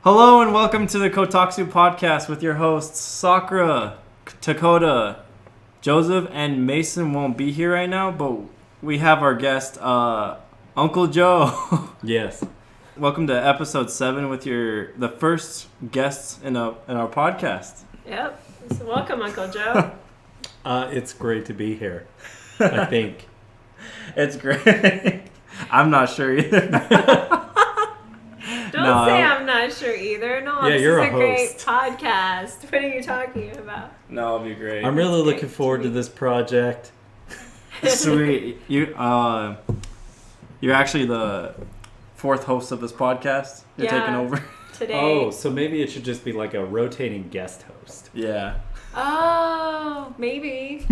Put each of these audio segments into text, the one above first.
Hello and welcome to the KotalkTsu Podcast with your hosts Sakura, Dakota, Joseph, and Mason won't be here right now, but we have our guest, Uncle Joe. Yes. Welcome to episode 7 with the first guests in our podcast. Yep. So welcome, Uncle Joe. It's great to be here, I think. It's great. I'm not sure either. Don't say I'm not sure either. No, yeah, this you're is a great host. podcast. What are you talking about? No, it'll be great. I'm really It's looking forward to this project. Sweet. You're actually the 4th host of this podcast. You're taking over. Today. Oh, so maybe it should just be like a rotating guest host. Yeah. Oh, maybe.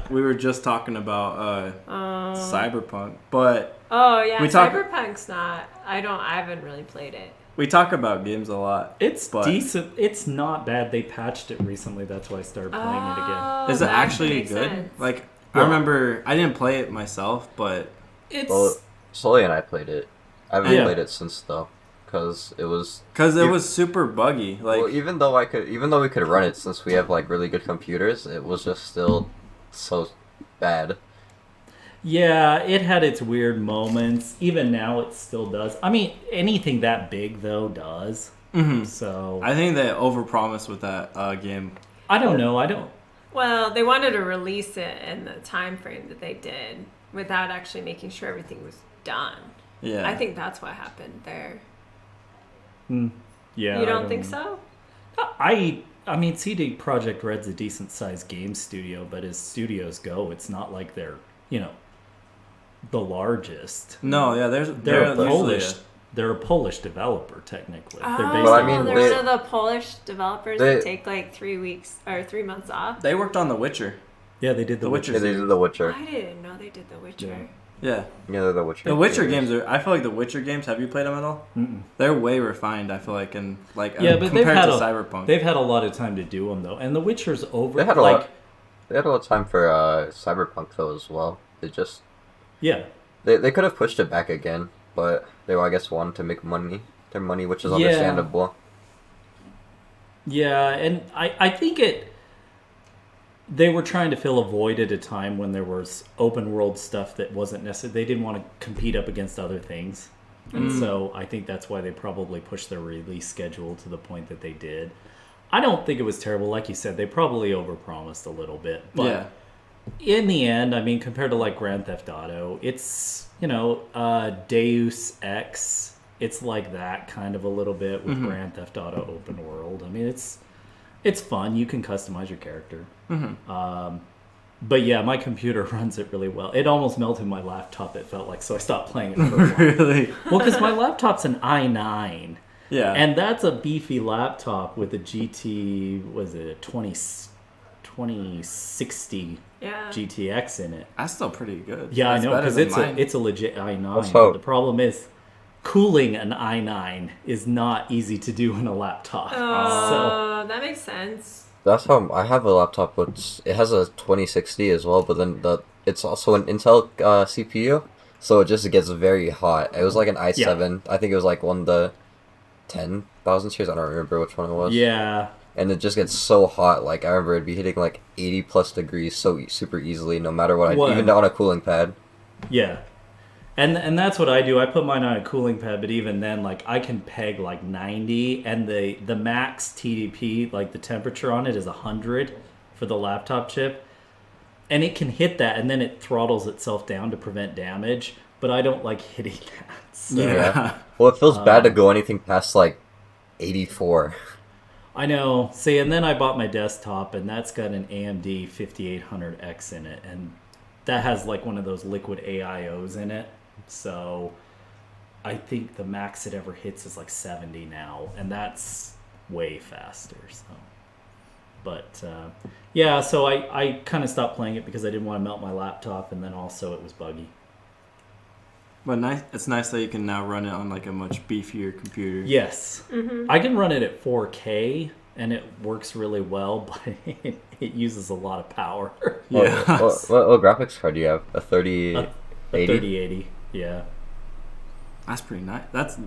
We were just talking about Cyberpunk, but Oh yeah, talk- Cyberpunk's not. I haven't really played it. we talk about games a lot. It's But- decent. It's not bad. They patched it recently. That's why I started playing it again. Oh, Is it that actually makes good? sense. Like, I Well- remember I didn't play it myself, but It's Well, Sully and I played it. I haven't Yeah. played it since though, because it was. because it was super buggy. Like, Well, even though we could run it since we have like really good computers, it was just still so bad. yeah, it had its weird moments. Even now, it still does. I mean, anything that big though does. mhm. So I think they overpromised with that game. I don't know. I don't. Well, they wanted to release it in the time frame that they did without actually making sure everything was done. Yeah, I think that's what happened there. Yeah. You I don't think know. so? I mean, CD Projekt Red's a decent sized game studio, but as studios go, it's not like they're, the largest. No, yeah, They're they're a usually Polish. They're a Polish developer, technically. They're based Well, I in mean, they're Polish. one of the Polish developers they- that take like 3 weeks or 3 months off. they worked on The Witcher. Yeah, they did The The Witcher. Witcher. Yeah, they did The Witcher. I didn't know they did The Witcher. Yeah, Yeah, they're The Witcher. the Witcher games are. I feel like the Witcher games. Have you played them at all? Mm-mm. They're way refined. I feel like, and like Yeah, but they've compared had to a- Cyberpunk. They've had a lot of time to do them, though. And The Witcher's over. They had a like, lot. They had a lot of time for Cyberpunk though as well. They just Yeah. they could have pushed it back again, but they I guess wanted to make their money, which is Yeah. understandable. Yeah, and I think they were trying to fill a void at a time when there was open world stuff that wasn't necessary. They didn't want to compete up against other things. And so I think that's why they probably pushed their release schedule to the point that they did. I don't think it was terrible. Like you said, they probably overpromised a little bit. But yeah, in the end, I mean, compared to like Grand Theft Auto, it's, Deus Ex. It's like that kind of a little bit with Grand Theft Auto open world. I mean, it's fun. You can customize your character. But yeah, my computer runs it really well. It almost melted my laptop, it felt like, so I stopped playing it for a while. really. Well, because my laptop's an i9. Yeah, And that's a beefy laptop with a GT, was it a 2060 Yeah. GTX in it. that's still pretty good. Yeah, That's I know, better because than mine. it's a legit i9. Also- But the problem is, cooling an i9 is not easy to do in a laptop. Oh, that makes sense. That's how I have a laptop. It has a 2060 as well, but then it's also an Intel CPU, so it just gets very hot. It was like an i7. I think it was like one of the 10,000 series. I don't remember which one it was. Yeah. And it just gets so hot. Like I remember it'd be hitting like 80 plus degrees so super easily, no matter what. What? Even on a cooling pad. Yeah. And that's what I do. I put mine on a cooling pad, but even then, like, I can peg like 90, and the max TDP, like the temperature on it, is 100 for the laptop chip, and it can hit that, and then it throttles itself down to prevent damage. But I don't like hitting that. So. Yeah. Well, it feels bad to go anything past like 84. I know. See, and then I bought my desktop, and that's got an AMD 5800X in it, and that has like one of those liquid AIOs in it. So I think the max it ever hits is like 70 now, and that's way faster. So, but yeah, so I kind of stopped playing it because I didn't want to melt my laptop, and then also it was buggy. But nice. It's nice that you can now run it on like a much beefier computer. Yes, I can run it at 4K, and it works really well, but it uses a lot of power. Yeah. What graphics card do you have? A 3080? A 3080, yeah. That's pretty nice. That's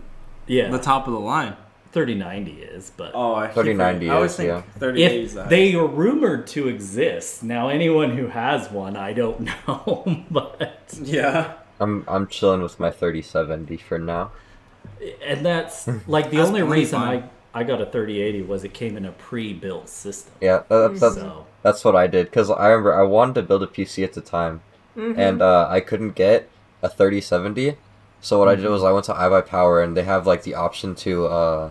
Yeah. the top of the line. 3090 is, but Oh, I 3090 I always is, think yeah. 3080 is if that. they are rumored to exist. Now, anyone who has one, I don't know, but Yeah. I'm chilling with my 3070 for now. and that's like the That's only plenty reason fine. I got a 3080 was it came in a pre-built system. Yeah, So that's what I did, because I remember I wanted to build a PC at the time, and I couldn't get a 3070. So what I did was I went to iBuyPower, and they have like the option to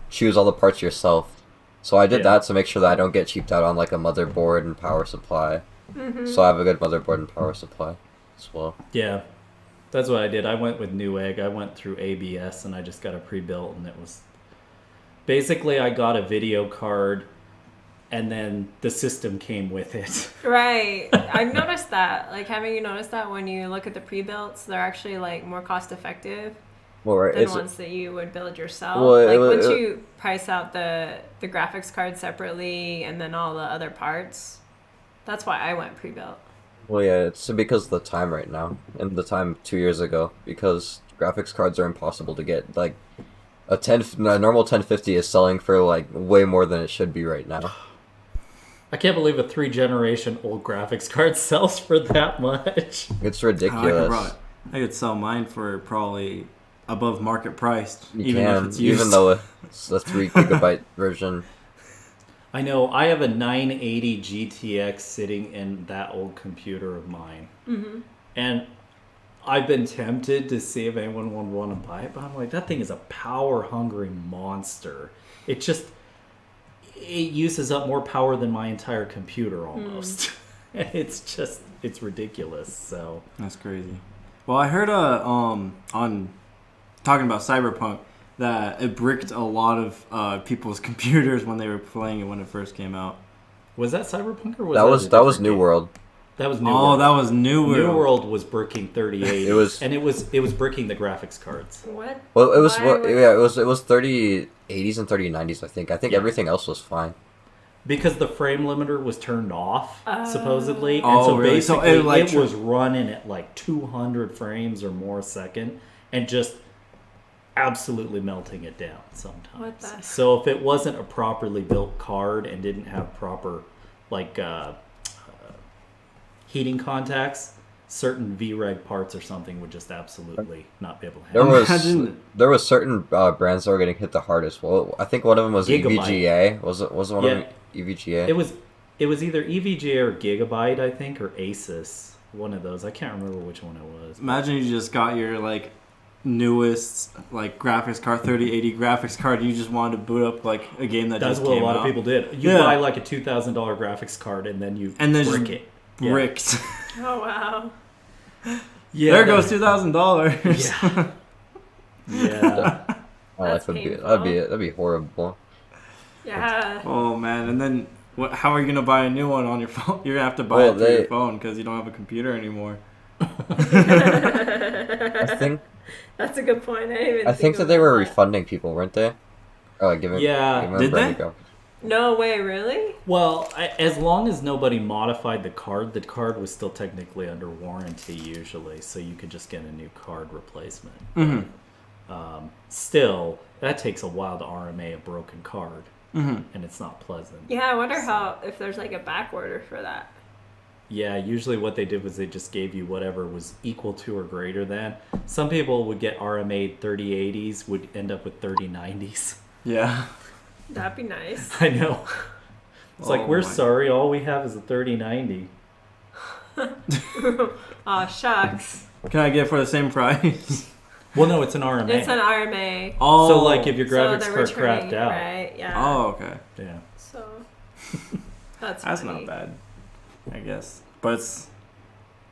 choose all the parts yourself. So I did Yeah. that to make sure that I don't get cheaped out on like a motherboard and power supply. So I have a good motherboard and power supply as well. yeah, that's what I did. I went with Newegg. I went through ABS and I just got a pre-built, and it was basically I got a video card, and then the system came with it. Right. I've noticed that. Like, haven't you noticed that when you look at the pre-builts, they're actually like more cost effective Well, right, than ones that you would build yourself. Well, like it- once you price out the graphics card separately and then all the other parts, that's why I went pre-built. well, yeah, it's because of the time right now, and the time 2 years ago, because graphics cards are impossible to get. Like a normal 1050 is selling for like way more than it should be right now. I can't believe a 3-generation old graphics card sells for that much. It's I ridiculous. could sell mine for probably above market priced, You even can, if it's used. even though it's a 3 gigabyte version. I know I have a 980 GTX sitting in that old computer of mine. And I've been tempted to see if anyone would want to buy it, but I'm like, that thing is a power-hungry monster. It uses up more power than my entire computer almost. It's ridiculous. So That's crazy. Well, I heard on talking about Cyberpunk that it bricked a lot of people's computers when they were playing it when it first came out. was that Cyberpunk or was That was a different New game? World. That was New Oh, World. that was New World. New World was bricking 3080. It was- and it was bricking the graphics cards. What? Well, it was Why would- it was 3080s and 3090s. I think Yeah. everything else was fine. Because the frame limiter was turned off, supposedly. And Oh, so really? So basically it, like, it was running at like 200 frames or more a second and just absolutely melting it down sometimes. What the- So if it wasn't a properly built card and didn't have proper like heating contacts, certain VREG parts or something would just absolutely not be able to handle it. Imagine- There was certain brands that were getting hit the hardest. Well, I think one of them was Gigabyte. EVGA. Was it one Yeah. of them EVGA? It was either EVGA or Gigabyte, I think, or Asus. One of those. I can't remember which one it was. Imagine you just got your like newest like graphics card, 3080 graphics card. You just wanted to boot up like a game that That's just what came a lot out. of people did. You Yeah. buy like a $2,000 graphics card and then you brick just it. Yeah. bricked. Oh, wow. Yeah, there that- goes $2,000. Yeah. Yeah. My life That's would be painful. that'd be horrible. Yeah. Oh man! And then how are you gonna buy a new one on your phone? You're gonna have to buy Well, it through your phone because you don't have a computer anymore. I think That's a good point. I didn't even I think that of they were that. refunding people, weren't they? Or like giving Yeah. giving them Did brand they? new graphics. No way, really? Well, as long as nobody modified the card was still technically under warranty usually, so you could just get a new card replacement. Still, that takes a while to RMA a broken card, and it's not pleasant. Yeah, I wonder if there's like a back order for that. Yeah, usually what they did was they just gave you whatever was equal to or greater than. Some people would get RMA 3080s, would end up with 3090s. Yeah. That'd be nice. I know. It's like, Oh we're my- sorry, all we have is a 3090. Aw, shucks. Can I get it for the same price? Well, no, it's an RMA. It's an RMA. Oh. So, like, if your So graphics they're card returning, crapped out. Right, yeah. Oh, okay. Yeah. So, that's That's funny. not bad, I guess. But it's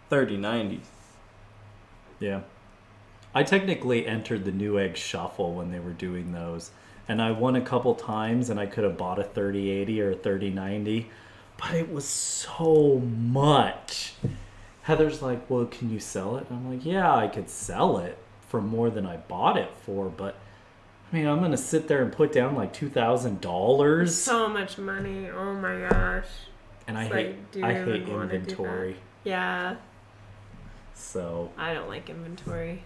3090. Yeah. I technically entered the Newegg Shuffle when they were doing those. And I won a couple times, and I could have bought a 3080 or a 3090. But it was so much. Heather's like, well, can you sell it? And I'm like, yeah, I could sell it for more than I bought it for. But, I mean, I'm going to sit there and put down like $2,000. So much money. Oh my gosh. And I It's hate, like, do you I even hate wanna do inventory. Yeah. So, I don't like inventory.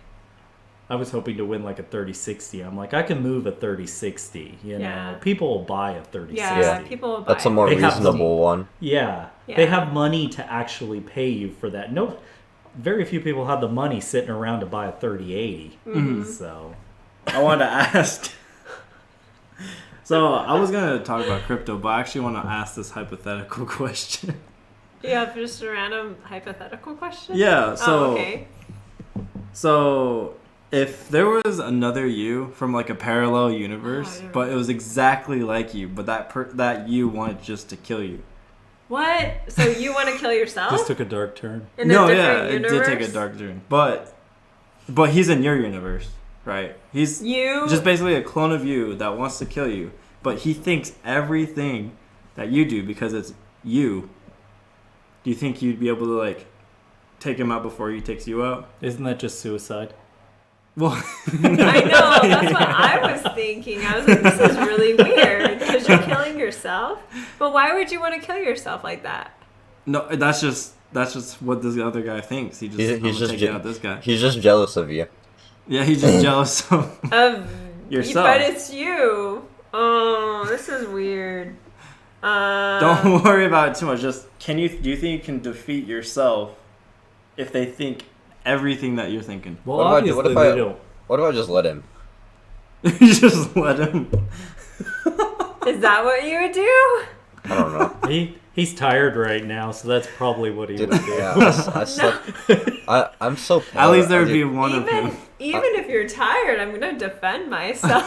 I was hoping to win like a 3060. I'm like, I can move a 3060. You Yeah. know, people will buy a 3060. Yeah, people will buy That's a more They have reasonable one. Yeah. Yeah. They have money to actually pay you for that. No, very few people have the money sitting around to buy a 3080. So, I wanted to ask. So I was gonna talk about crypto, but I actually want to ask this hypothetical question. Do you have just a random hypothetical question? Yeah. So, Oh, okay. so if there was another you from like a parallel universe, never but it was exactly like you, but that you wanted just to kill you. What? So you want to kill yourself? this took a dark turn. In No, a yeah, different it universe? did take a dark turn, but he's in your universe, right? He's You just basically a clone of you that wants to kill you, but he thinks everything that you do because it's you. Do you think you'd be able to like take him out before he takes you out? Isn't that just suicide? Well, I know, that's what I was thinking. I was like, this is really weird because you're killing yourself. But why would you want to kill yourself like that? no, that's just what this other guy thinks. He just He's just taking out this guy. He's just jealous of you. Yeah, he's just jealous of Of yourself. But it's you. Oh, this is weird. Don't worry about it too much. Just do you think you can defeat yourself if they think everything that you're thinking? Well, What if I- obviously what if they I- don't. What if I just let him? You just let him. Is that what you would do? I don't know. He's tired right now, so that's probably what he Dude, would do. yeah, I'm so pale. At least there would I be do- one of him. Even if you're tired, I'm gonna defend myself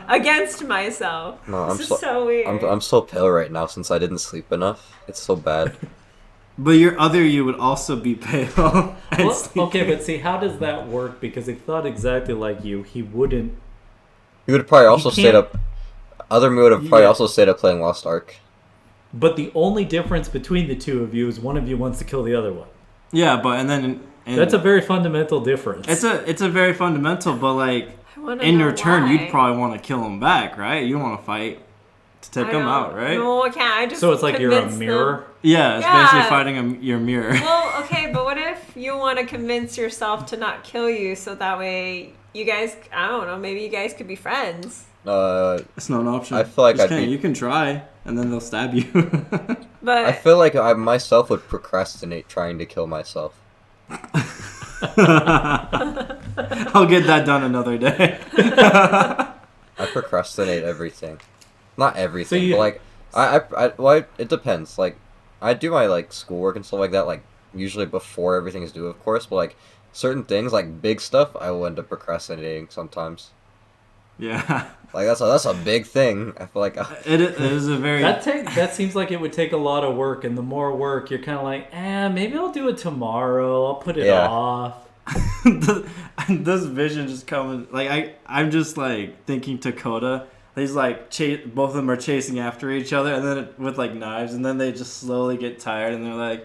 against myself. No, This is so weird. I'm so pale right now since I didn't sleep enough. It's so bad. But your other you would also be pale. And Well, sleepy. okay, but see, how does that work? Because if he thought exactly like you, he wouldn't. He would probably also stayed can't- up. Other me would have probably Yeah. also stayed up playing Lost Ark. But the only difference between the two of you is one of you wants to kill the other one. Yeah, but and That's a very fundamental difference. it's a very fundamental, but like I wanna in know your turn, why. you'd probably want to kill him back, right? You want to fight to take him out, right? No, I can't. I just So it's like you're a convince them- mirror. Yeah, it's Yeah. basically fighting your mirror. Well, okay, but what if you want to convince yourself to not kill you so that way you guys, I don't know, maybe you guys could be friends? It's not an option. I feel like Just I'd can't. be- You can try, and then they'll stab you. But I feel like I myself would procrastinate trying to kill myself. I'll get that done another day. I procrastinate everything. Not everything, So you- but like well, it depends. Like I do my like schoolwork and stuff like that. Like usually before everything is due, of course. But like certain things, like big stuff, I will end up procrastinating sometimes. Yeah, Like that's a big thing. I feel like it is a very. That seems like it would take a lot of work, and the more work, you're kind of like, maybe I'll do it tomorrow. I'll put it Yeah. off. This vision just coming. Like I'm just like thinking Dakota. He's like both of them are chasing after each other, and then with like knives, and then they just slowly get tired, and they're like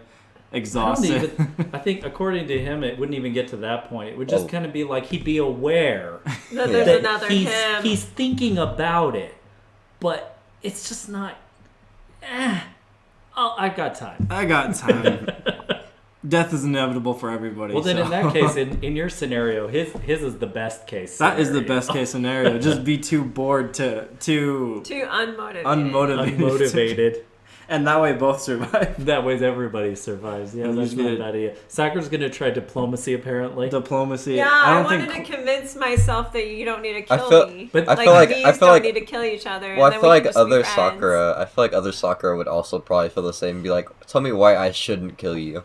exhausted. I think according to him, it wouldn't even get to that point. It would just Oh. kind of be like he'd be aware that there's that another he's him. he's thinking about it, but it's just not. Oh, I got time. I got time. Death is inevitable for everybody. Well, then so. in that case, in your scenario, his is the best case. that is the scenario. best case scenario. Just be too bored to Too unmotivated. Unmotivated. and that way both survive. That way everybody survives. Yeah, And that's you not a get- bad idea. Sakura's gonna try diplomacy apparently. Diplomacy. Yeah, I I don't wanted think. to convince myself that you don't need to I kill feel- me. but I like, feel like these I feel don't like need to kill each other. well, and I then feel we like can just be other friends. Sakura. I feel like other Sakura would also probably feel the same. And be like, tell me why I shouldn't kill you.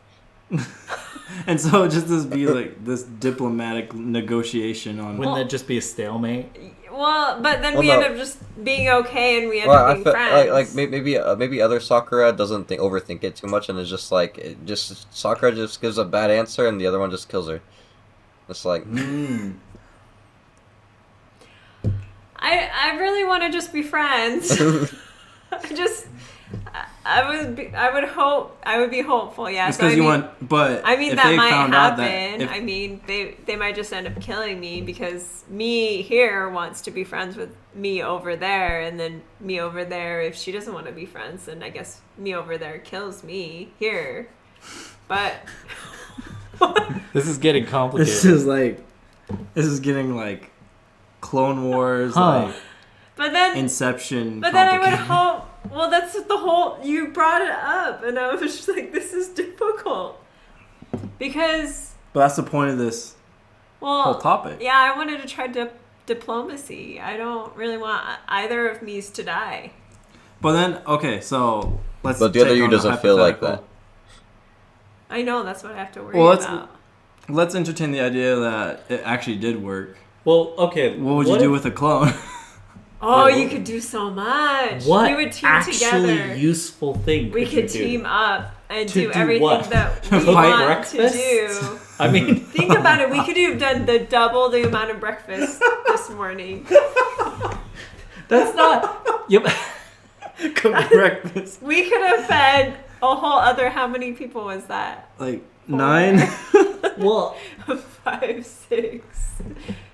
And so just this be like this diplomatic negotiation on. Wouldn't that just be a stalemate? Well, but then Well, we no. end up just being okay and we end Well, up I being feel friends. like maybe other Sakura doesn't overthink it too much and is just like Sakura just gives a bad answer and the other one just kills her. It's like I really want to just be friends. I would be hopeful, yeah. It's So I because you mean, want, but I mean if that they might found out happen. that if, I mean they might just end up killing me because me here wants to be friends with me over there, and then me over there, if she doesn't want to be friends, then I guess me over there kills me here. But This is getting complicated. this is like This is getting like Clone Wars, Huh. like But then Inception. But then I would complicated. hope. Well, that's the whole. You brought it up, and I was just like, "This is difficult," because. But that's the point of this Well, whole topic. yeah, I wanted to try diplomacy. I don't really want either of me's to die. But then, okay, so let's. But the other take you on the doesn't feel like hypothetical. I know that's what I have to worry Well, about. Let's entertain the idea that it actually did work. Well, okay. What would you do with a clone? Oh, Yeah, you could do so much. What We would team actually together. useful thing We could you could do? team up and To do do everything what? that To we fight want breakfast? to do. I mean, Think about it. We could have done double the amount of breakfast this morning. that's not. Yep. Cook breakfast. We could have fed a whole other. How many people was that? Like 9? Well, 5, 6,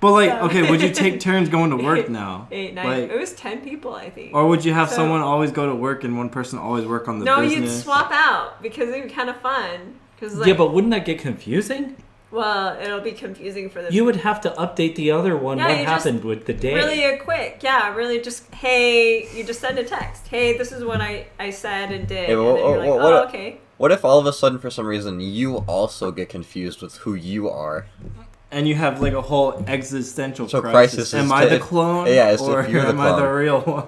But like, 7, okay, would you take turns going to work now? 8, 9. Like, It was 10 people, I think. or would you have So- someone always go to work and one person always work on the No, business? you'd swap out because it'd be kind of fun. Cause like, yeah, but wouldn't that get confusing? well, it'll be confusing for the You would have to update the other one. Yeah, What you just happened with the day? really quick. Yeah, really just, hey, you just send a text. Hey, this is what I said and did. Yeah, and well, then you're like, well, oh, what- okay. What if all of a sudden, for some reason, you also get confused with who you are? And you have like a whole existential So crisis. crisis Am is I the if- clone? yeah, it's or if you're the am I the clone. real one?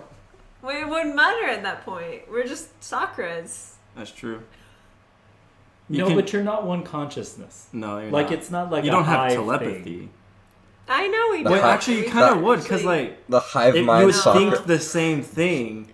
Well, it wouldn't matter at that point. We're just Sakuras. That's true. No, but you're not one consciousness. no, you're Like not. it's not like you a don't have hive telepathy. thing. I know we The don't. Wait, actually, you kind of would, because like The hive you mind would Sakura. think the same thing.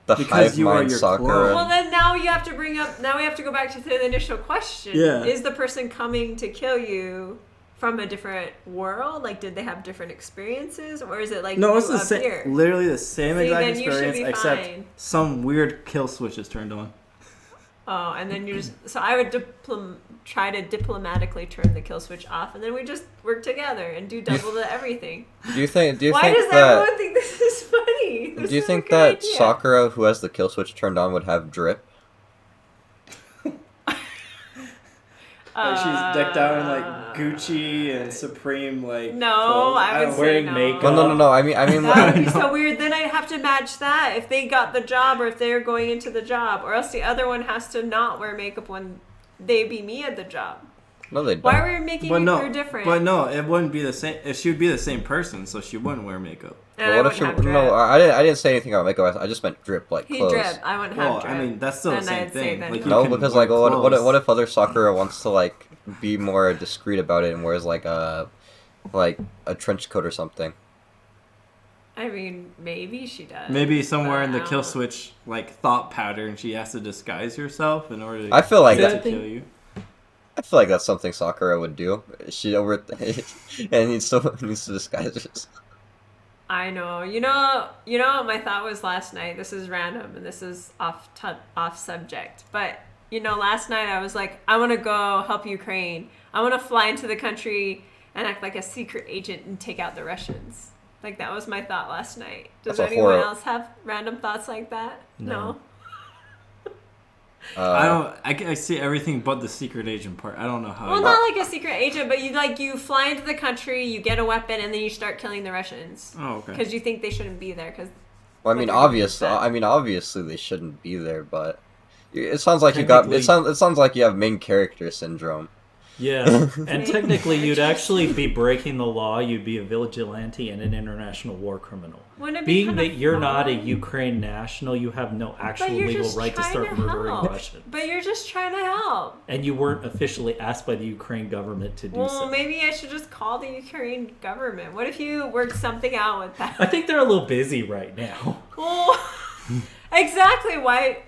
The because hive you are mind your Sakura. Well, then now you have to bring up. Now we have to go back to the initial question. Yeah. Is the person coming to kill you from a different world? Like, did they have different experiences, or is it like No, you it's the up same, here? literally the same See, exact then you should experience, be except fine. some weird kill switch is turned on. Oh, and then you just. So I would try to diplomatically turn the kill switch off, and then we just work together and do double the everything. Do you think Why that? does everyone think this is funny? This Do you is a think good that idea. Sakura, who has the kill switch turned on, would have drip? Like she's decked out in like Gucci and Supreme like. No, clothes. I would don't- say wearing no. makeup. No. I mean, That would be No. so weird. Then I'd have to match that if they got the job or if they're going into the job, or else the other one has to not wear makeup when they be me at the job. no, they don't. Why are we making But her no, different? but no, it wouldn't be the same. If she would be the same person, so she wouldn't wear makeup. And Well, I what if wouldn't she? have drip. No, I didn't say anything about makeup. I just meant drip, like He clothes. drip. I wouldn't have Well, drip. I mean that's still the And same I'd say thing. then Like he- you No, can because wear like, what clothes. if other Sakura wants to like be more discreet about it and wears like a trench coat or something? I mean, maybe she does. Maybe somewhere in the But I kill don't- switch like thought pattern, she has to disguise herself in order to I feel like Yeah, to I that. think- kill you. I feel like that's something Sakura would do. She and he still needs to disguise herself. I know. You know what my thought was last night? This is random and this is off subject. But, last night I was like, I want to go help Ukraine. I want to fly into the country and act like a secret agent and take out the Russians. Like, that was my thought last night. Does That's a anyone horror. else have random thoughts like that? No. I see everything but the secret agent part. I don't know how. Well, you- not like a secret agent, but you fly into the country, you get a weapon, and then you start killing the Russians. Oh, okay. Because you think they shouldn't be there. Cause Well, Like, you're doing that. obviously they shouldn't be there, but it sounds like you got it Technically- sounds like you have main character syndrome. Yeah, and technically you'd actually be breaking the law. You'd be a vigilante and an international war criminal. Wouldn't it be Being kinda that you're not a fun? Ukraine national, you have no actual But you're legal just right to trying start to murdering help. Russians. But you're just trying to help. And you weren't officially asked by the Ukraine government to do Well, so. maybe I should just call the Ukraine government. What if you work something out with I that? think they're a little busy right now. Well, exactly. Why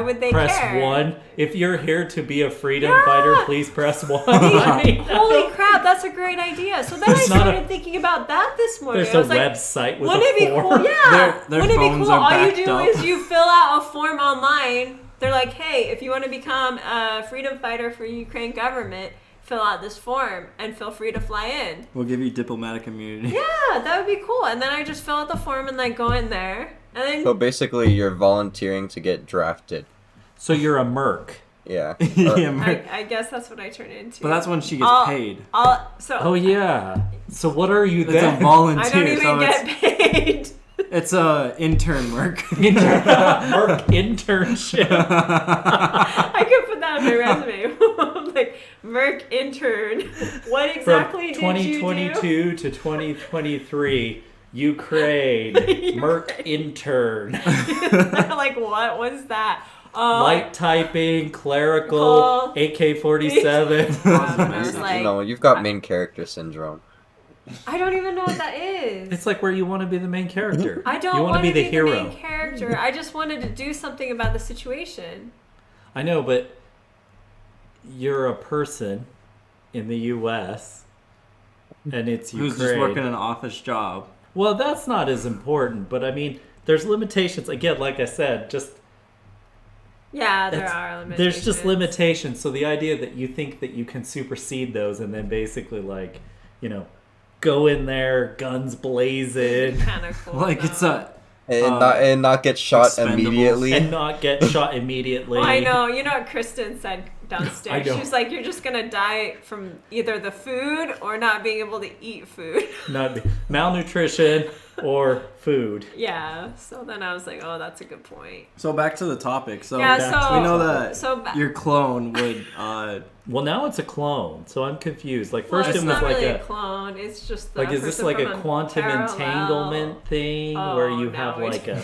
would they Press care? 1. If you're here to be a freedom Yeah. fighter, please press 1. I mean, Holy crap, that's a great idea. So then I It's not started thinking about that this morning. there's I a was like, website with wouldn't a it be form. cool? Yeah. Their Wouldn't it be phones cool? are All you backed do up. is you fill out a form online. They're like, hey, if you want to become a freedom fighter for Ukraine government, fill out this form and feel free to fly in. We'll give you diplomatic immunity. Yeah, that would be cool. And then I just fill out the form and like go in there. And then So basically, you're volunteering to get drafted. So you're a merc. Yeah. Yeah, Merc. I guess that's what I turn into. But that's when she gets paid. Oh yeah. So what are you It's then? a volunteer. I don't even so get paid. It's a intern, Merc. Merc internship. I could put that on my resume. Like, Merc intern. What exactly From did you do? 2022 to 2023, Ukraine. Merc intern. Like, what was that? Light typing, clerical, AK-47. I was like, No, you've got main character syndrome. I don't even know what that is. It's like where you want to be the main character. I don't you want to be the hero. main character. I just wanted to do something about the situation. I know, but you're a person in the U.S. and it's Ukraine. Who's just working an office job. Well, that's not as important, but I mean, there's limitations. Again, like I said, just Yeah, there are limitations. there's just limitations. So the idea that you think that you can supersede those and then basically, like, you know, go in there, guns blazing, Kind of cool. Like, it's a... And not get shot Expendables. immediately. and not get shot immediately. Well, I know. You know what Kristen said downstairs? I know. She's like, you're just going to die from either the food or not being able to eat food. Not malnutrition or food. Yeah. So then I was like, oh, that's a good point. So back to the topic. So Yeah, back so... we know that so your clone would... Well, now it's a clone, so I'm confused. Like well, first it's it was not like really a clone. It's just the like is this person like from a quantum parallel. entanglement thing where Oh, you no, have it's- like a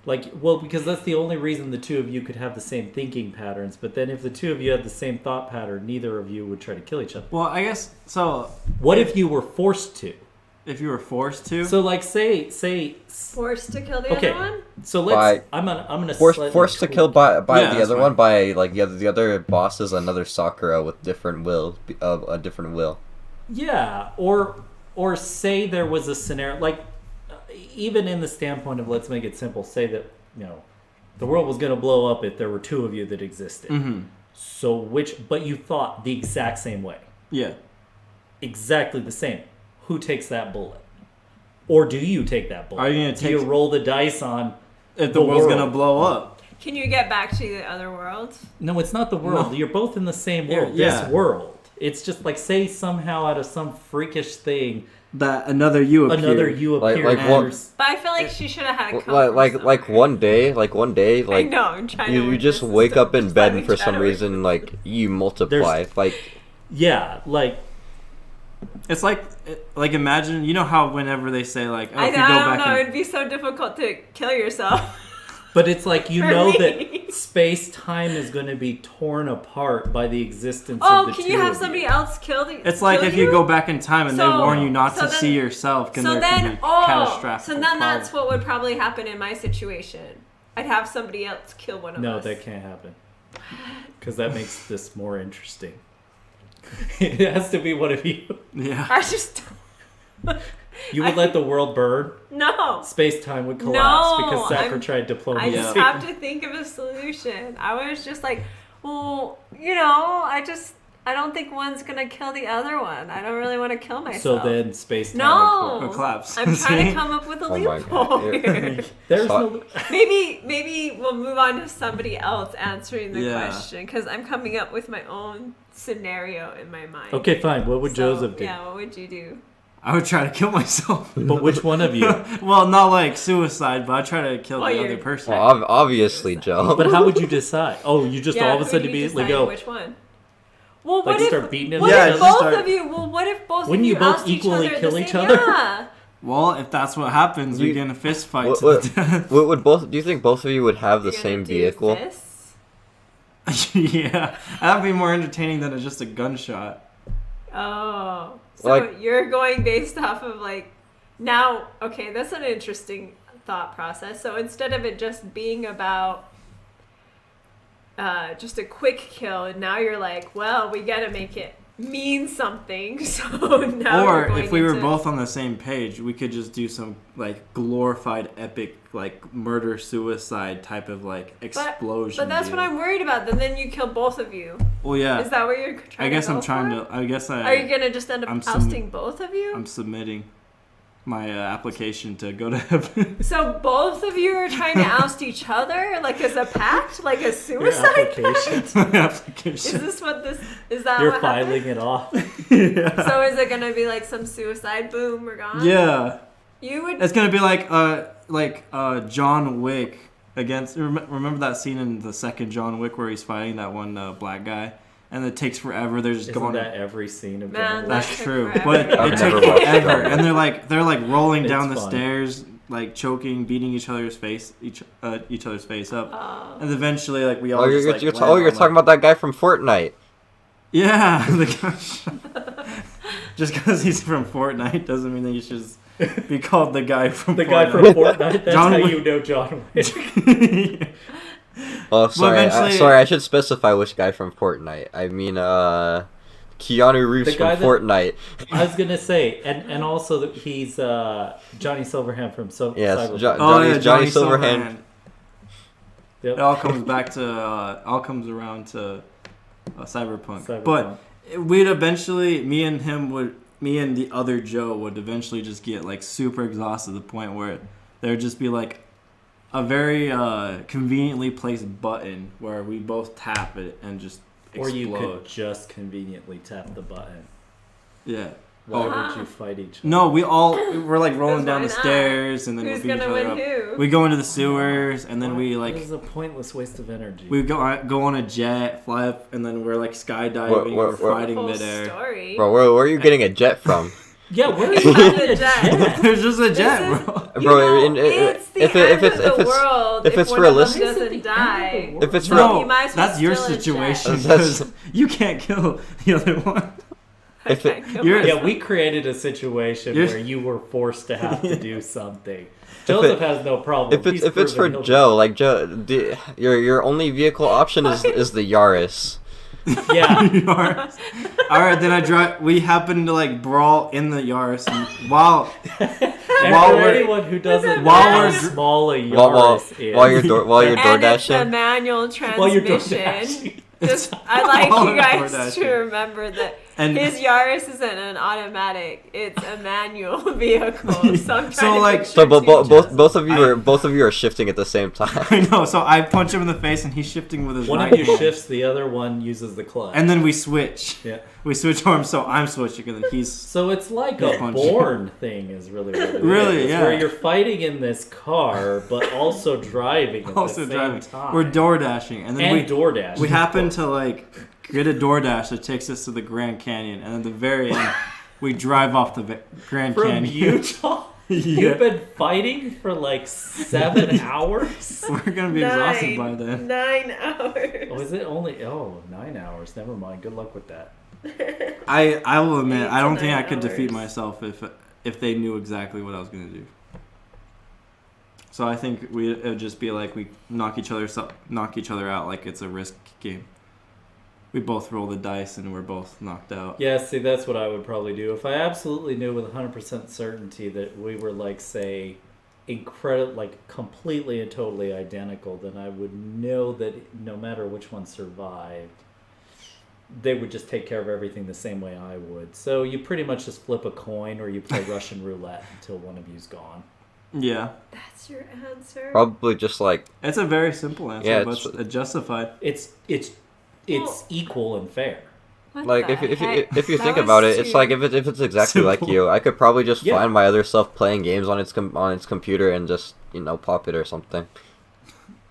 like well because that's the only reason the two of you could have the same thinking patterns. But then if the two of you had the same thought pattern, neither of you would try to kill each other. Well, I guess... So, What if you were forced to? if you were forced to... So like say Forced to kill the okay. other one? So let's I'm gonna slightly Forced to tweak- kill by Yeah, the that's other fine. one by like the other boss is another Sakura with different will a different will. Yeah, or say there was a scenario like even in the standpoint of let's make it simple, say that, you know, the world was going to blow up if there were two of you that existed. Mm-hmm. So but you thought the exact same way. Yeah. Exactly the same. Who takes that bullet? Or do you take that bullet? Are you gonna do you take- roll the dice on If the world's going to blow up. Can you get back to the other world? No, it's not the world. No. You're both in the same world. Yeah. This world. It's just like say somehow out of some freakish thing That another you appeared. another you Like- appear like and what- there's- But I feel like she should have had a Like one day, I like know, I'm trying you to just this wake system, up in just bed let and me for try some to reason like you multiply. Like yeah, like It's like imagine, you know how whenever they say like, oh, I if you go don't back know, in... it'd be so difficult to kill yourself. but it's like you For know me. that space-time is going to be torn apart by the existence Oh, of the can two you have of somebody you. else kill the It's like kill if you go back in time and they So- warn you not so to then- see yourself, So there then, could be catastrophic so then that's problems. what would probably happen in my situation. I'd have somebody else kill one of No, us. that can't happen. Because that makes this more interesting. It has to be one of you. Yeah. I just You would let the world burn. no. Space-time would collapse No, because Sakura I'm- tried I diplomacy. just have to think of a solution. I was just like, well, you know, I don't think one's gonna kill the other one. I don't really want to kill myself. So then space-time no, would Or collapse. I'm trying See? to come up with a Oh my loophole God. here. There's So- no... Maybe we'll move on to somebody else answering the Yeah. question because I'm coming up with my own scenario in my mind. Okay, fine. What would So, Joseph do? Yeah, what would you do? I would try to kill myself. But which one of you? Well, not like suicide, but I'd try to kill Well, the you're- other person. well, obviously, Joe. But how would you decide? Oh, you just all of a who sudden do you immediately decide go, which one? Well, like, what if start beating him? what Yeah, if just both start- of you? Well, what if both Wouldn't of you you both oust each equally other at kill the each same- other? Yeah. Well, if that's what happens, we You- get in a fist fight What- to what- the death. would both? Do you think both of you would have the You're same gonna do vehicle? fists? Yeah, that'd be more entertaining than just a gunshot. Oh, so Like- you're going based off of like now. Okay, that's an interesting thought process. So instead of it just being about just a quick kill, and now you're like, well, we gotta make it mean something. So now Or we're going if we were into- both on the same page, we could just do some like glorified epic like murder suicide type of like explosion. But that's deal. what I'm worried about. Then you kill both of you. Well, yeah. Is that what you're trying I guess to go I'm trying for? to. I guess Are you I. gonna just end up I'm ousting both of you? I'm submitting. application to go to heaven. So both of you are trying to oust each other, like as a pact, like a Your suicide application. pact? My application. Is this what this is? That You're what filing happened? it off. Yeah. So is it gonna be like some suicide? Boom, we're gone. Yeah. You would. It's gonna be like John Wick against. Remember that scene in the second John Wick where he's fighting that one black guy, and it takes forever. They're just Isn't going. that every scene of Man, John Wick? That's That took true, forever. but I've it took never watched forever, John Wick. and they're like rolling It's down the fun. stairs, like choking, beating each other's face up, Oh. and eventually like we all. Oh, just, you're, like, you're, land oh, you're on, talking like- about that guy from Fortnite. Yeah, the guy. Just because he's from Fortnite doesn't mean that you should just be called the guy from The Fortnite. guy from Fortnite. That's John how Wick. you know John Wick. Oh, sorry. eventually- Sorry, I should specify which guy from Fortnite. I mean, Keanu Reeves The guy from that- Fortnite. I was gonna say, and also that he's Johnny Silverhand from Yes, Cyberpunk. Johnny Silverhand. Yep. It all comes back to all comes around to Cyberpunk. Cyberpunk. But we'd eventually, me and the other Joe would eventually just get like super exhausted to the point where there'd just be like a very conveniently placed button where we both tap it and just Or explode. you could just conveniently tap the button. Yeah. Why Oh. would you fight each other? No, we're like rolling Because down why the not? stairs and then Who's we beat each gonna other win up. who? We go into the sewers and then we This like is a pointless waste of energy. we go on a jet, fly up, and then we're like skydiving, What- we're fighting Whole midair. story. Bro, where are you getting a jet from? yeah, where is It's not that a jet. There's just a This jet, is- bro. You Bro, know, it's the if end it's- of the if it's- world if it's one of us realistic- doesn't die. If it's So No, you might as well that's your steal a jet. situation That's- because you can't kill the other one. If it- Okay, come you're- on. Yeah, we created a situation You're- where you were forced to have to do something. Joseph has no problem. If it's for Joe, like Joe, your only vehicle option is the Yaris. Yeah. Yaris. All right, then we happen to like brawl in the Yaris and while And While for we're- anyone who doesn't know while how we're- small a While Yaris is. while you're And it's a DoorDashing. manual While you're transmission. DoorDashing. Just, I'd like All you guys DoorDashing. to remember that And- his Yaris isn't an automatic; it's a manual vehicle. So I'm trying So, to like- picture So, but two both of you are shifting at the same time. I know, so I punch him in the face and he's shifting with his One right of you hand. shifts, the other one uses the clutch. And then we switch. yeah. We switch arms, so I'm switching and then he's So it's like Yeah, a punch. Bourne thing is really what it Really, is. It's yeah. Where you're fighting in this car, but also driving at also the same driving. time. We're door dashing, and then and DoorDash. we happen to like get a DoorDash that takes us to the Grand Canyon, and at the very end, we drive off the Grand From Canyon. Utah? Yeah. You've been fighting for like 7 hours? We're gonna be exhausted by then. 9 hours. Oh, is it only 9 hours? Never mind. Good luck with that. I will admit, 8 I don't to think I 9 could defeat hours. myself if they knew exactly what I was gonna do. So I think it would just be like we knock each other out like it's a risk game. We both roll the dice and we're both knocked out. Yeah, see, that's what I would probably do. If I absolutely knew with 100% certainty that we were, like, say, completely and totally identical, then I would know that no matter which one survived, they would just take care of everything the same way I would. So you pretty much just flip a coin or you play Russian roulette until one of you's gone. Yeah, That's your answer. Probably just like it's a very simple answer, Yeah, but it's justified. It's Well- equal and fair. What like the if you heck? if you That think was about it, it's too- like if it's exactly like Simple. you, I could probably just Yeah. find my other self playing games on its computer and just pop it or something.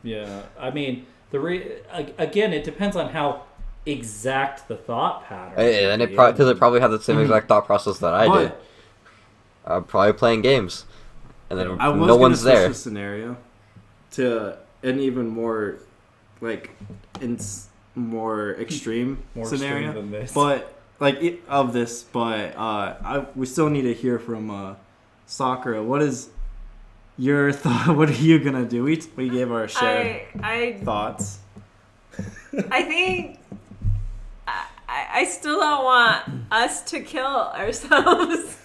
Yeah, I mean, again, it depends on how exact the thought pattern. And it probably had the same exact thought process that I did. But I'm probably playing games, and then I was no gonna one's switch there. the scenario to an even more more extreme More scenario, extreme than this. but we still need to hear from Sakura. What is your thought? What are you gonna do? We gave our shared I thoughts. I think I still don't want us to kill ourselves.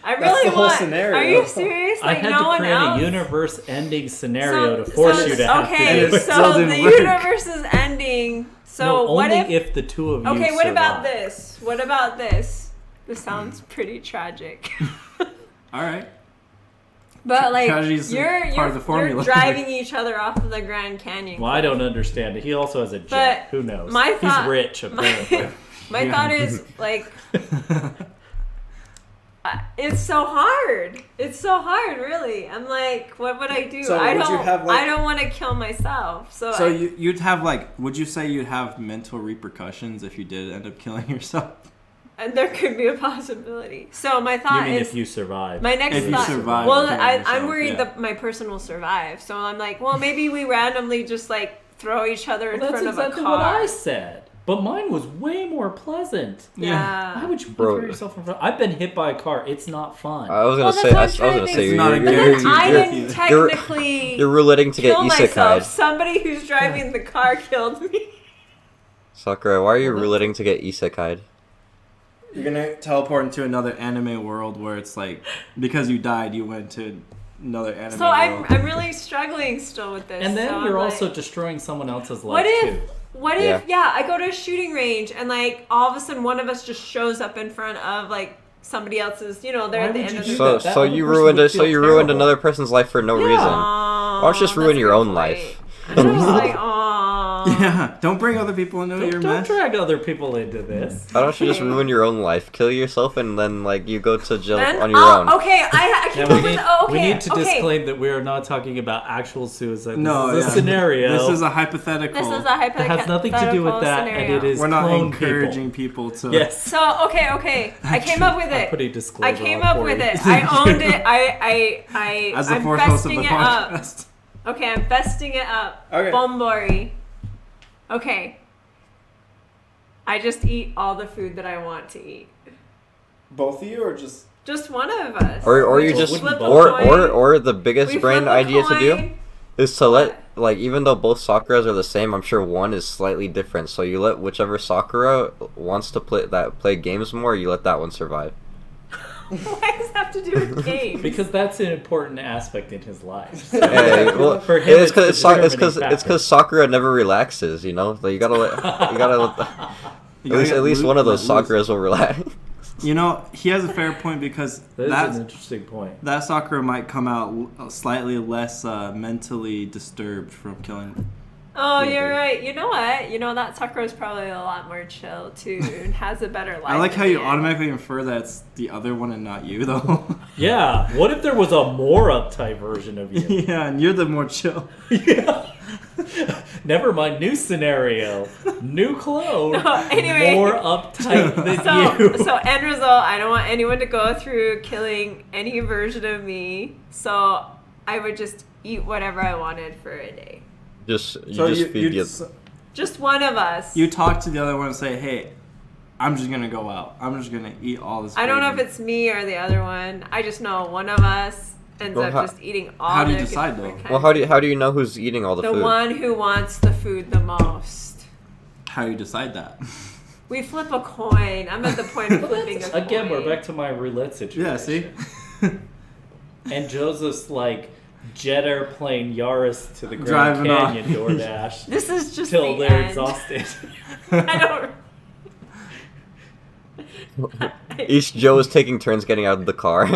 I really the whole want. scenario. Are you serious? I Like had no to one create else. a universe-ending scenario So- to force so- you to have okay, to do it. It still so didn't the work. universe is ending. So No, what only if? if the two of you Okay, what about survive. this? What about this? This sounds pretty tragic. All right. But like Tragedy's part of the formula. you're driving each other off of the Grand Canyon. Well, I don't understand it. He also has a jet. But Who knows? He's rich, apparently. My thought is like, it's so hard. It's so hard, really. I'm like, what would I do? So I would don't. you have, like- I don't want to kill myself. So you'd have like, would you say you'd have mental repercussions if you did end up killing yourself? And there could be a possibility. So my thought You mean is, if you survive? my next If you thought. survive Well, killing I'm yourself, worried yeah. that my person will survive. So I'm like, well, maybe we randomly just like throw each other in Well, that's front of a exactly car. what I said. But mine was way more pleasant. Yeah. Why would you Bro. throw yourself in front? I've been hit by a car. It's not fun. I was gonna Well, say. that's I what I'm was gonna trying to say. think. It's not a But then I guarantee. didn't technically You're relating to get kill myself. isekai'd. Somebody who's driving the car killed me. Sakura, why are you relating to get isekai'd? You're gonna teleport into another anime world where it's like, because you died, you went to another anime So world. I'm really struggling still with this. and then so you're I'm also like, destroying someone else's what life too. if I go to a shooting range and like all of a sudden one of us just shows up in front of like somebody else's, they're Why at the would end you of do the So that? That so other you person ruined would it. So feel you ruined terrible. another person's life for no reason. Why don't just ruin your own life? I'm just like, aw. Yeah, don't bring other people into your Don't mess. drag other people into this. Why don't you just Okay. ruin your own life? Kill yourself and then like you go to jail Then, on your own. Okay, I came Now, up with. Okay, we need to okay. disclaim that we are not talking about actual suicide. No, This is a yeah. scenario. This is a hypothetical. This is a hypothetical. That has nothing to do with that, scenario. and it is We're not clone encouraging people to. Yes. So okay. I came up with I'll it. put a disclaimer I came on up for with you. it. I owned it. I As the I'm fourth host of festing the it up. podcast. Okay, I'm festing it up. Okay. Bombori. Okay. I just eat all the food that I want to eat. Both of you, or just? Just one of us. Or you We just flip a or coin. the biggest We brain flip a idea to do coin. is to let like even though both Sakuras are the same, I'm sure one is slightly different. So you let whichever Sakura wants to play games more, you let that one survive. Why does that have to do with games? Because that's an important aspect in his life. Hey, well, For him, it's it's because the it's because Sakura never relaxes. Like you gotta let at least one of those Sakuras will relax. He has a fair point because That's an interesting point. that Sakura might come out slightly less mentally disturbed from killing. Oh, Yeah, you're dude. right. You know what? That Sakura's probably a lot more chill too and has a better life. I like in how the you end. automatically infer that it's the other one and not you, though. Yeah. What if there was a more uptight version of you? Yeah, and you're the more chill. Yeah. Never mind. New scenario. New clone. No, anyway. More uptight than you. So end result, I don't want anyone to go through killing any version of me. So I would just eat whatever I wanted for a day. Just feed the Just one of us. You talk to the other one and say, "Hey, I'm just gonna go out. I'm just gonna eat all this." I don't know food." if it's me or the other one. I just know one of us ends Well, up how- just eating all how do you the decide, different though? kinds. Well, how do you know who's eating all the The food? one who wants the food the most. How you decide that. We flip a coin. I'm at the point of flipping a coin. Again, we're back to my roulette situation. Yeah, see? And Joseph's like jet airplane Yaris to the Grand Driving off. Canyon DoorDash This is just till the they're end. exhausted. I don't. Each Joe is taking turns getting out of the car.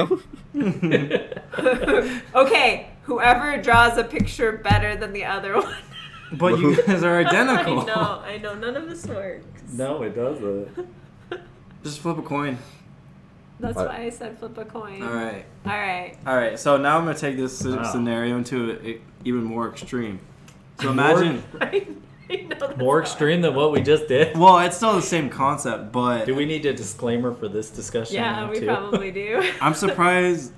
Okay, whoever draws a picture better than the other one. But you guys are identical. I know. None of this works. No, it doesn't. Just flip a coin. That's What? why I said flip a coin. All right. All right. All right. So now I'm gonna take this Wow. scenario into even more extreme. So imagine. I know that's More not- extreme than what we just did. Well, it's still the same concept, but Do we need a disclaimer for this discussion? Yeah, now, we too? probably do. I'm surprised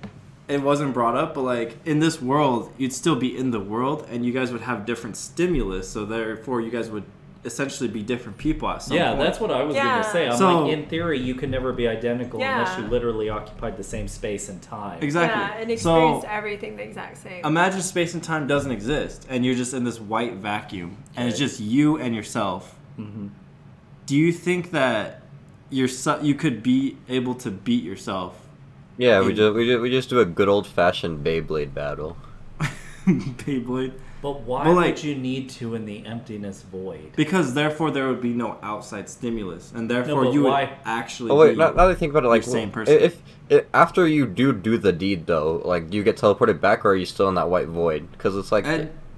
it wasn't brought up. But like in this world, you'd still be in the world, and you guys would have different stimulus. So therefore, you guys would essentially be different people at some Yeah, point. that's what I was Yeah. gonna say. I'm So- like, in theory, you can never be identical unless Yeah. you literally occupied the same space and time. Exactly. Yeah, and So experienced everything the exact same. imagine space and time doesn't exist, and you're just in this white vacuum, and it's Okay. just you and yourself. Mm-hmm. Do you think that you could be able to beat yourself? Yeah, we just do a good old fashioned Beyblade battle. Beyblade. But why Well, like- would you need to in the emptiness void? Because therefore there would be no outside stimulus, and therefore but you why? would actually. Oh wait, be now that I think about it, like the same person. if after you do the deed though, like do you get teleported back, or are you still in that white void? Because it's like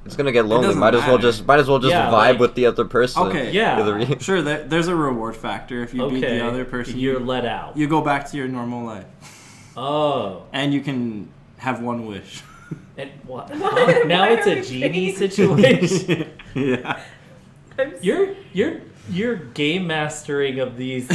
it's gonna get lonely. doesn't Might as well matter. just Yeah, vibe like- with the other person. Okay. Yeah. Sure, there's a reward factor if you beat the other person. You're let out. You go back to your normal life, Oh. and you can have one wish. And what? Why- Now why it's are a we genie paying- situation. Yeah. You're game mastering of this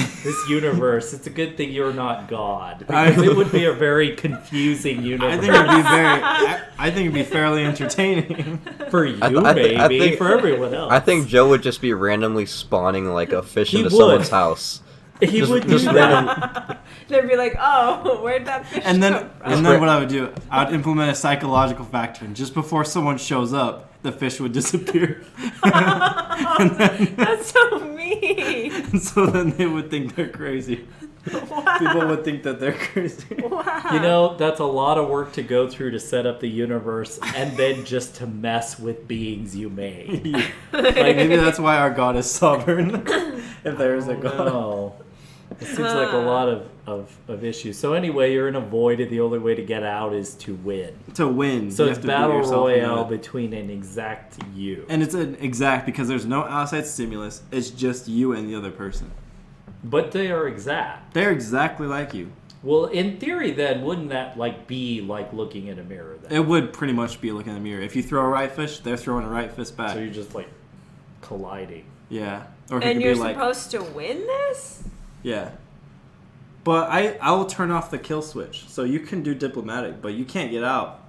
universe. It's a good thing you're not God. I- Because it would be a very confusing universe. I think it'd be fairly entertaining. For you, I think- for everyone else. I think Joe would just be randomly spawning like a fish He into would. someone's house. he would do just that. random. They'd be like, "Oh, where'd that fish And then come from?" and then what I would do, I'd implement a psychological factor, and just before someone shows up, the fish would disappear. That's so mean. And so then they would think they're crazy. Wow. People would think that they're crazy. Wow. You know, that's a lot of work to go through to set up the universe and then just to mess with beings you made. Like maybe that's why our god is sovereign. If there is a god. No. It seems like a lot of issues. So anyway, you're in a void and the only way to get out is to win. To win. So you it's have to beat battle yourself in royale that. between an exact you. And it's an exact because there's no outside stimulus. It's just you and the other person. But they are exact. They're exactly like you. Well, in theory then, wouldn't that be like looking in a mirror then? It would pretty much be looking in the mirror. If you throw a right fist, they're throwing a right fist back. So you're just like colliding. Yeah. Or it And could you're be like, supposed to win this? yeah. But I will turn off the kill switch. So you can do diplomatic, but you can't get out.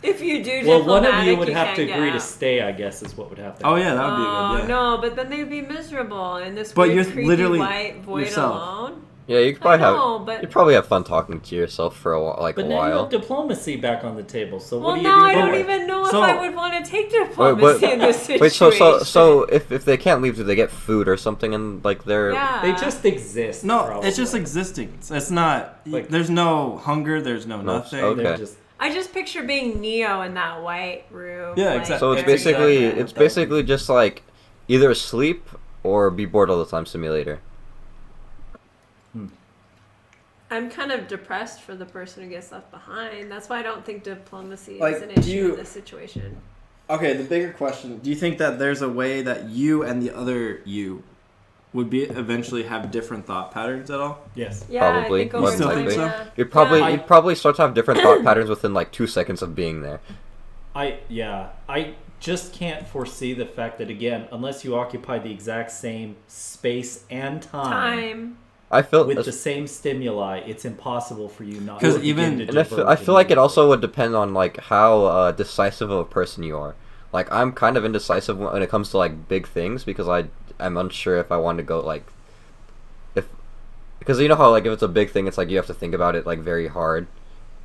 If you do Well, one of diplomatic, you would have can't to get agree to out. stay, I guess, is what would have to Oh, happen. yeah, that would be Oh, good. Yeah. no, but then they'd be miserable in this But weird, you're creepy literally white void yourself. alone. Yeah, you could probably know, but- you'd probably have fun talking to yourself for a while, like But a now you while. have diplomacy back on the table, so Well, what do you now do I don't there? even know So- if I would want to take diplomacy in this situation. Wait, so if they can't leave, do they get food or something? And like they're Yeah. They just exist. No, probably. it's just existing. It's not. Like- there's no hunger. There's no No, nothing. okay. They're just I just picture being Neo in that white room. Yeah, like, exactly. so it's very basically different. it's basically just like either sleep or be bored all the time simulator. I'm kind of depressed for the person who gets left behind. That's why I don't think diplomacy Like, is an do issue you- in this situation. Okay, the bigger question: do you think that there's a way that you and the other you would be eventually have different thought patterns at all? yes. Yeah, Probably, I think more over than time, likely. yeah. You'd probably Yeah. you'd probably start to have different thought patterns within like 2 seconds of being there. I just can't foresee the fact that again, unless you occupy the exact same space and time. I feel With the same stimuli, it's impossible for you not 'Cause to begin even- to and I diverge feel like it in also would depend on like how decisive of a person you are. Like I'm kind of indecisive when it comes to like big things because I'm unsure if I want to go like because you know how like if it's a big thing it's like you have to think about it like very hard.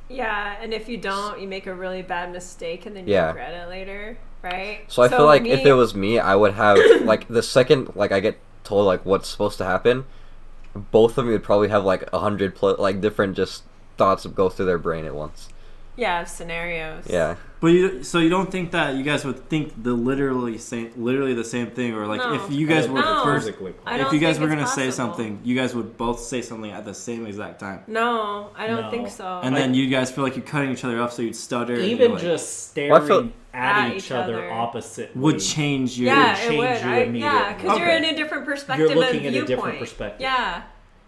Yeah, and if you don't, you make a really bad mistake and then you Yeah. regret it later, right? So I feel like if me- it was me, I would have like the second like I get told like what's supposed to happen, both of me would probably have like 100 plus like different just thoughts go through their brain at once. Yeah, scenarios. Yeah. But you don't think that you guys would think the literally the same thing, or like No. if you guys were No. first, physically. I if don't you guys think were it's gonna say possible. something, you guys would both say something at the same exact time, No, I don't No. think so. and then you guys feel like you're cutting each other off, so you'd stutter. and Even you're like, just staring Well, I feel- at each other opposite would change your. yeah, change it would. you Yeah, immediately. because you're Okay. in a different perspective. You're looking and at a different viewpoint. perspective. Yeah,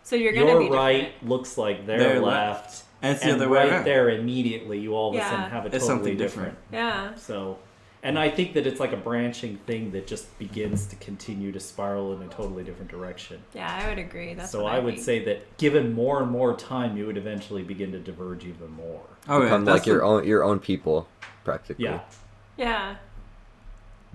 so you're gonna Your be right different. looks like their Their left, and it's the and other way right around. there immediately you all of a Yeah. sudden have a It's totally something different. Yeah. So, and I think that it's like a branching thing that just begins to continue to spiral in a totally different direction. Yeah, I would agree. That's So what I would think. say that given more and more time, you would eventually begin to diverge even more. Okay, Become that's like your own people practically. Yeah, Yeah,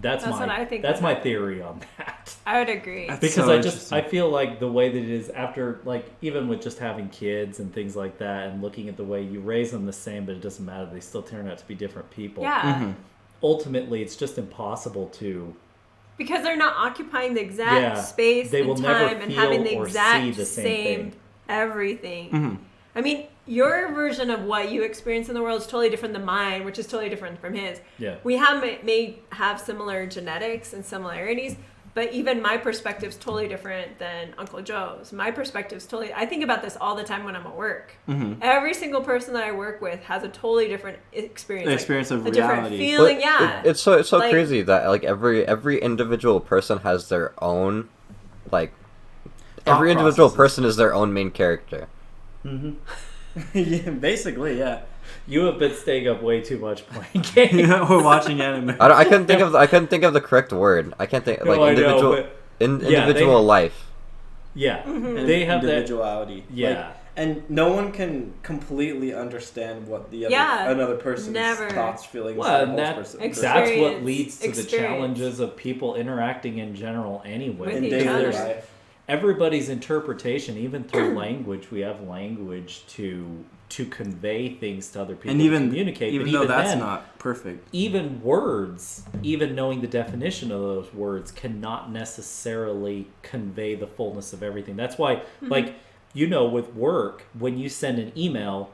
that's That's my what I think that's would my happen. theory on that. I would agree. That's Because so I interesting. feel like the way that it is after, like, even with just having kids and things like that and looking at the way you raise them the same but it doesn't matter, they still turn out to be different people. Yeah, Mhm. Ultimately it's just impossible to because they're not occupying the exact Yeah, space they and will never time and feel having the or exact see the same thing. everything. Mhm. I mean, your version of what you experience in the world is totally different than mine, which is totally different from his. Yeah. We may have similar genetics and similarities, but even my perspective is totally different than Uncle Joe's. My perspective is totally... I think about this all the time when I'm at work. Mm-hmm. Every single person that I work with has a totally different experience. The experience of a reality. different feeling, It's so Like- crazy that like every individual person has their own like every individual person is their own main character. Mm-hmm. Yeah, basically, yeah. You have been staying up way too much playing games. We're watching anime. I couldn't think of the correct word. I can't think like No, I individual know, individual life. Yeah, Mm-hmm. they have that. individuality. Yeah. Like, and no one can completely understand what the other another person's never. thoughts, feelings, Well, and and that, person. Experience. that's what leads to the Experience. challenges of people interacting in general anyway. With in each daily other. life. Everybody's interpretation, even through language, we have language to convey things to other people, And even to communicate. even but though even that's then, not perfect. even words, even knowing the definition of those words, cannot necessarily convey the fullness of everything. That's why, like, with work, when you send an email,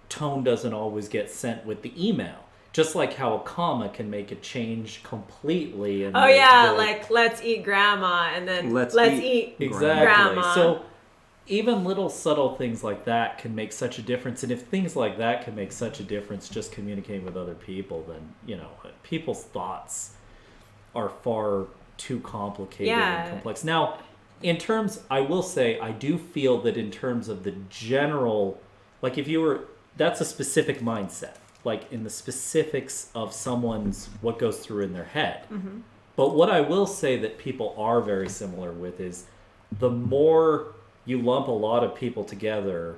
tone doesn't always get sent with the email. Just like how a comma can make a change completely. And like let's eat grandma, and then Let's eat exactly. grandma. So even little subtle things like that can make such a difference. And if things like that can make such a difference just communicating with other people, then, people's thoughts are far too complicated and complex. Now, I will say, I do feel that in terms of the general, like that's a specific mindset, like in the specifics of what goes through in their head. Mm-hmm. But what I will say that people are very similar with is the more you lump a lot of people together,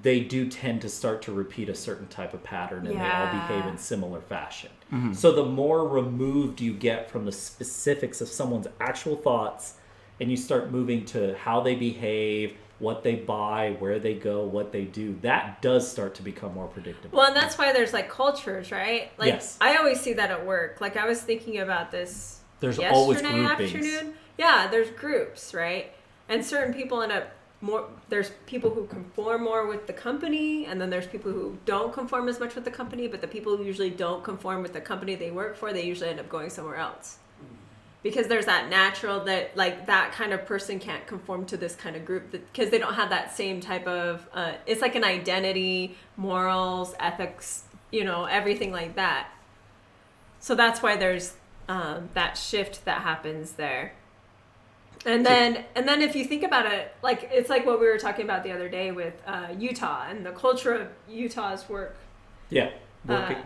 they do tend to start to repeat a certain type of pattern, and they all behave in similar fashion. Mm-hmm. So the more removed you get from the specifics of someone's actual thoughts, and you start moving to how they behave, what they buy, where they go, what they do, that does start to become more predictable. Well, and that's why there's like cultures, right? Like Yes. I always see that at work. Like I was thinking about this There's always yesterday groupings. afternoon. Yeah, there's groups, right? And certain people end up there's people who conform more with the company, and then there's people who don't conform as much with the company, but the people who usually don't conform with the company they work for, they usually end up going somewhere else. Because there's that natural that like that kind of person can't conform to this kind of group because they don't have that same type of it's like an identity, morals, ethics, everything like that. So that's why there's that shift that happens there. And then if you think about it, like it's like what we were talking about the other day with Utah and the culture of Utah's work. Yeah.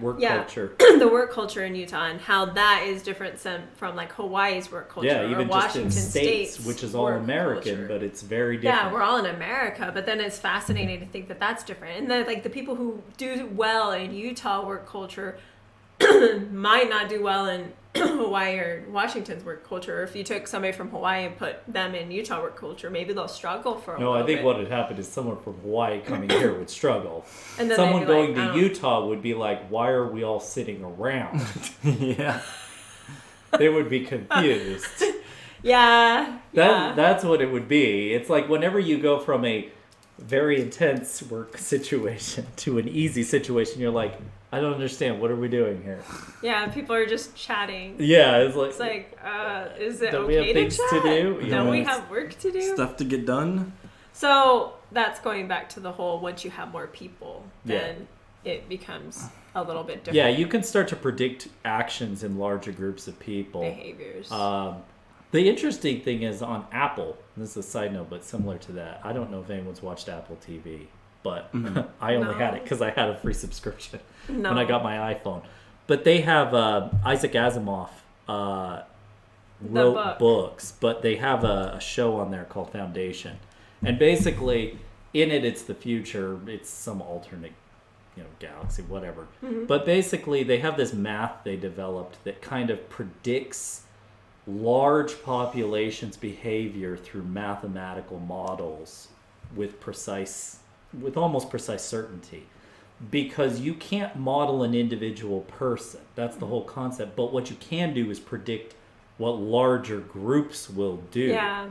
Work culture. The work culture in Utah and how that is different from like Hawaii's work culture or even Washington just in states, which is all work American, culture. but it's very different. Yeah, we're all in America, but then it's fascinating to think that that's different. And then like the people who do well in Utah work culture might not do well in Hawaii or Washington's work culture. Or if you took somebody from Hawaii and put them in Utah work culture, maybe they'll struggle for a little bit. No, I think what had happened is someone from Hawaii coming here would struggle. And then someone they'd be going like, to Utah would be like, why are we all sitting around? Yeah. They would be confused. Yeah. That's what it would be. It's like whenever you go from a very intense work situation to an easy situation, you're like, I don't understand. What are we doing here? Yeah, people are just chatting. Yeah, it's like, is it don't we have okay things to to chat? do? Don't Yeah. we have work to do? Stuff to get done. So that's going back to the whole, once you have more people, Yeah. then it becomes a little bit different. Yeah, you can start to predict actions in larger groups of people. Behaviors. The interesting thing is on Apple, and this is a side note, but similar to that, I don't know if anyone's watched Apple TV, but I only had it because I had a free subscription when I got my iPhone. But they have Isaac Asimov wrote books, but they have a show on there called Foundation. And basically, in it, it's the future. It's some alternate galaxy, whatever. Mm-hmm. But basically, they have this math they developed that kind of predicts large populations' behavior through mathematical models with almost precise certainty. Because you can't model an individual person. That's the whole concept. But what you can do is predict what larger groups will do. Yeah.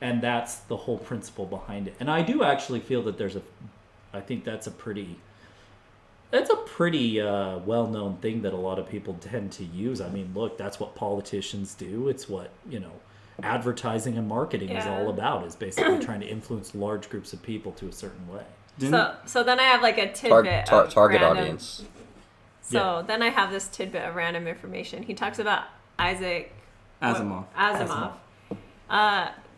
And that's the whole principle behind it. And I do actually feel that there's I think that's a pretty well-known thing that a lot of people tend to use. I mean, look, that's what politicians do. It's what, advertising and marketing is all about, is basically trying to influence large groups of people to a certain way. So then I have like a tidbit of target random, audience. So then I have this tidbit of random information. He talks about Isaac Asimov.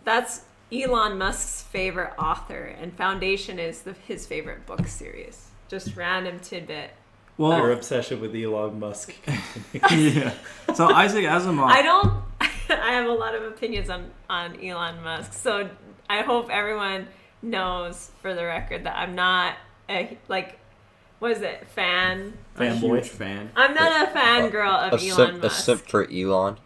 That's Elon Musk's favorite author, and Foundation is his favorite book series. Just random tidbit. Well, your obsession with Elon Musk. Yeah. So Isaac Asimov. I have a lot of opinions on Elon Musk. So I hope everyone knows, for the record, that I'm not fan? Fanboy. Huge fan. I'm not a fangirl of Elon Musk. A simp for Elon.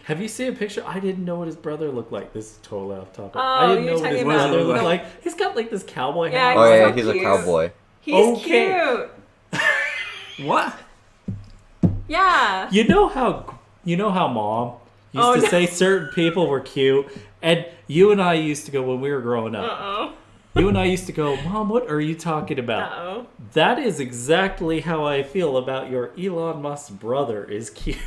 Have you seen a picture? I didn't know what his brother looked like. This is totally off topic. Oh, I didn't know what his brother looked like. He's got like this cowboy hat. Oh yeah, so he's cute. a cowboy. He's cute. What? Yeah. You know how Mom used to say certain people were cute, and you and I used to go when we were growing up. Uh-oh. You and I used to go, Mom, what are you talking about? Uh-oh. That is exactly how I feel about your Elon Musk brother is cute.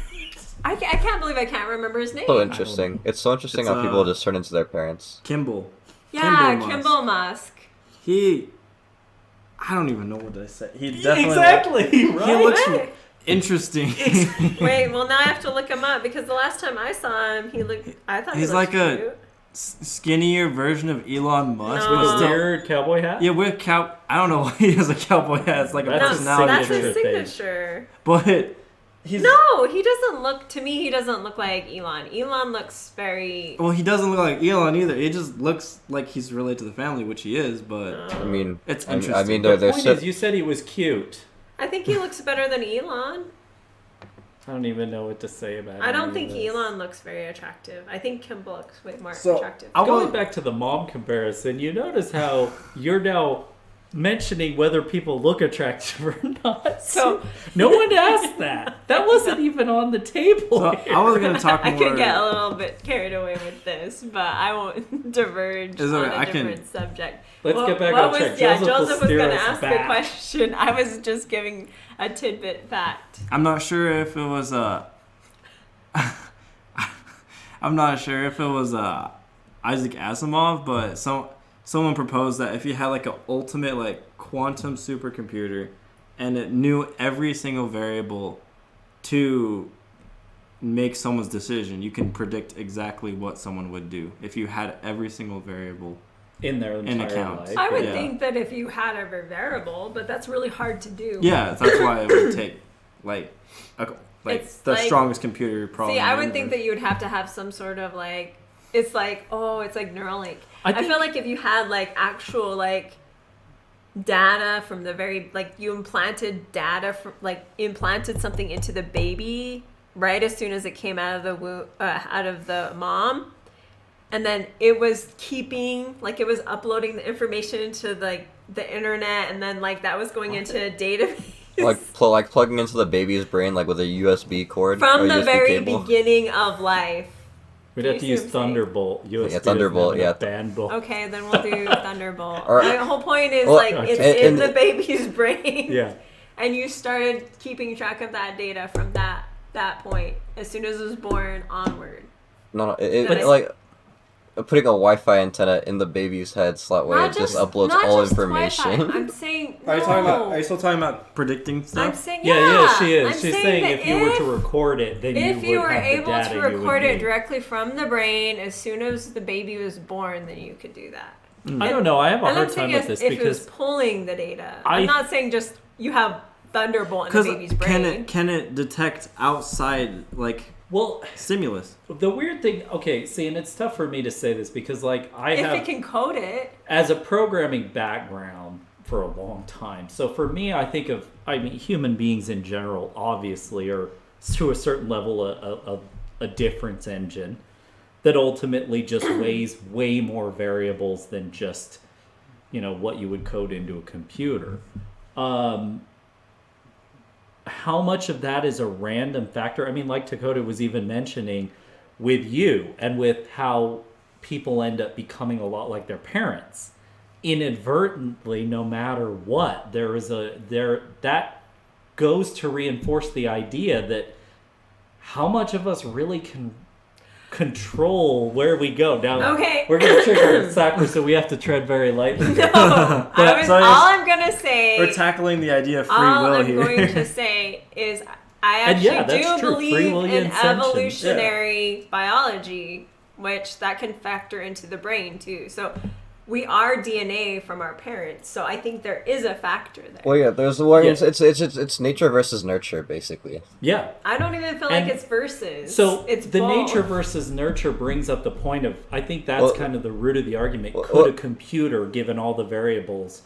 I can't believe I can't remember his name. So interesting. It's so interesting how people just turn into their parents. Kimball. Yeah, Kimball Musk. I don't even know what to say. He definitely right? He looks interesting. Wait, well now I have to look him up, because the last time I saw him, I thought he's he looked like cute. a skinnier version of Elon Musk. No. With a weird cowboy hat? Yeah, I don't know why he has a cowboy hat. It's like a personality That's trait. his signature. But he doesn't look like Elon. Elon looks very... Well, he doesn't look like Elon either. He just looks like he's related to the family, which he is, but... I mean... It's interesting. I mean, the point is, you said he was cute. I think he looks better than Elon. I don't even know what to say about it. I don't think Elon looks very attractive. I think Kimball looks way more attractive. Going back to the mom comparison, you notice how you're now mentioning whether people look attractive or not. So no one asked that. That wasn't even on the table. So I was going to talk more. I could get a little bit carried away with this, but I won't diverge on a different subject. Let's get back on track. Joseph was going to ask the question. I was just giving a tidbit fact. I'm not sure if it was Isaac Asimov, but someone proposed that if you had like an ultimate like quantum supercomputer and it knew every single variable to make someone's decision, you can predict exactly what someone would do if you had every single variable in their entire life. I would think that if you had every variable, but that's really hard to do. Yeah, that's why it would take the strongest computer probably. See, I would think that you would have to have some sort of like, it's like Neuralink. I feel like if you had like actual like data from the very, like you implanted data from implanted something into the baby right as soon as it came out of the womb, out of the mom. And then it was it was uploading the information into like the internet, and then like that was going into a database. Like plugging into the baby's brain like with a USB cord from the USB very cable. beginning of life. We'd have to use Thunderbolt. USB yeah, Thunderbolt. Yeah. Bandbolt. Okay, then we'll do Thunderbolt. Or, the whole point is it's in the baby's brain. Yeah. And you started keeping track of that data from that point as soon as it was born onward. No, putting a Wi-Fi antenna in the baby's head so that way it just uploads all information. Wi-Fi. I'm saying Are you still talking about predicting stuff? I'm saying yeah, she is. I'm She's saying if you were to record it, then you would have the data. If you were able to record it directly from the brain as soon as the baby was born, then you could do that. I don't know. I have a hard time with this if because it was pulling the data. I'm not saying just you have Thunderbolt in the baby's brain. Can it detect outside stimulus? The weird thing, and it's tough for me to say this because if it can code it as a programming background for a long time. So for me, I mean human beings in general obviously are to a certain level a difference engine that ultimately just weighs way more variables than just what you would code into a computer. How much of that is a random factor? I mean, like Dakota was even mentioning with you and with how people end up becoming a lot like their parents. Inadvertently, no matter what, that goes to reinforce the idea that how much of us really can control where we go. Now, Okay. we're going to trigger Sakura, so we have to tread very lightly. No, all I'm gonna say. We're tackling the idea of free all will I'm here. going to say is I And yeah, actually that's do true. Free believe will in ascension. evolutionary biology, which that can factor into the brain too. So we are DNA from our parents. So I think there is a factor there. Well, yeah, there's it's nature versus nurture, basically. Yeah. I don't even feel And like it's versus. So it's the both. nature versus nurture brings up the point of, I think that's Well, kind of the root of the argument. well, Could a computer, given all the variables,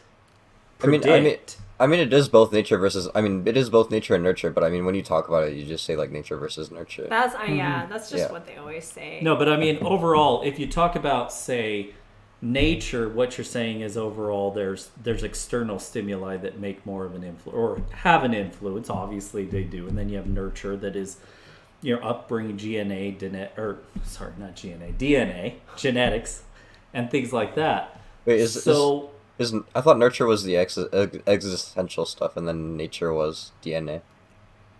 predict? I mean, it is both nature versus. I mean, it is both nature and nurture. But I mean, when you talk about it, you just say like nature versus nurture. That's that's just Yeah. what they always say. No, but I mean, overall, if you talk about, say, nature, what you're saying is overall there's external stimuli that make more of an influence or have an influence. Obviously, they do, and then you have nurture that is your upbringing, DNA, genetics, and things like that. Wait, I thought nurture was the existential stuff, and then nature was DNA.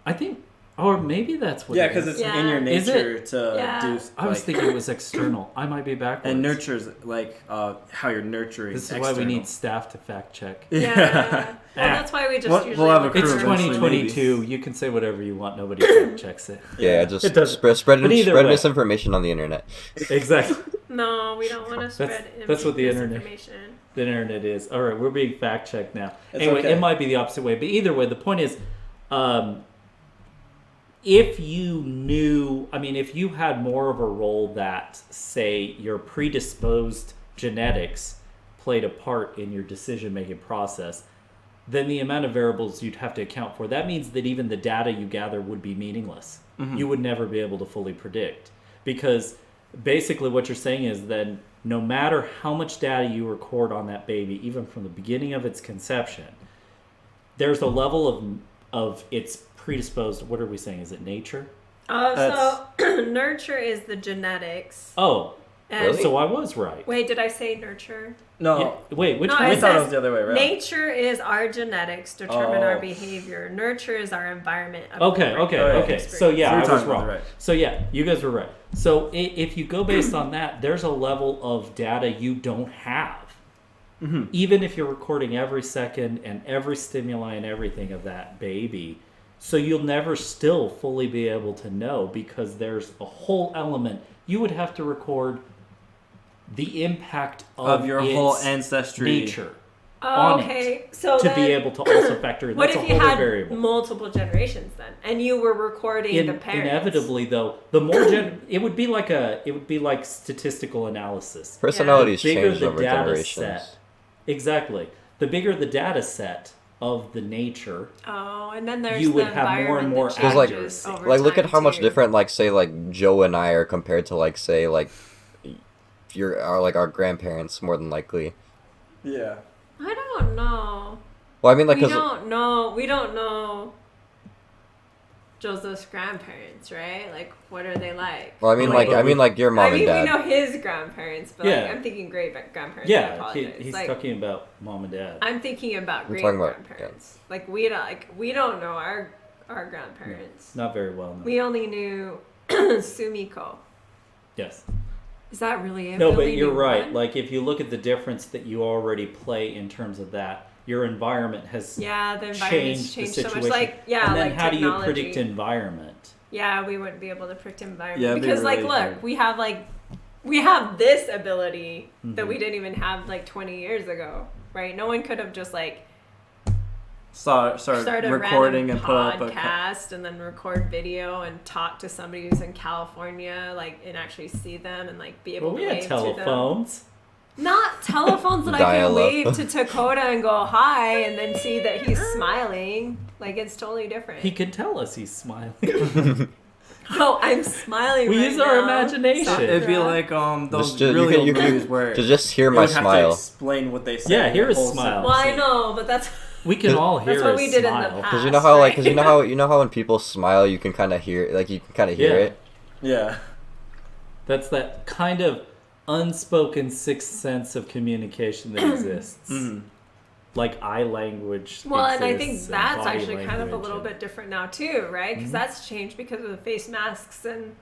I think, or maybe that's what. Yeah, it because is. it's in your Is it? nature to Yeah. do. I was like- thinking it was external. I might be backwards. And nurture's like how you're nurturing. This is why external. we need staff to fact check. Yeah. Well, that's why we just We'll usually have a look crew It's for- eventually. 2022. You can say whatever you want. Nobody fact checks it. Yeah, just It doesn't. spread But either way. misinformation on the internet. Exactly. No, we don't want to spread that's what the internet- misinformation. The internet is. All right, we're being fact checked now. It's Anyway, okay. it might be the opposite way, but either way, the point is, if you knew, if you had more of a role that, say, your predisposed genetics played a part in your decision-making process, then the amount of variables you'd have to account for, that means that even the data you gather would be meaningless. Mm-hmm. You would never be able to fully predict. Because basically what you're saying is then no matter how much data you record on that baby, even from the beginning of its conception, there's a level of its predisposed, what are we saying? Is it nature? So nurture is the genetics. Oh, And so I was right. wait, did I say nurture? No, Yeah, wait, which No, one? I it thought it says was the other way around. Nature is our genetics determine our Oh. behavior. Nurture is our environment. Okay. So yeah, So we're I was talking about wrong. the right. So yeah, you guys were right. So if you go based on that, there's a level of data you don't have. Mm-hmm. Even if you're recording every second and every stimuli and everything of that baby, so you'll never still fully be able to know because there's a whole element. You would have to record the impact Of your its whole ancestry. nature Oh, on okay. So to then, be able to also factor in. what That's if a you whole other had variable. multiple generations then, and you were recording the parents? Inevitably, though, the more it would be like statistical analysis. Personalities The bigger change the over data generations. set, exactly. The bigger the data set of the nature, Oh, and then there's you would the have more and environment more that Because like, changes over look at time, how much too. different say Joe and I are compared to say our grandparents more than likely. Yeah. I don't know. Well, I mean We because don't know. We don't know Joseph's grandparents, right? Like, what are they like? well, I mean your mom I mean, and dad. we know his grandparents, but Yeah. like, I'm thinking great grandparents. I yeah, apologize. he's like, talking about mom and dad. I'm thinking about I'm great talking about- grandparents. Like we don't know our grandparents. Not very well known. We only knew Sumiko. Yes. Is that really it? No, We but only you're knew right. one? Like if you look at the difference that you already play in terms of that, your environment has Yeah, the environment's changed the changed so situation. much. Like, yeah, and then like how technology. do you predict environment? Yeah, we wouldn't be able to predict environment Yeah, it'd be because, like, really look, hard. we have this ability that Mm-hmm. we didn't even have like 20 years ago, right? No one could have just like Start started a recording random and put up a. podcast and then record video and talk to somebody who's in California, like, and actually see them and like be able Well, to we had wave to them. telephones. Not telephones that I can Dial-up. wave to Dakota and go hi and then see that he's smiling. Like, it's totally different. He can tell us he's smiling. Oh, I'm smiling. We right use our now. imagination. It'd be Sakura. like those Just- really you old can- movies where to just hear they my would have to smile. explain what they say. Yeah, in hear the his whole smile. Well, I sentence. know, but that's We can all hear That's what his we did in the smile. past. Because you know how right? you know how when people smile you can kind of hear hear Yeah. it. Yeah. That's that kind of unspoken sixth sense of communication that exists. Like eye language. Well, and I think exists that's body actually kind of a language little and- bit different now too, right? Because that's changed because of the face masks and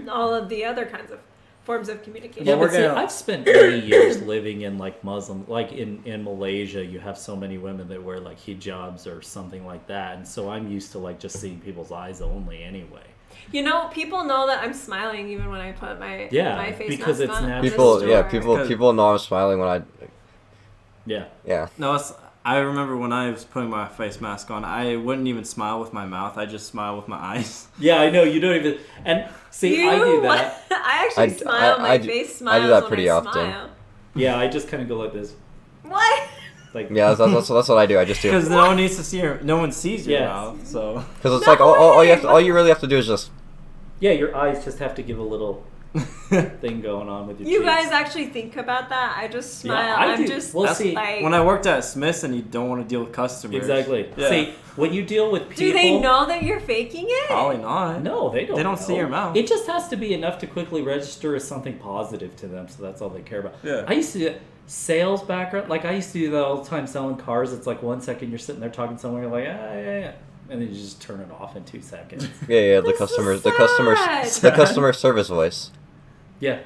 all of the other kinds of forms of communication. Yeah, Well, but see, I've spent many years living in like Muslim, like in Malaysia, you have so many women that wear like hijabs or something like that, and so I'm used to like just seeing people's eyes only anyway. You know, people know that I'm smiling even when I put my my face because mask it's on. natural. People know I'm smiling when I. Yeah. No, I remember when I was putting my face mask on, I wouldn't even smile with my mouth. I just smile with my eyes. Yeah, I know you don't even. And see, I do that. I actually smile. My face smiles. I do that when pretty I often. Smile. Yeah, I just kind of go like this. What? Like Yeah, that's what I do. I just do. Because no one needs to see no one sees your Yes. mouth, so. Because it's No like way, all you really have to do is just. yeah, your eyes just have to give a little thing going on with your You cheeks. guys actually think about that? I just smile. Yeah, I I'm do. just Well, see, like. When I worked at Smith's and you don't want to deal with customers. Exactly. Yeah. See, when you deal with people, do they know that you're faking it? Probably not. No, they don't. They don't know. see your mouth. It just has to be enough to quickly register as something positive to them, so that's all they care about. Yeah. I used to do sales background, like I used to do that all the time selling cars. It's like 1 second you're sitting there talking to someone, you're like, yeah, and then you just turn it off in 2 seconds. Yeah, That's so the customer service voice. Yeah.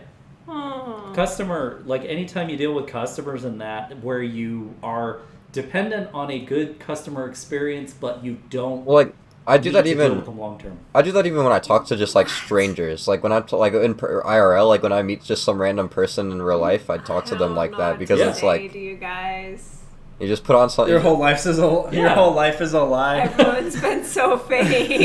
Oh. Customer, like anytime you deal with customers and that, where you are dependent on a good customer experience, but you don't. Well, like I do need that to even. deal with them long term. I do that even when I talk to just like strangers. Like when I'm like in IRL, like when I meet just some random person in real life, I talk to them like that because it's like do you guys? you just put on something. Your whole life is your Yeah. whole life is a lie. Everyone's been so fake.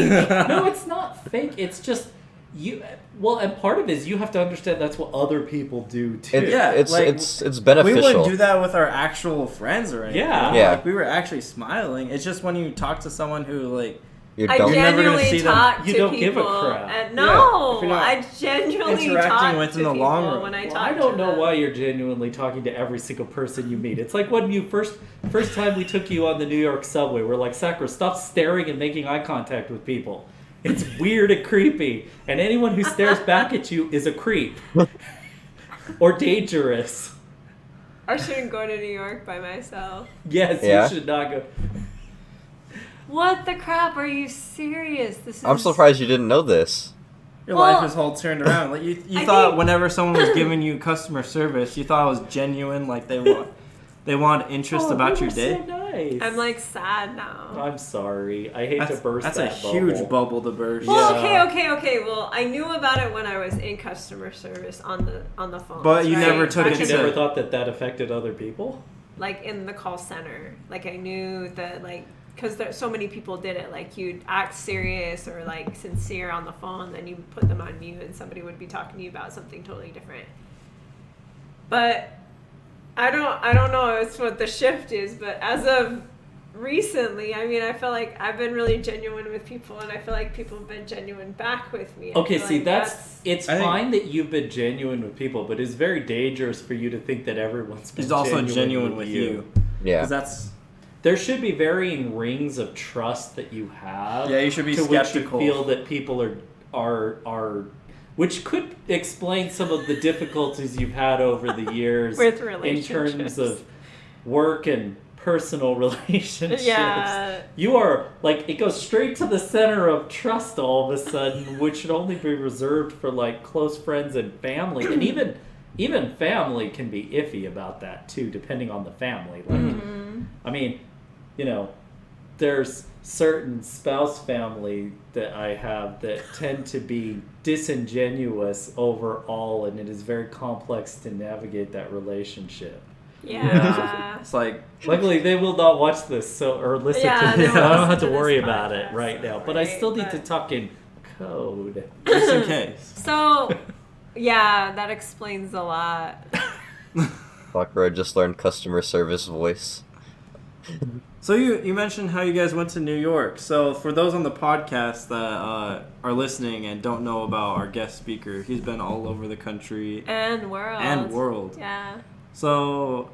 No, it's not fake. It's just you. Well, and part of it is you have to understand that's what other people do too. Yeah, it's like, it's beneficial. We wouldn't do that with our actual friends or anything. Yeah. Yeah. Like, we were actually smiling. It's just when you talk to someone who, like, You I don't. You're never gonna genuinely see them. talk You to don't people. give a crap. And Yeah, no, if you're not I genuinely interacting talk with to in the people long run. when I talk Well, I to don't know them. why you're genuinely talking to every single person you meet. It's like when you first time we took you on the New York subway, we're like, Sakura, stop staring and making eye contact with people. It's weird and creepy, and anyone who stares back at you is a creep or dangerous. I shouldn't go to New York by myself. Yes, Yeah. you should not go. What the crap? Are you serious? This is. I'm surprised you didn't know this. your Well, life is all turned around. Like you I thought think- whenever someone was giving you customer service, you thought it was genuine. Like they want interest about your day. So nice. I'm like sad now. I'm sorry. I hate to burst That's that a huge bubble. bubble to burst. Well, Yeah. okay. Well, I knew about it when I was in customer service on the phone. But you never took But it you to- never thought that affected other people? like in the call center. Like I knew that because there so many people did it. Like you'd act serious or like sincere on the phone, then you put them on mute, and somebody would be talking to you about something totally different. But I don't know it's what the shift is, but as of recently, I mean, I feel like I've been really genuine with people, and I feel like people have been genuine back with me. I Okay, feel see, like it's I think- fine that you've been genuine with people, but it's very dangerous for you to think that everyone's been He's also genuine with you. Yeah. Because that's There should be varying rings of trust that you have. Yeah, you should be to skeptical. which you feel that people are which could explain some of the difficulties you've had over the years With in relationships. terms of work and personal relationships. Yeah. You are like it goes straight to the center of trust all of a sudden, which should only be reserved for like close friends and family, and even family can be iffy about that too, depending on the family. Like, I mean, you know, there's certain spouse family that I have that tend to be disingenuous overall, and it is very complex to navigate that relationship. Yeah. it's like Luckily, they will not watch this or listen Yeah, to they this. won't I don't listen have to to this worry about it podcast, right now. But I right, still need to but- talk in code. just in case. So, yeah, that explains a lot. Sakura just learned customer service voice. So you mentioned how you guys went to New York. So for those on the podcast that are listening and don't know about our guest speaker, he's been all over the country And world. Yeah. So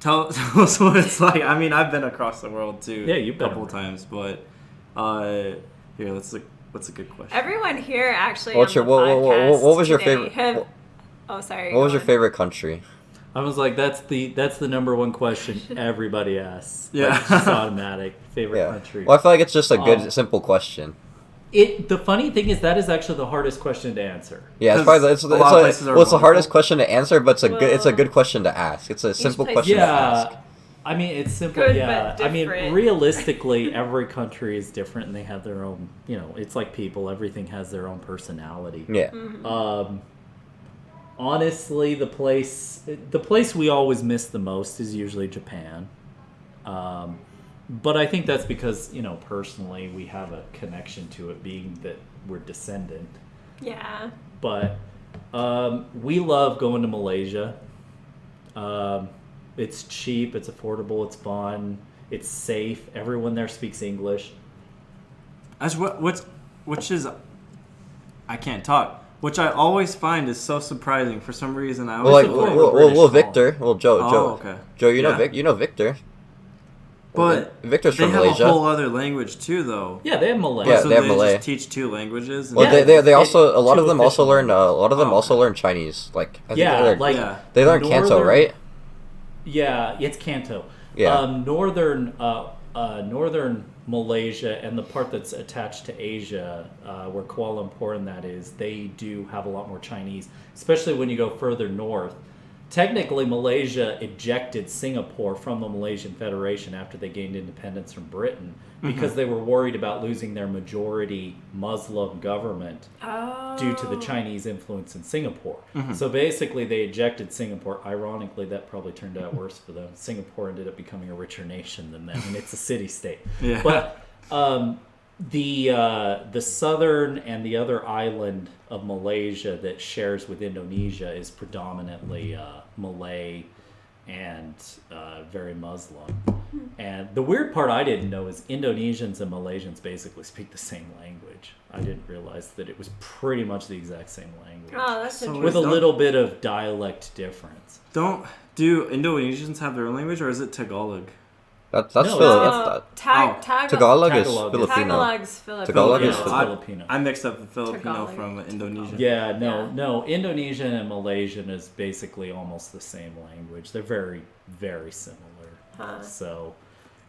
tell us what it's like. I mean, I've been across the world too. Yeah, you've a been couple around. times, but here, that's a good question. Everyone here actually What's on your the podcast what was your today favorite? have Oh, sorry. What was your on. favorite country? I was like, that's the number one question everybody asks. Yeah. Like, it's just automatic. Favorite Yeah. country. Well, I feel like it's just a good, simple question. The funny thing is that is actually the hardest question to answer. Yeah, it's 'Cause probably a lot of places are it's the hardest wonderful. question to answer, but it's a good Well, question to ask. It's a simple place question is- to ask. Yeah. I mean, it's simple. Good, yeah. but I mean, different. realistically, every country is different and they have their own, it's like people. Everything has their own personality. Yeah. Honestly, the place we always miss the most is usually Japan. But I think that's because, personally, we have a connection to it, being that we're descendant. Yeah. But we love going to Malaysia. It's cheap, it's affordable, it's fun, it's safe. Everyone there speaks English. Which is, I can't talk. Which I always find is so surprising for some reason. I Well, always like, support support the British Victor. Joe. Oh, okay. Joe, you know Yeah. Victor. But Victor's they from have Malaysia. a whole other language too, though. Yeah, they have Malay. Yeah, so they have they Malay. just teach 2 languages. And Well, Yeah, they also a lot two of them also official learn languages. learn Chinese. Like I think Yeah, they're- like Yeah. they learn Canto, Northern- right? Yeah, it's Canto. Yeah. Northern Malaysia and the part that's attached to Asia, where Kuala Lumpur and that is, they do have a lot more Chinese, especially when you go further north. Technically, Malaysia ejected Singapore from the Malaysian Federation after they gained independence from Britain because they were worried about losing their majority Muslim government due to the Chinese influence in Singapore. So basically, they ejected Singapore. Ironically, that probably turned out worse for them. Singapore ended up becoming a richer nation than them, and it's a city-state. Yeah. But the southern and the other island of Malaysia that shares with Indonesia is predominantly Malay and very Muslim. And the weird part I didn't know is Indonesians and Malaysians basically speak the same language. I didn't realize that it was pretty much the exact same language. Oh, that's So interesting. With a Don't- little bit of dialect difference. Do Indonesians have their own language, or is it Tagalog? That's No, Tagalog is Tagalog. Filipino. Tagalog's Filipino. Tagalog Yeah, is it's I- Filipino. I mixed up the Filipino Tagalog. from Indonesia. Yeah, no, Yeah. no. Indonesian and Malaysian is basically almost the same language. They're very, very similar. Huh. So,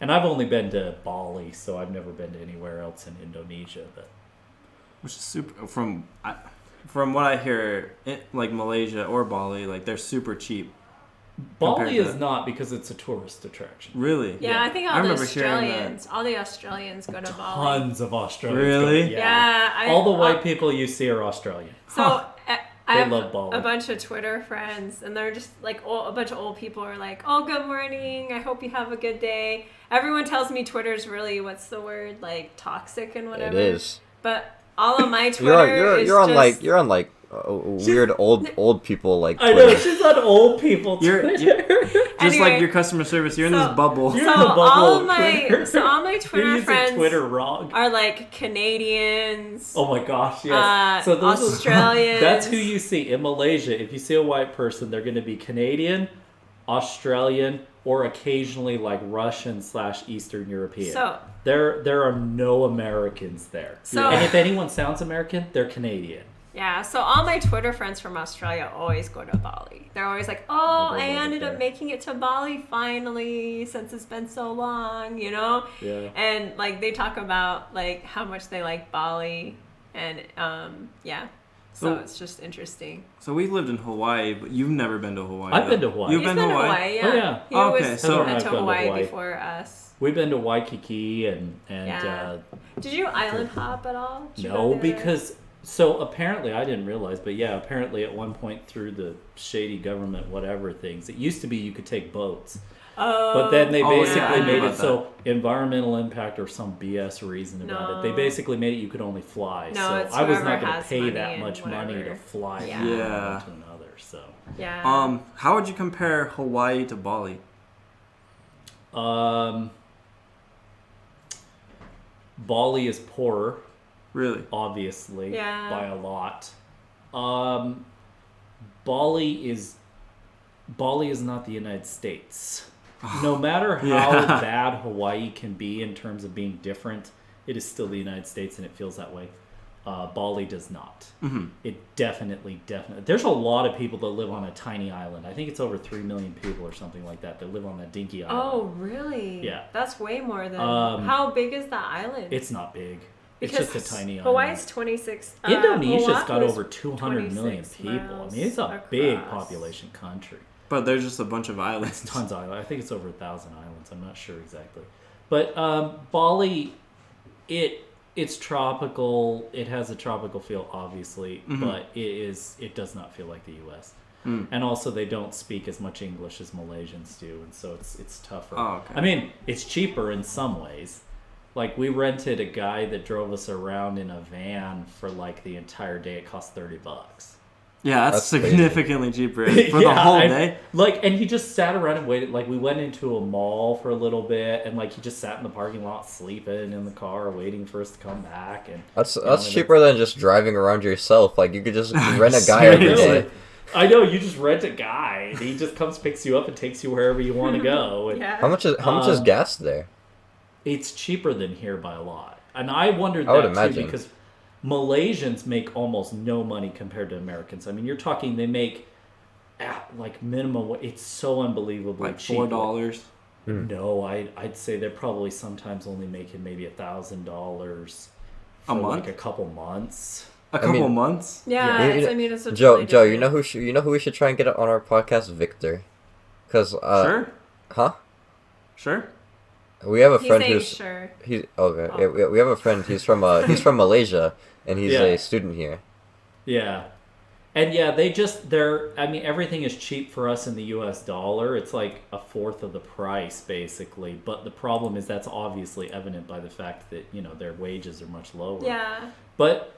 and I've only been to Bali, so I've never been to anywhere else in Indonesia. But Which is super. From what I hear, like Malaysia or Bali, like they're super cheap. Bali Compared is to- not because it's a tourist attraction. Really? Yeah, I think I all the remember hearing Australians go to Bali. Tons of Australians. Really? go- Yeah, All the white people you see are Australian. So I They have love Bali. a bunch of Twitter friends, and they're just like a bunch of old people are like, "Oh, good morning. I hope you have a good day." Everyone tells me Twitter's really what's the word, like toxic and whatever. It is. But all of my Twitter is You're on just you're on weird old people like I know, Twitter. she's on old people You're- Twitter. Just Anyway, like your customer service, you're in so- this bubble. You're so in the bubble all of my Twitter. so all my You're Twitter using friends Twitter wrong. are like Canadians. Oh my gosh, yes. Those are- Australians. That's who you see in Malaysia. If you see a white person, they're going to be Canadian, Australian, or occasionally like Russian / Eastern European. So- there are no Americans there. So- and if anyone sounds American, they're Canadian. Yeah, so all my Twitter friends from Australia always go to Bali. They're always like, "Oh, I'll go I over ended there." up making it to Bali finally since it's been so long, you know?" Yeah. And like they talk about like how much they like Bali and yeah. So So- it's just interesting. So we lived in Hawaii, but you've never been to Hawaii. I've though. been to Hawaii. You've He's been to Hawaii? yeah. Oh, yeah. He Okay, was so- went I've to gone to Hawaii Hawaii. before us. We've been to Waikiki and Yeah. Did you island hop at all? Did you go no, there? because so apparently I didn't realize, but yeah, apparently at one point through the shady government whatever things, it used to be you could take boats. But then they Oh, yeah, basically I knew made it about so environmental impact or some BS reason about it. They No. basically made it you could only fly. No, so it's I was whoever not going to has pay money that and much money to whatever. fly Yeah. from one Yeah. to another. So yeah. How would you compare Hawaii to Bali? Bali is poorer, Really? obviously, Yeah. by a lot. Bali is not the United States. No matter how Yeah. bad Hawaii can be in terms of being different, it is still the United States, and it feels that way. Bali does not. Mm-hmm. It definitely. There's a lot of people that live on a tiny island. I think it's over 3 million people or something like that live on that dinky island. Oh, really? Yeah. That's way more than... how big is that island? It's not big. Because it's just a tiny Hawaii's island. 26... Indonesia's Oahu's got over 200 million 26 people. I miles mean, it's a across. big population country. But there's just a bunch of islands. Tons of islands. I think it's over 1,000 islands. I'm not sure exactly. But Bali, it's tropical. It has a tropical feel, obviously, but it does not feel like the U.S. And also, they don't speak as much English as Malaysians do, and so it's tougher. Oh, okay. I mean, it's cheaper in some ways. Like, we rented a guy that drove us around in a van for like the entire day. It cost $30. Yeah, that's significantly cheaper for the Yeah, whole day. Like, and he just sat around and waited. Like, we went into a mall for a little bit, and like he just sat in the parking lot, sleeping in the car, waiting for us to come back. And That's cheaper than just driving around yourself. Like, you could just rent a guy every day. I know, you just rent a guy, and he just comes, picks you up, and takes you wherever you want to go. And Yeah. How much is gas there? it's cheaper than here by a lot, and I wondered I would that too imagine. because Malaysians make almost no money compared to Americans. I mean, you're talking they make like minimum. It's so unbelievably Like cheap. $4. No, I'd say they're probably sometimes only making maybe $1,000 A month? like a couple months. A couple mean- months? Yeah, Yeah. it's a Joe, totally Joe, different- you know who we should try and get on our podcast? Victor, because Sure. huh? Sure. We have a He's friend saying who's sure. he's okay. Yeah, we have a friend. He's from Malaysia, and he's Yeah. a student here. Yeah. And yeah, I mean, everything is cheap for us in the US dollar. It's like a fourth of the price, basically. But the problem is that's obviously evident by the fact that, their wages are much lower. Yeah. But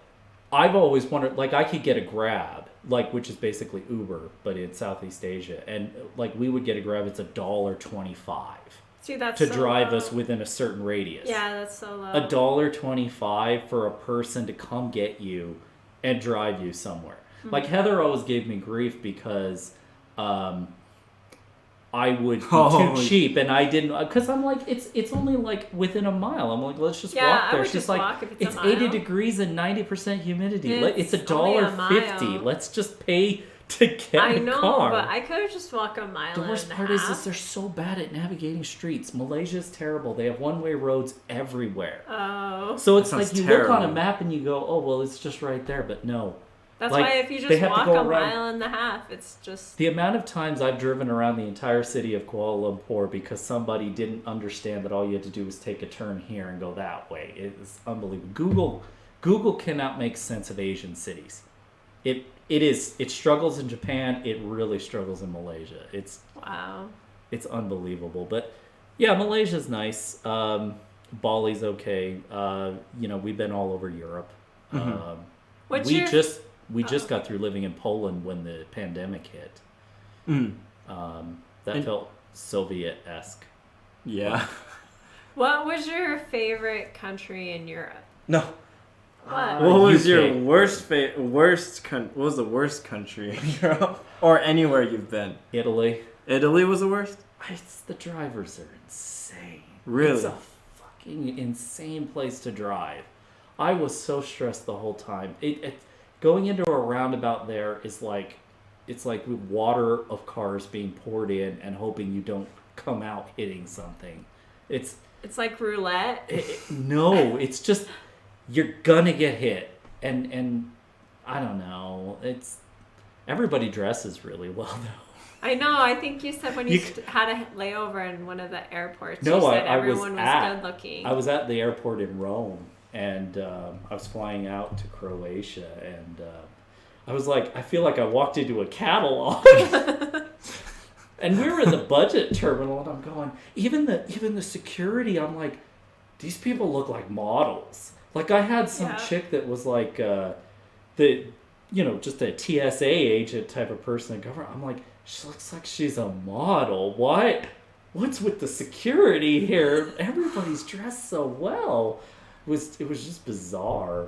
I've always wondered, like, I could get a Grab, like, which is basically Uber, but in Southeast Asia. And, like, we would get a Grab, it's $1.25 See, that's to so drive low. us within a certain radius. Yeah, that's so low. $1.25 for a person to come get you and drive you somewhere. Like, Heather always gave me grief because I would be too cheap, and I didn't, because I'm like, it's only like within a mile. I'm like, let's just walk I there. would She's just like, walk if it's a mile. 80 degrees and 90% humidity. It's It's only a $1.50. mile. Let's just pay to get I a know, car. but I could have just walked a mile The and worst a part half. is they're so bad at navigating streets. Malaysia's terrible. They have one-way roads everywhere. Oh. So it's That like sounds you look on a terrible. map and you go, oh, well, it's just right there. But no. That's like, why if you they just have to walk go a around- mile and a half, it's just... The amount of times I've driven around the entire city of Kuala Lumpur because somebody didn't understand that all you had to do was take a turn here and go that way. It's unbelievable. Google cannot make sense of Asian cities. It struggles in Japan. It really struggles in Malaysia. Wow. It's unbelievable. But yeah, Malaysia's nice. Bali's okay. We've been all over Europe. What's We your... just got through living in Poland when the pandemic hit. That felt Soviet-esque. Yeah. What was your favorite country in Europe? No. What? What was UK. your what was the worst country in Europe? Or anywhere you've been? Italy. Italy was the worst? The drivers are insane. Really? It's a fucking insane place to drive. I was so stressed the whole time. Going into a roundabout there is like, it's like water of cars being poured in and hoping you don't come out hitting something. It's like roulette? no, it's just you're gonna get hit, and I don't know. Everybody dresses really well though. I know. I think you said when you had a layover in one of the airports, No, you said I everyone was good looking. I was at the airport in Rome, and I was flying out to Croatia, and I was like, I feel like I walked into a catalog. And we were in the budget terminal, and I'm going, even the security, I'm like, these people look like models. Like, I had some chick that was like just a TSA agent type of person in government. I'm like, she looks like she's a model. What's with the security here? Everybody's dressed so well. It was just bizarre.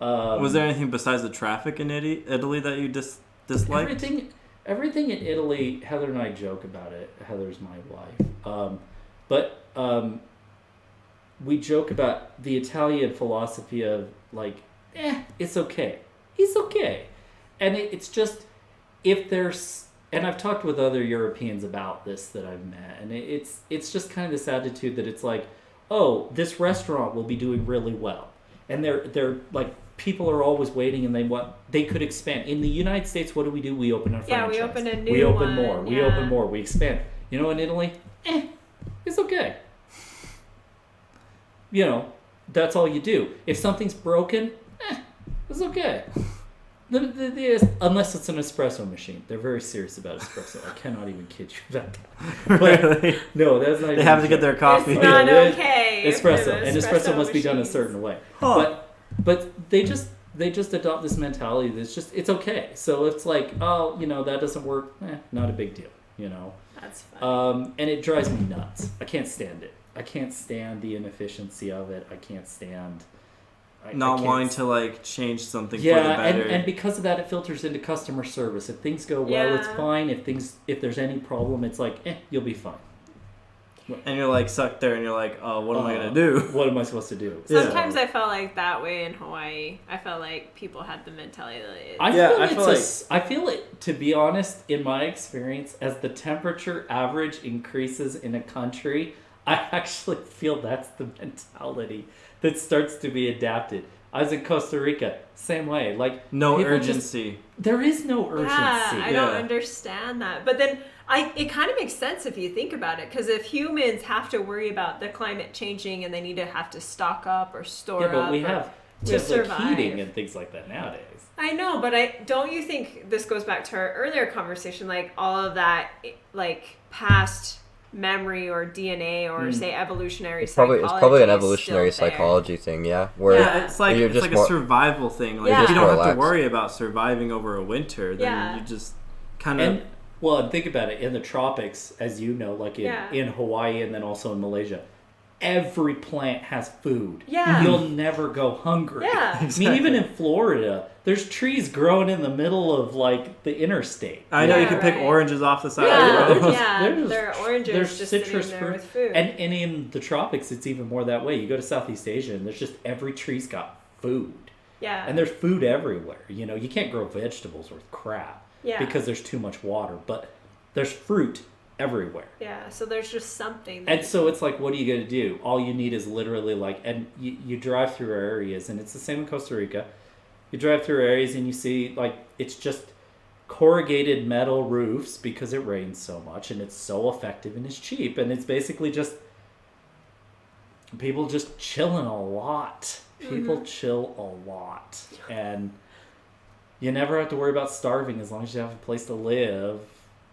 Was there anything besides the traffic in Italy that you disliked? Everything in Italy, Heather and I joke about it. Heather's my wife. But we joke about the Italian philosophy of, like, it's okay. He's okay. And it's just, if there's, and I've talked with other Europeans about this that I've met, and it's just kind of this attitude that it's like, oh, this restaurant will be doing really well. And they're like, people are always waiting and they could expand. In the United States, what do? We open a franchise. Yeah, we open a new We open one. more. We open more. We expand. You know, in Italy, it's okay. You know, that's all you do. If something's broken, it's okay. Unless it's an espresso machine. They're very serious about espresso. I cannot even kid you about that. But, Really? no, that's not. They have to get their coffee. It's not Yeah, okay. Espresso. for the And espresso must be done a machines. certain way. Huh. But they just adopt this mentality that's it's okay. So it's like, oh, you know, that doesn't work. Not a big deal, you know. That's fine. And it drives me nuts. I can't stand it. I can't stand the inefficiency of it. I can't stand Not I can't wanting to like change something for the yeah, better. and because of that, it filters into customer service. If things go well, it's Yeah. fine. If there's any problem, it's like, you'll be fine. And you're like stuck there and you're like, oh, what am I going to do? What am I supposed to do? Sometimes I felt like that way in Hawaii. I felt like people had the mentality that I feel it, to be honest, in my experience, as the temperature average increases in a country, I actually feel that's the mentality that starts to be adapted. I was in Costa Rica, same way. Like, No people urgency. there is no urgency. yeah, I don't Yeah. understand that. But then it kind of makes sense if you think about it, because if humans have to worry about the climate changing and they need to have to stock up or store Yeah, but up we or- have to like survive. heating and things like that nowadays. I know, but don't you think this goes back to our earlier conversation, like all of that, like past memory or DNA or say evolutionary psychology? It's probably an is evolutionary still there. psychology thing, yeah. Where Yeah. Yeah, it's like you're it's just like more- a survival thing. Like Yeah. if you don't have to Relax. worry about surviving over a winter, then Yeah. you just kind of And think about it. In the tropics, as you know, like Yeah. in Hawaii and then also in Malaysia, every plant has food. Yeah. You'll never go hungry. Yeah. I mean, even in Florida, there's trees growing in the middle of like the interstate. I know you Yeah, can pick right. oranges off the side Yeah, of the road. yeah, there are oranges There's just citrus sitting there fruit. with food. And in the tropics, it's even more that way. You go to Southeast Asia, and there's just every tree's got food. yeah. And there's food everywhere. You know, you can't grow vegetables or crap Yeah. because there's too much water. But there's fruit everywhere. Yeah, so there's just something. And so it's like, what are you going to do? All you need is literally like, and you drive through areas, and it's the same in Costa Rica. You drive through areas and you see, like, it's just corrugated metal roofs because it rains so much, and it's so effective and it's cheap. And it's basically just people just chilling a lot. People chill a lot. And you never have to worry about starving as long as you have a place to live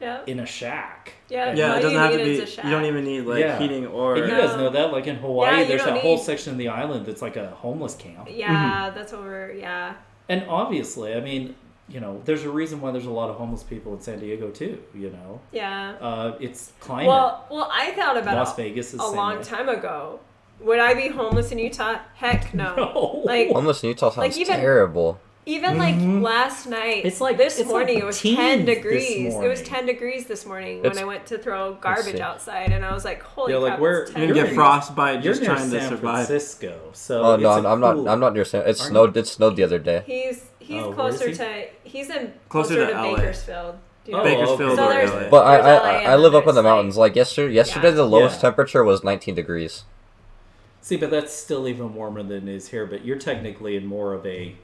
yeah. in a shack. Yeah, Yeah, all it doesn't you have to need be. is a shack. You don't even need like Yeah. heating or. And you guys know that, like in Hawaii, Yeah, you there's don't that whole need- section of the island that's like a homeless camp. Yeah, that's what we're. Yeah, And obviously, I mean, you know, there's a reason why there's a lot of homeless people in San Diego too. You know, yeah. it's climate. Well, I thought about Las it Vegas is a the same long way. time ago. Would I be homeless in Utah? Heck no. No. Like homeless in Utah sounds Like, even- terrible. even like last night. It's like- this it's morning. like It was teens 10 this degrees. It was morning. 10 degrees this morning when It's- I went to throw garbage see. outside, and I was like, "Holy Yeah, like, crap!" where- it's You 10 can You're get degrees. frostbite You're just near trying to San survive. Francisco, so Oh no, it's a I'm cool- not near San. It Aren't snowed. It snowed the other day. He's Oh, where closer is he? to. He's in Closer closer to to LA. Bakersfield. Do you Oh, know? Bakersfield So or there's- LA. But There's LA I and live up in the there's, like- mountains. Like yesterday, the lowest Yeah. temperature was 19 degrees. See, but that's still even warmer than it is here. But you're technically in more of a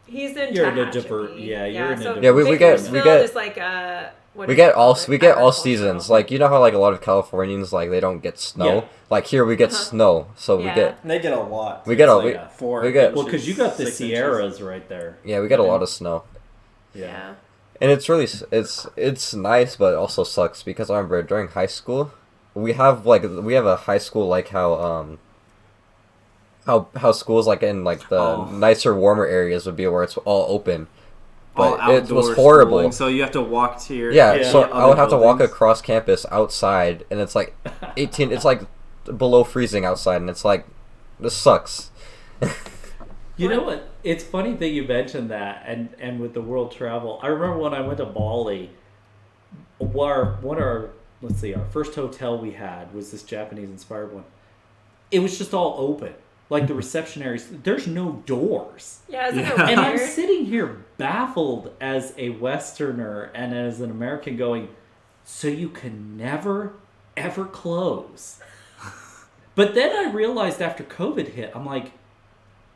He's in You're in a Tehachapi. divert- yeah, you're in a so divert- Yeah, we get- Bakersfield is like a. What We do you get call all it? we get all Agricultural. seasons. Like you know how like a lot of Californians like they don't get snow. Yeah. Like here we get snow, so we Yeah. get They get a lot. we get It's a we, like 4 we get- well, because you got the 6 inches. Sierras right there. yeah we get a lot of snow, Yeah. and it's really it's nice, but it also sucks because I remember during high school we have a high school like how schools like in like the Oh. nicer warmer areas would be where it's all open. All But it was outdoor horrible. schooling, so you have to walk to your Yeah, Yeah. so other I would have to walk buildings. across campus outside, and it's like 18. It's like below freezing outside, and it's like this sucks. You know what? It's funny that you mentioned that, and with the world travel. I remember when I went to Bali. Our first hotel we had was this Japanese inspired one. It was just all open. like the reception areas, there's no doors. Yeah, isn't it Yeah. And I'm weird? sitting here baffled as a Westerner and as an American going, so you can never, ever close. But then I realized after COVID hit, I'm like,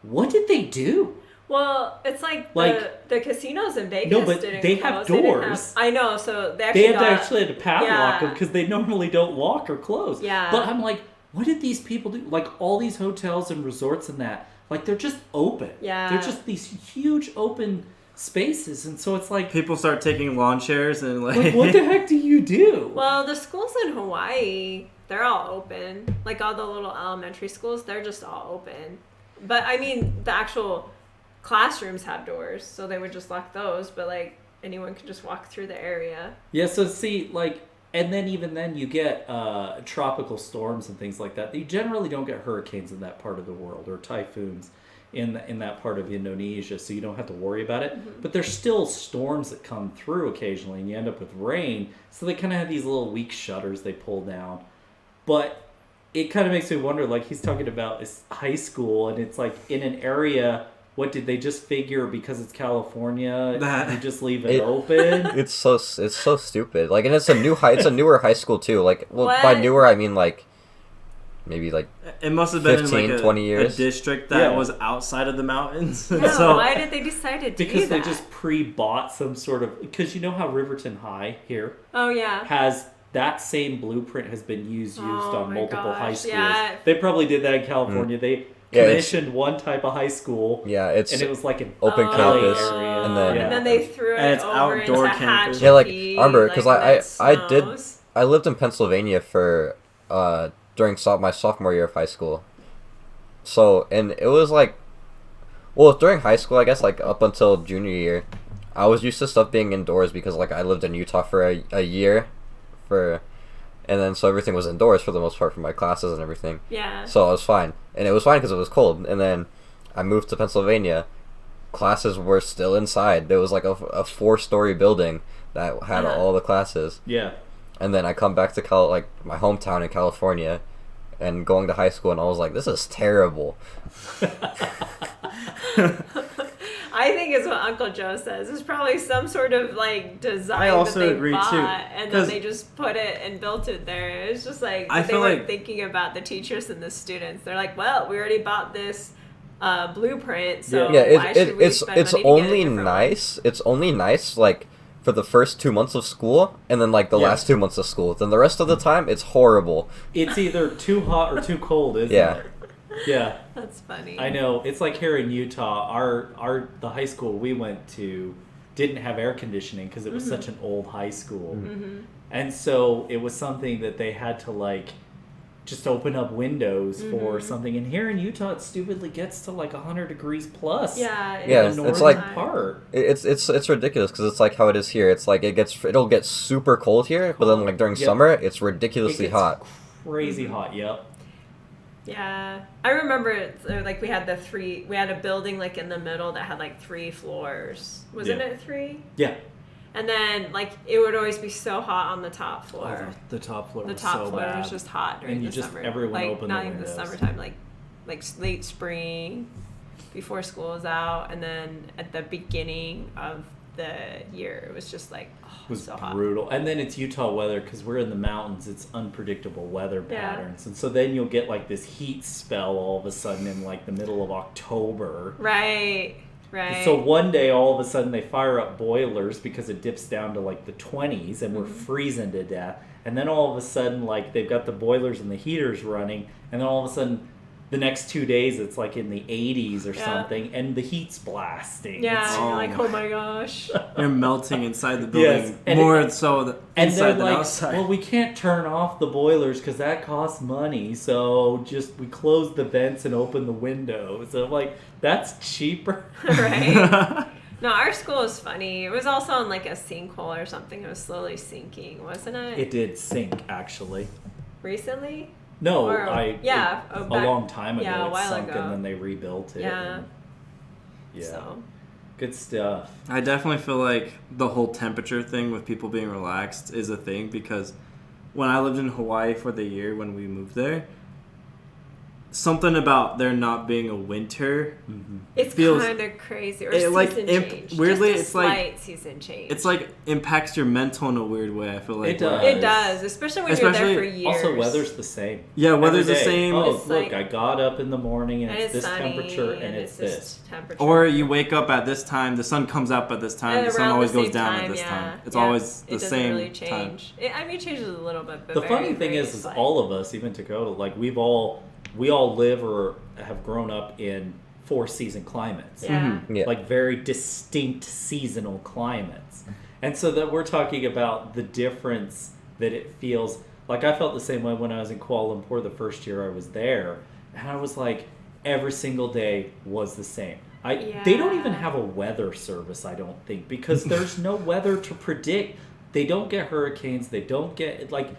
what did they do? Well, it's like the casinos in Vegas. No, but didn't they close. have They didn't doors. I know, so they They actually had to padlock yeah. them because they normally don't lock or close. Yeah. But I'm like, what did these people do? Like all these hotels and resorts and that, like they're just open. Yeah. They're just these huge open spaces, and so it's like, People start taking lawn chairs and like what the heck do you do? Well, the schools in Hawaii, they're all open. Like all the little elementary schools, they're just all open. But I mean, the actual classrooms have doors, so they would just lock those. But like anyone could just walk through the area. Yeah, so see, like, and then even then you get tropical storms and things like that. You generally don't get hurricanes in that part of the world or typhoons in that part of Indonesia, so you don't have to worry about it. Mm-hmm. But there's still storms that come through occasionally, and you end up with rain. So they kind of have these little weak shutters they pull down. But it kind of makes me wonder, like he's talking about is high school, and it's like in an area. What did they just figure because it's California? That- you just leave it open. It's so stupid. Like, and it's a newer high school too. Like, well, by What? newer I mean like maybe like It must have been 15, in like 20 a years. district that Yeah. was outside of the mountains. Yeah, So why did they decide to do Because that? they just pre-bought some sort of... Because you know how Riverton High here Oh yeah. has... That same blueprint has been used Oh on my multiple high gosh, schools. yeah. They probably did that in California. They Yeah, commissioned one type of high school, yeah, it's and it was like an open Oh, campus, area. and then And then they threw it And it's over outdoor into campus. Yeah, like, Hatchie, I remember, 'cause like, when it I did- snows. I lived in Pennsylvania for during my sophomore year of high school. So, and it was like, well, during high school, I guess, like up until junior year, I was used to stuff being indoors because like I lived in Utah for a year, and then so everything was indoors for the most part for my classes and everything. Yeah. So I was fine, and it was fine because it was cold. And then I moved to Pennsylvania. Classes were still inside. There was like a 4-story building that had Uh-huh. all the classes. Yeah. And then I come back to like my hometown in California, and going to high school, and I was like, this is terrible. I think it's what Uncle Joe says. It's probably some sort of like design I also that they agree, bought, too, and then 'cause they just put it and built it there. It's just like I they feel weren't like- thinking about the teachers and the students. They're like, well, we already bought this blueprint, so Yeah, why should we it's spend money to get a only different one? nice. It's only nice like for the first 2 months of school, and then like the Yeah. last 2 months of school. Then the rest of the time, it's horrible. It's either too hot or too cold, isn't Yeah. it? Yeah. That's funny. I know. It's like here in Utah, the high school we went to didn't have air conditioning because it was such an old high school. And so it was something that they had to like just open up windows for something. And here in Utah, it stupidly gets to like 100 degrees plus. Yeah. in Yeah, the it's northern like- part. It's ridiculous because it's like how it is here. It's like it'll get super cold here, but then like during Yep. summer, it's It ridiculously gets hot. Crazy hot. Yep. Yeah, I remember like we had a building like in the middle that had like 3 floors. Wasn't Yeah. it 3? Yeah. And then like it would always be so hot on the top floor. Oh, the top floor The was top so floor bad. was just hot during And you the just- summer. everyone like opened not the even the windows. summertime, like late spring, before school was out, and then at the beginning of the year it was just like It was so hot. brutal. And then it's Utah weather because we're in the mountains. It's unpredictable weather Yeah. patterns. And so then you'll get like this heat spell all of a sudden in like the middle of October. Right. So one day all of a sudden they fire up boilers because it dips down to like the 20s and we're freezing to death. And then all of a sudden like they've got the boilers and the heaters running. And then all of a sudden the next 2 days it's like in the 80s or Yeah. something and the heat's blasting. Yeah, It's- and you're Oh like, my oh my gosh. You're melting inside the Yes, building and more so and inside they're than like, outside. well, we can't turn off the boilers because that costs money. So we close the vents and open the windows. So I'm like, that's cheaper. Right. No, our school is funny. It was also on like a sinkhole or something. It was slowly sinking, wasn't it? It did sink actually. Recently? No, Or- yeah, a back- long time ago yeah, a it while sunk ago. and then they rebuilt it. Yeah. and- yeah. So Good stuff. I definitely feel like the whole temperature thing with people being relaxed is a thing because when I lived in Hawaii for the year when we moved there, something about there not being a winter. It's feels- kind of crazy. Or it, season like, change. weirdly, Just a it's like- slight season change. It's like impacts your mental in a weird way. I feel like It does. It does, especially when you're there for years. Also, weather's the same. Yeah, weather's Every the day. same. Oh, It's look, like- I got up in the morning and, and it's this sunny, temperature and it's this this. temperature. Or you wake up at this time, the sun comes up at this time, And the sun around always the goes same down time, at this yeah. time. It's Yeah. always the It doesn't same really time. change. It changes a little bit, but The very, funny thing very is slight. all of us, even Dakota, like we all live or have grown up in 4-season climates. Yeah. Yeah. Like very distinct seasonal climates. And so that we're talking about the difference that it feels like. I felt the same way when I was in Kuala Lumpur the first year I was there, and I was like, every single day was the same. They don't even have a weather service, I don't think, because there's no weather to predict. They don't get hurricanes, they don't get like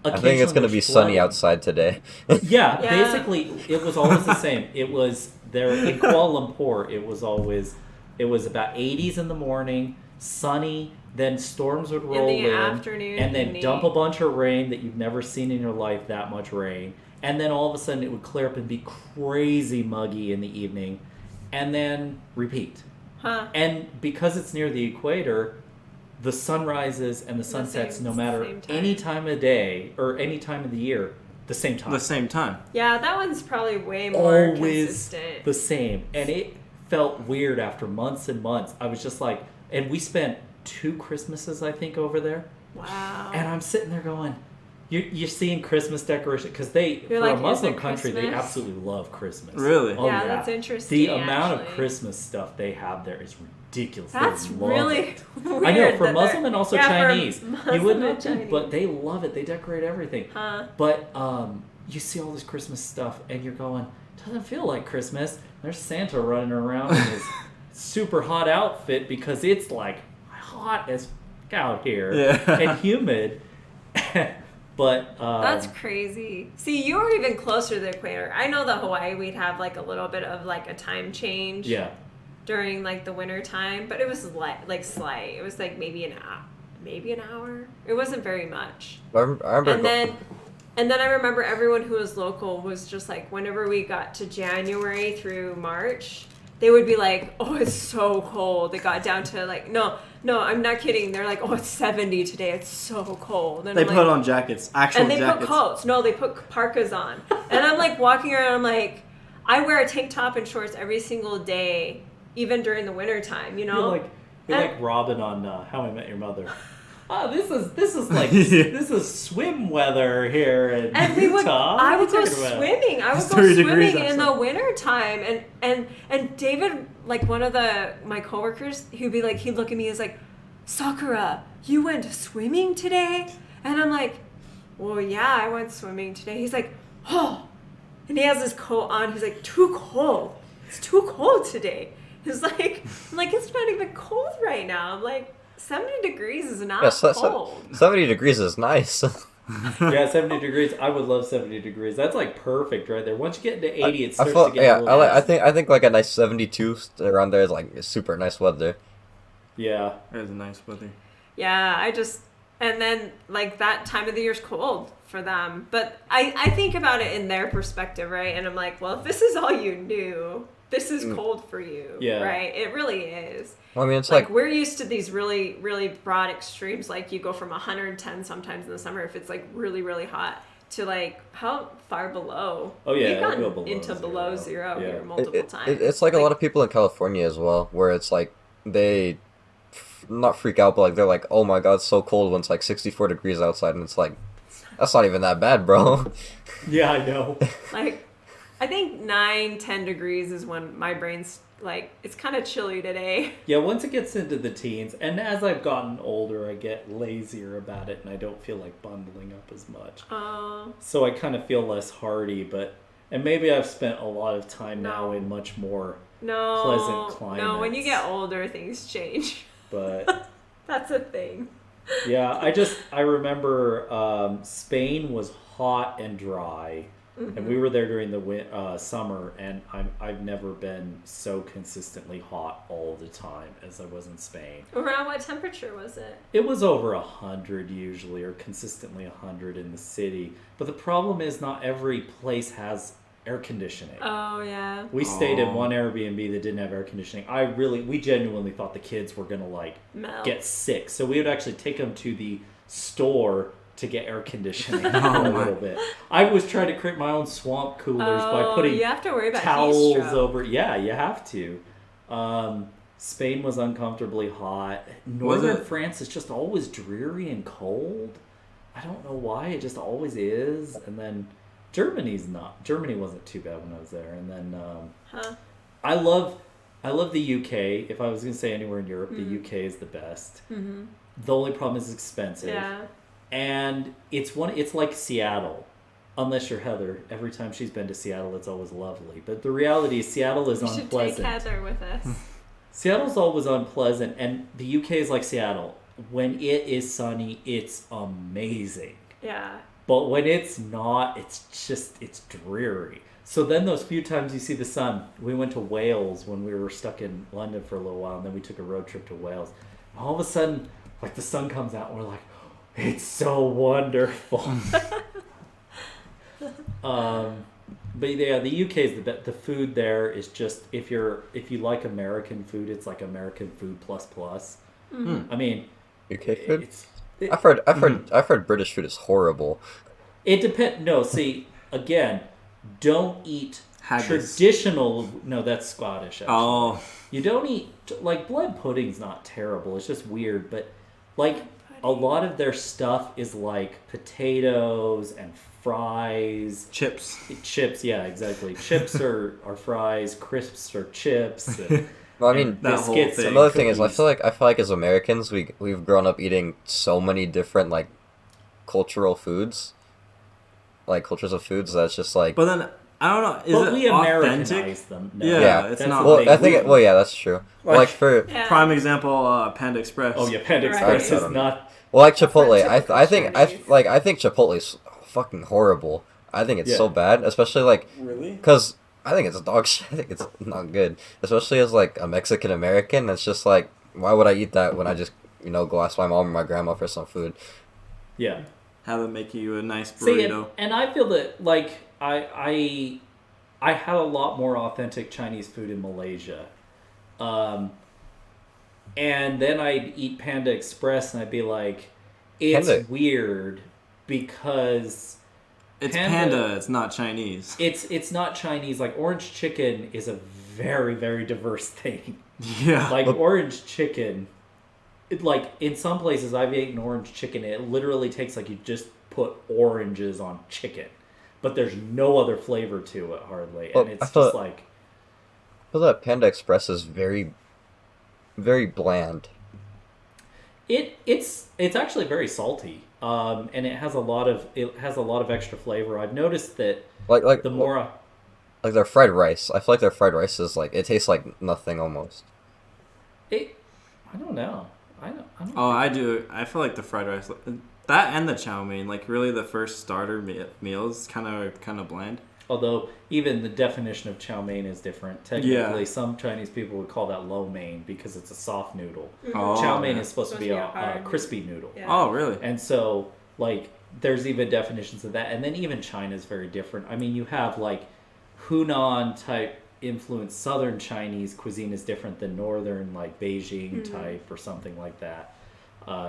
I think it's going to occasionally be sunny flooding. outside today. Yeah, Yeah. basically, it was always the same. It was there in Kuala Lumpur. It was about 80s in the morning, sunny. Then storms would roll in in, the afternoon, and then evening. dump a bunch of rain that you've never seen in your life. That much rain, and then all of a sudden it would clear up and be crazy muggy in the evening, and then repeat. Huh. And because it's near the equator, the sunrises and the sunsets, same- no matter same time. any time of day or any time of the year, the same time. The same time. Yeah, that one's probably way more Always consistent. the same. And it felt weird after months and months. I was just like, and we spent 2 Christmases, I think, over there. Wow. And I'm sitting there going, you're seeing Christmas decoration because for like, a is Muslim it country, they Christmas? absolutely love Christmas. Really? Oh, Yeah, that's interesting, The amount of actually. Christmas stuff they have there is ridiculous. They That's love really it. weird. I know, for that Muslim they're- and also yeah, for Chinese. You Muslim wouldn't and think, but Chinese. they love it. They decorate everything. Huh. But you see all this Christmas stuff, and you're going, doesn't feel like Christmas. There's Santa running around in his super hot outfit because it's like hot as out here Yeah. and humid. But That's crazy. See, you were even closer to the equator. I know the Hawaii, we'd have like a little bit of like a time change yeah. during like the winter time, but it was like slight. It was like maybe an hour. It wasn't very much. I remember. And then I remember everyone who was local was just like, whenever we got to January through March, they would be like, oh, it's so cold. It got down to like, no, I'm not kidding. They're like, oh, it's 70 today. It's so cold. And They I'm put like, on jackets, actual and they jackets. put coats. No, they put parkas on. And I'm like walking around, I'm like, I wear a tank top and shorts every single day, even during the winter time, you know? You're And- like Robin on How I Met Your Mother. Oh, this is like Yeah. this is swim weather here in And Utah. I What would are go you talking about? swimming. I would It's go 30 degrees swimming in the outside. winter time. And David, like one of my coworkers, he'd look at me, he's like, Sakura, you went swimming today? And I'm like, well, yeah, I went swimming today. He's like, oh, and he has his coat on. He's like, too cold. It's too cold today. He's like, I'm like, it's not even cold right now. I'm like, 70 degrees is not cold. 70 degrees is nice. Yeah, 70 degrees. I would love 70 degrees. That's like perfect right there. Once you get into 80, it I starts feel, to get yeah, a little I think like a nice 72 around there is like super nice weather. Yeah. It was a nice weather. Yeah, and then like that time of the year's cold for them. But I think about it in their perspective, right? And I'm like, well, if this is all you knew, this is cold for you, Yeah. right? It really is. Well, I mean, it's Like like we're used to these really, really broad extremes. Like you go from 110 sometimes in the summer if it's like really, really hot to like how far below? Oh, yeah, we've it'll gone go below into zero. below zero Yeah. here multiple times. it's like a lot of people in California as well, where it's like they not freak out, but like they're like, oh my god, it's so cold when it's like 64 degrees outside, and it's like that's not even that bad, bro. Yeah, I know. Like, I think 9-10 degrees is when my brain's like, it's kind of chilly today. Yeah, once it gets into the teens, and as I've gotten older, I get lazier about it, and I don't feel like bundling up as much. So I kind of feel less hardy, and maybe I've spent a lot of time now in much more pleasant climates. No, when you get older, things change. But That's a thing. yeah, I remember Spain was hot and dry, and we were there during the summer, and I've never been so consistently hot all the time as I was in Spain. Around what temperature was it? It was over 100 usually, or consistently 100 in the city. But the problem is not every place has air conditioning. Oh yeah. We stayed in one Airbnb that didn't have air conditioning. We genuinely thought the kids were gonna like Melt. get sick. So we would actually take them to the store to get air conditioning for a little bit. I was trying to create my own swamp coolers by putting you have to worry about towels heat stroke. over. Yeah, you have to. Spain was uncomfortably hot. Northern France is just always dreary and cold. I don't know why. It just always is. And then Germany wasn't too bad when I was there. And then I love the UK. If I was going to say anywhere in Europe, the UK is the best. Mm-hmm. The only problem is it's expensive. Yeah. And it's like Seattle. Unless you're Heather. Every time she's been to Seattle, it's always lovely. But the reality is Seattle is unpleasant. We should take Heather with us. Seattle's always unpleasant, and the UK is like Seattle. When it is sunny, it's amazing. Yeah. But when it's not, it's dreary. So then those few times you see the sun, we went to Wales when we were stuck in London for a little while, and then we took a road trip to Wales. And all of a sudden, like the sun comes out, and we're like, it's so wonderful. But yeah, the UK is the food there is just if you like American food, it's like American food plus. Mm-hmm. I mean, UK food. I've I've heard British food is horrible. It depends. No, see, again, don't eat Haggis. traditional. No, that's Scottish. Actually. Oh, You don't eat like blood pudding's not terrible. It's just weird, but like a lot of their stuff is like potatoes and fries. Chips, yeah, exactly. Chips are fries, crisps are chips. Well, I mean, that whole biscuits. thing. another thing is I feel like as Americans we've grown up eating so many different like cultures of foods that's just like. but then I don't know. Is But it we authentic? Americanize them. No. Yeah, it's That's not. the Well, thing. I think yeah, that's true. Like for Yeah. Prime example, Panda Express. Oh yeah, Panda Right. Express I is don't not. well, like Chipotle, typical I think Chinese. I think Chipotle's fucking horrible. I think it's Yeah. so bad, especially like Really? because I think it's dog shit. I think it's not good, especially as like a Mexican American. It's just like, why would I eat that when I just go ask my mom or my grandma for some food? Yeah. Have them make you a nice See, burrito. and I feel that like I had a lot more authentic Chinese food in Malaysia. And then I'd eat Panda Express and I'd be like, it's Panda. weird because It's Panda. It's not Chinese. it's not Chinese. Like orange chicken is a very, very diverse thing. Yeah. Like orange chicken, like in some places I've eaten orange chicken. It literally takes like you just put oranges on chicken, but there's no other flavor to it hardly, Well, and it's I thought- just like I feel that Panda Express is very, very bland. it's actually very salty, and it has a lot of extra flavor. I've noticed that Like the more like their fried rice. I feel like their fried rice is like it tastes like nothing almost. I don't know. I don't Oh, I do. I feel like the fried rice, that and the chow mein, like really the first starter meals, kind of bland. Although even the definition of chow mein is different. Technically, some Chinese people would call that lo mein because it's a soft noodle. Oh, Chow mein yeah. is supposed to be a hard crispy noodle. Yeah. Oh, really? And so, like, there's even definitions of that. And then even China is very different. I mean, you have, like, Hunan type influence. Southern Chinese cuisine is different than northern, like, Beijing type or something like that.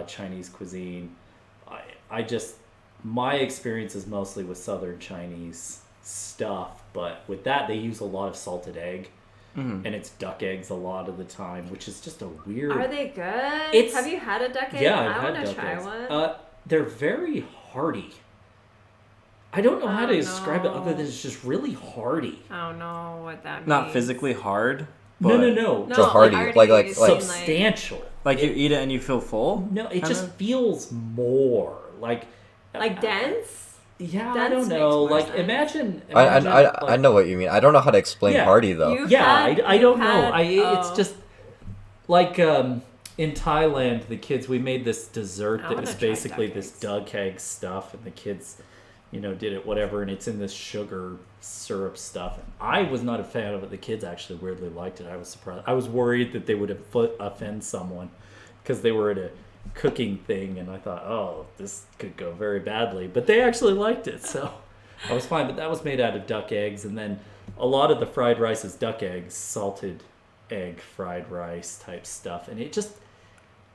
Chinese cuisine. My experience is mostly with Southern Chinese stuff. But with that, they use a lot of salted egg. Mm-hmm. And it's duck eggs a lot of the time, which is just a weird... Are they good? It's- Have you had a duck egg? Yeah, I I've want had to duck try eggs. one. They're very hearty. I don't know how to Oh, describe it no. other than it's just really hearty. I don't know what that means. Not physically hard. No, but no. No, So hearty, like- is Substantial. Like you eat it and you feel full. No, it kinda? just feels more like dense. Yeah, I Dense don't makes know. more Like sense. imagine I like- know what you mean. I don't know how to explain Yeah. hearty though. You- Yeah, had- I don't you've know. had- It's oh. just like in Thailand, the kids we made this dessert I that wanna was try basically duck this eggs. duck egg stuff, and the kids, did it whatever, and it's in this sugar syrup stuff. And I was not a fan of it. The kids actually weirdly liked it. I was surprised. I was worried that they would offend someone because they were at a cooking thing, and I thought, oh, this could go very badly. But they actually liked it, so. I was fine, but that was made out of duck eggs, and then a lot of the fried rice is duck eggs, salted egg fried rice type stuff, and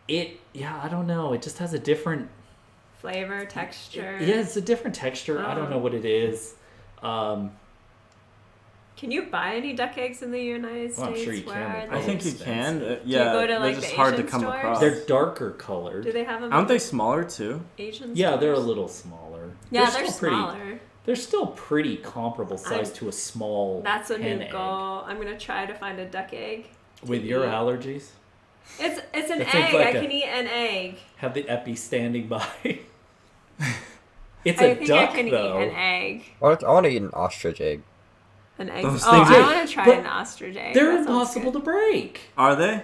I don't know, it just has a different flavor, texture. Yeah, it's a different texture. I don't know what it is. Can you buy any duck eggs in the United States? Well, I'm sure you can. I think you can. Do Yeah, you go to, like, they're just the hard to Asian come stores? across. They're darker colored. Do they have them? Aren't they smaller too? Asian Yeah, they're a stores? little smaller. Yeah, still they're smaller. They're still pretty comparable size to a small That's a hen new egg. goal. I'm gonna try to find a duck egg. With your eat. allergies? It's an It seems egg. like I can eat an egg. Have the epi standing by. It's I a think duck, I can though. eat an egg. I want to eat an ostrich egg. An egg. Those Oh, things I are- want to try but an ostrich egg. They're That sounds impossible good. to break. Are they?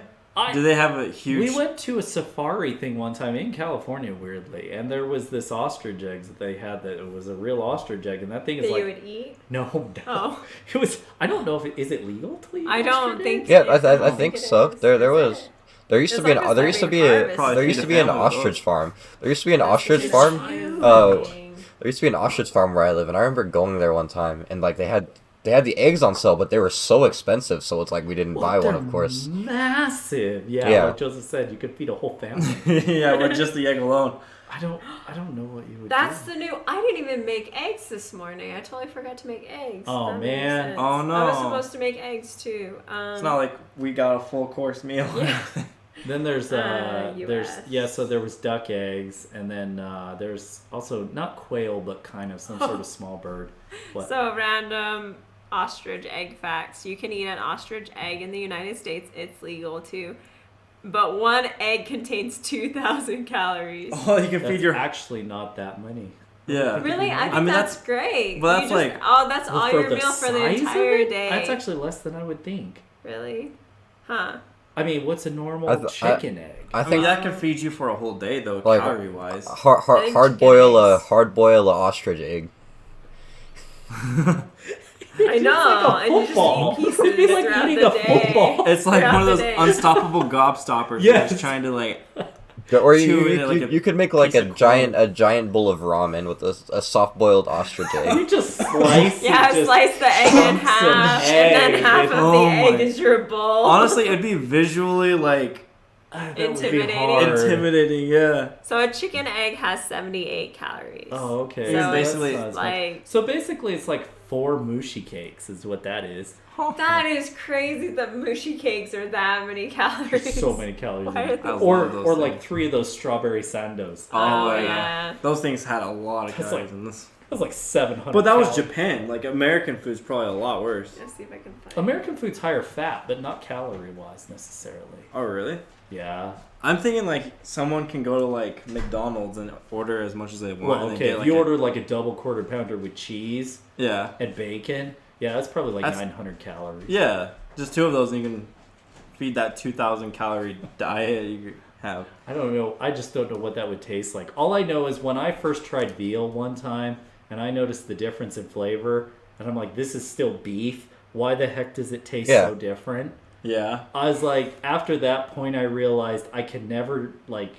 Do they have a huge? We went to a safari thing one time in California, weirdly, and there was this ostrich egg that they had that it was a real ostrich egg, and that thing is That like you would eat? no. Oh. It was. I don't know if is it legal to eat. I don't ostrich think eggs? Yeah, so. I think it so. is. There Is was. it? There used to be There's an like there used to be harvest. a Probably there used to feed be a an family of ostrich those. farm. There used to be an ostrich It's farm. cute. There used to be an ostrich farm where I live, and I remember going there one time, and like they had the eggs on sale, but they were so expensive, so it's like we didn't buy one, of course. Massive. Yeah, Yeah. like Joseph said, you could feed a whole family. Yeah, with just the egg alone. I don't know what you would That's do. the new. I didn't even make eggs this morning. I totally forgot to make eggs. Oh, That makes man. sense. Oh, no. I was supposed to make eggs too. It's not like we got a full course meal. Yeah. Then there's US. so there was duck eggs, and then there's also not quail, but kind of some sort of small bird. What? So random ostrich egg facts. You can eat an ostrich egg in the United States. It's legal too. But one egg contains 2,000 calories. Oh, you can That's feed your. actually not that many. Yeah. Really? I think mean, that's that's- great. well, You that's just- like- oh, that's Well, all for your the meal for the size of entire it? day. That's actually less than I would think. Really? Huh. I mean, what's a normal I th- chicken egg? I I mean, think that can feed you for a whole day, though, Like- calorie wise. I think hard boil chicken a ostrich egg. I know. like a and you football. just eat pieces It'd be like throughout eating the a day. football. It's like Throughout one of the those day. unstoppable gobstoppers. Yes. You're just trying to like. Yeah, or Chew it like a you could make like piece a of corn. giant bowl of ramen with a soft boiled ostrich You egg. just slice. Yeah, it, just slice the egg in chunks of half, and then egg. half of Oh the egg my- is your bowl. Honestly, it'd be visually like That would be Intimidating. hard. intimidating. Yeah. So a chicken egg has 78 calories. Oh, okay. So That's basically, not as much. like So basically, it's like 4 mushi cakes, is what that is. that is crazy that mushi cakes are that many calories. There's so many calories. Why in are it. they- I Or love those or like things. 3 of those strawberry sandos. Oh, yeah. yeah. Those things had a lot of That's calories like- in this. That was like 700. But that was calories. Japan. Like American food's probably a lot worse. Let's see if I can find. American food's higher fat, but not calorie wise necessarily. Oh really? Yeah. I'm thinking like someone can go to like McDonald's and order as much as they want. Well, and okay. get, If like, you a- order like a double quarter pounder with cheese Yeah. and bacon, yeah, that's probably like That's- 900 calories. Yeah. Just 2 of those and you can feed that 2,000 calorie diet you have. I don't know. I just don't know what that would taste like. All I know is when I first tried veal one time and I noticed the difference in flavor, and I'm like, this is still beef. Why the heck does it taste Yeah. so different? Yeah. I was like, after that point, I realized I can never, like,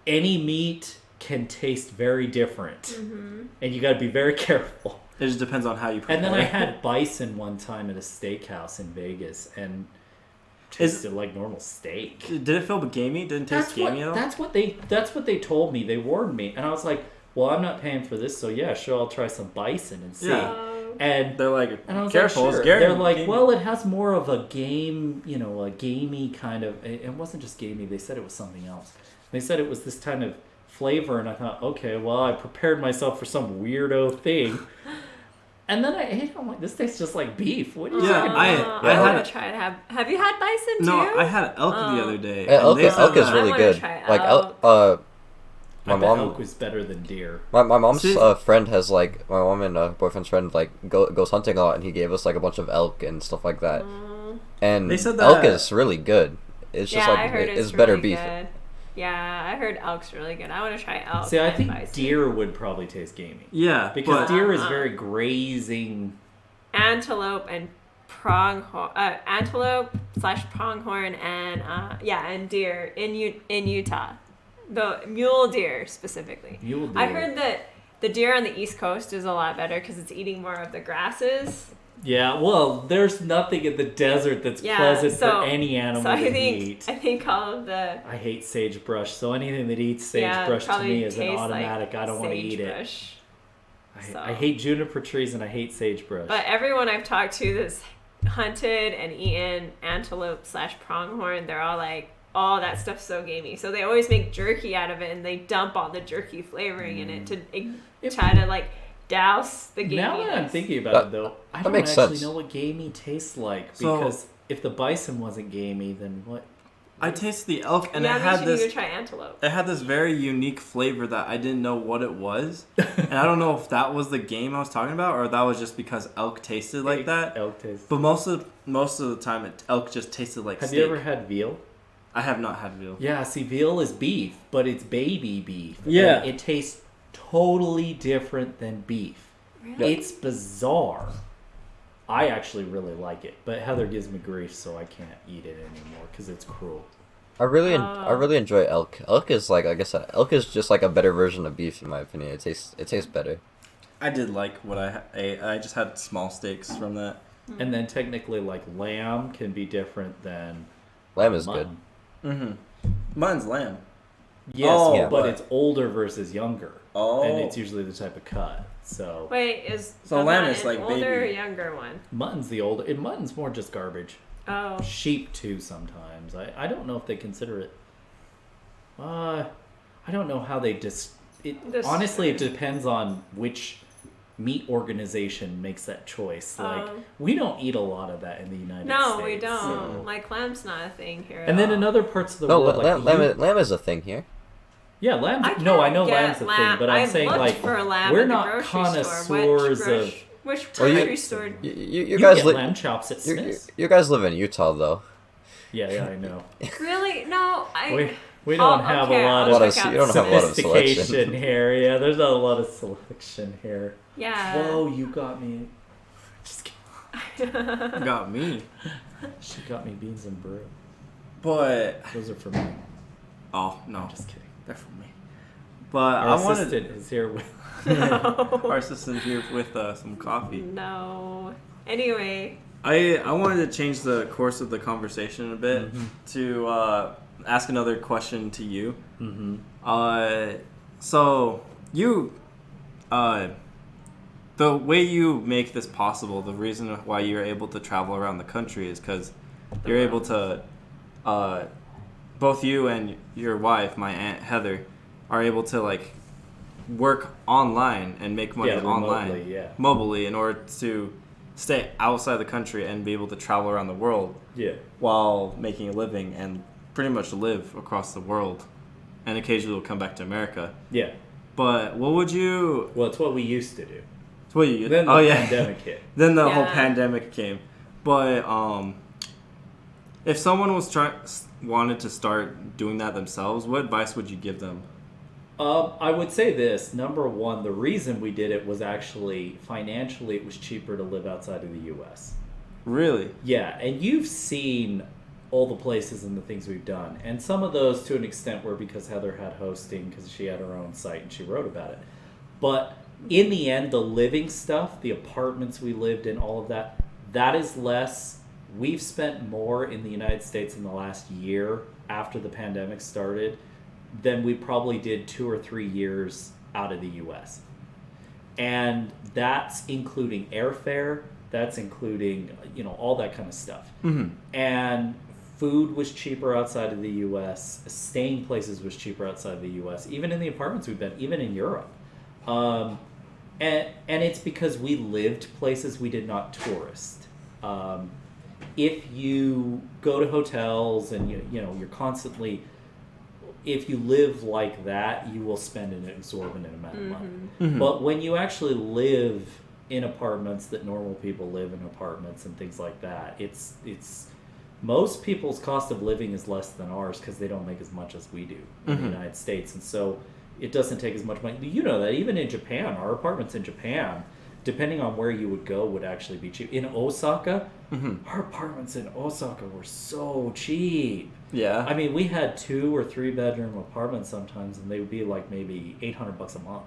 any meat can taste very different. Mm-hmm. And you got to be very careful. It just depends on how you prepare. And then I had bison one time at a steakhouse in Vegas and tasted like normal steak. Did it feel gamey? Didn't taste gamey at all? That's what they told me. They warned me, and I was like, "Well, I'm not paying for this, so yeah, sure, I'll try some bison and see." Yeah. And They're like, and I was careful, like, it's sure. gamey. They're like, well, it has more of a game, a gamey kind of. It wasn't just gamey. They said it was something else. They said it was this kind of flavor, and I thought, okay, well, I prepared myself for some weirdo thing. And then I ate it. I'm like, this tastes just like beef. What are you Yeah, talking I about? I want had- to try it. Have you had bison too? No, I had elk the other day. Yeah, and elk, they said elk is that- really I wanna good. try Like elk. my I bet mom, elk was better than deer. my mom's See- friend has like my mom and boyfriend's friend like goes hunting a lot, and he gave us like a bunch of elk and stuff like that. And They said elk that- is really good. It's just yeah, like I heard it's really better beef. Good. Yeah, I heard elk's really good. I want to try elk. See, I and think bison. deer would probably taste gamey. Yeah, Because but deer is very grazing. Antelope and antelope/pronghorn and deer in Utah, the mule deer specifically. Mule deer. I heard that the deer on the East Coast is a lot better because it's eating more of the grasses. Yeah, well, there's nothing in the desert that's pleasant for any animal to eat. I think all of the... I hate sagebrush, so anything that eats sagebrush to me is an automatic. I don't want to eat it. I hate juniper trees and I hate sagebrush. But everyone I've talked to that's hunted and eaten antelope/pronghorn, they're all like, oh, that stuff's so gamey. So they always make jerky out of it and they dump all the jerky flavoring in it to try to like douse the gaminess. Now that I'm thinking about it though, I don't actually know what gamey tastes like, because if the bison wasn't gamey, then what? I tasted the elk and it had this very unique flavor that I didn't know what it was. And I don't know if that was the game I was talking about or that was just because elk tasted like that. Elk tasted. But most of the time elk just tasted like steak. Have you ever had veal? I have not had veal. Yeah, see, veal is beef, but it's baby beef. Yeah. And it tastes totally different than beef. Really? It's bizarre. I actually really like it, but Heather gives me grief, so I can't eat it anymore because it's cruel. I really enjoy elk. Elk is like I said, elk is just like a better version of beef in my opinion. It tastes better. I did like what I ate. I just had small steaks from that. And then technically, like, lamb can be different than lamb is mutton. good. Mm-hmm. Mutton's lamb. Yes, but it's older versus younger. Oh. And it's usually the type of cut. So wait, is lamb is like older baby or younger one? Mutton's the older. Mutton's more just garbage. Oh. Sheep too sometimes. I don't know if they consider it. I don't know how they honestly, it depends on which meat organization makes that choice. Like, we don't eat a lot of that in the United States. No, we don't. So. Like, lamb's not a thing here. And then in other parts of the world, lamb is a thing here. Yeah, lamb. I know lamb's a thing, but I'm saying like we're not connoisseurs of. Which grocery store? You guys get lamb chops at Smith's. You guys live in Utah, though. Yeah, I know. Really? No, we don't have a lot of sophistication here. Yeah, there's not a lot of selection here. Yeah. Whoa, you got me. Just kidding. You got me. She got me beans and brew. But those are for me. Oh no, I'm just kidding. They're for me. But our assistant is here with. Our assistant here with some coffee. No. Anyway. I wanted to change the course of the conversation a bit to ask another question to you. Mm-hmm. So you, the way you make this possible, the reason why you're able to travel around the country is because you're able to, both you and your wife, my Aunt Heather, are able to like work online and make money online, mobily, in order to stay outside the country and be able to travel around the world, while making a living and pretty much live across the world, and occasionally will come back to America. Yeah. But what would you? Well, it's what we used to do. It's what you. Then the pandemic hit. Then the whole pandemic came. But if someone wanted to start doing that themselves, what advice would you give them? I would say this. Number one, the reason we did it was actually financially it was cheaper to live outside of the U.S. Really? Yeah, and you've seen all the places and the things we've done. And some of those, to an extent, were because Heather had hosting, because she had her own site and she wrote about it. But in the end, the living stuff, the apartments we lived in, all of that, that is less. We've spent more in the United States in the last year after the pandemic started than we probably did 2 or 3 years out of the U.S. And that's including airfare, that's including, all that kind of stuff. Mm-hmm. And food was cheaper outside of the U.S., staying places was cheaper outside of the U.S., even in the apartments we've been, even in Europe. And it's because we lived places we did not tourist. If you go to hotels and you're constantly... If you live like that, you will spend an exorbitant amount of money. Mm-hmm. But when you actually live in apartments that normal people live in apartments and things like that, it's most people's cost of living is less than ours because they don't make as much as we do in the United States. And so it doesn't take as much money. You know that even in Japan, our apartments in Japan, depending on where you would go, would actually be cheap. In Osaka, our apartments in Osaka were so cheap. Yeah. I mean, we had 2 or 3 bedroom apartments sometimes, and they would be like maybe $800 a month.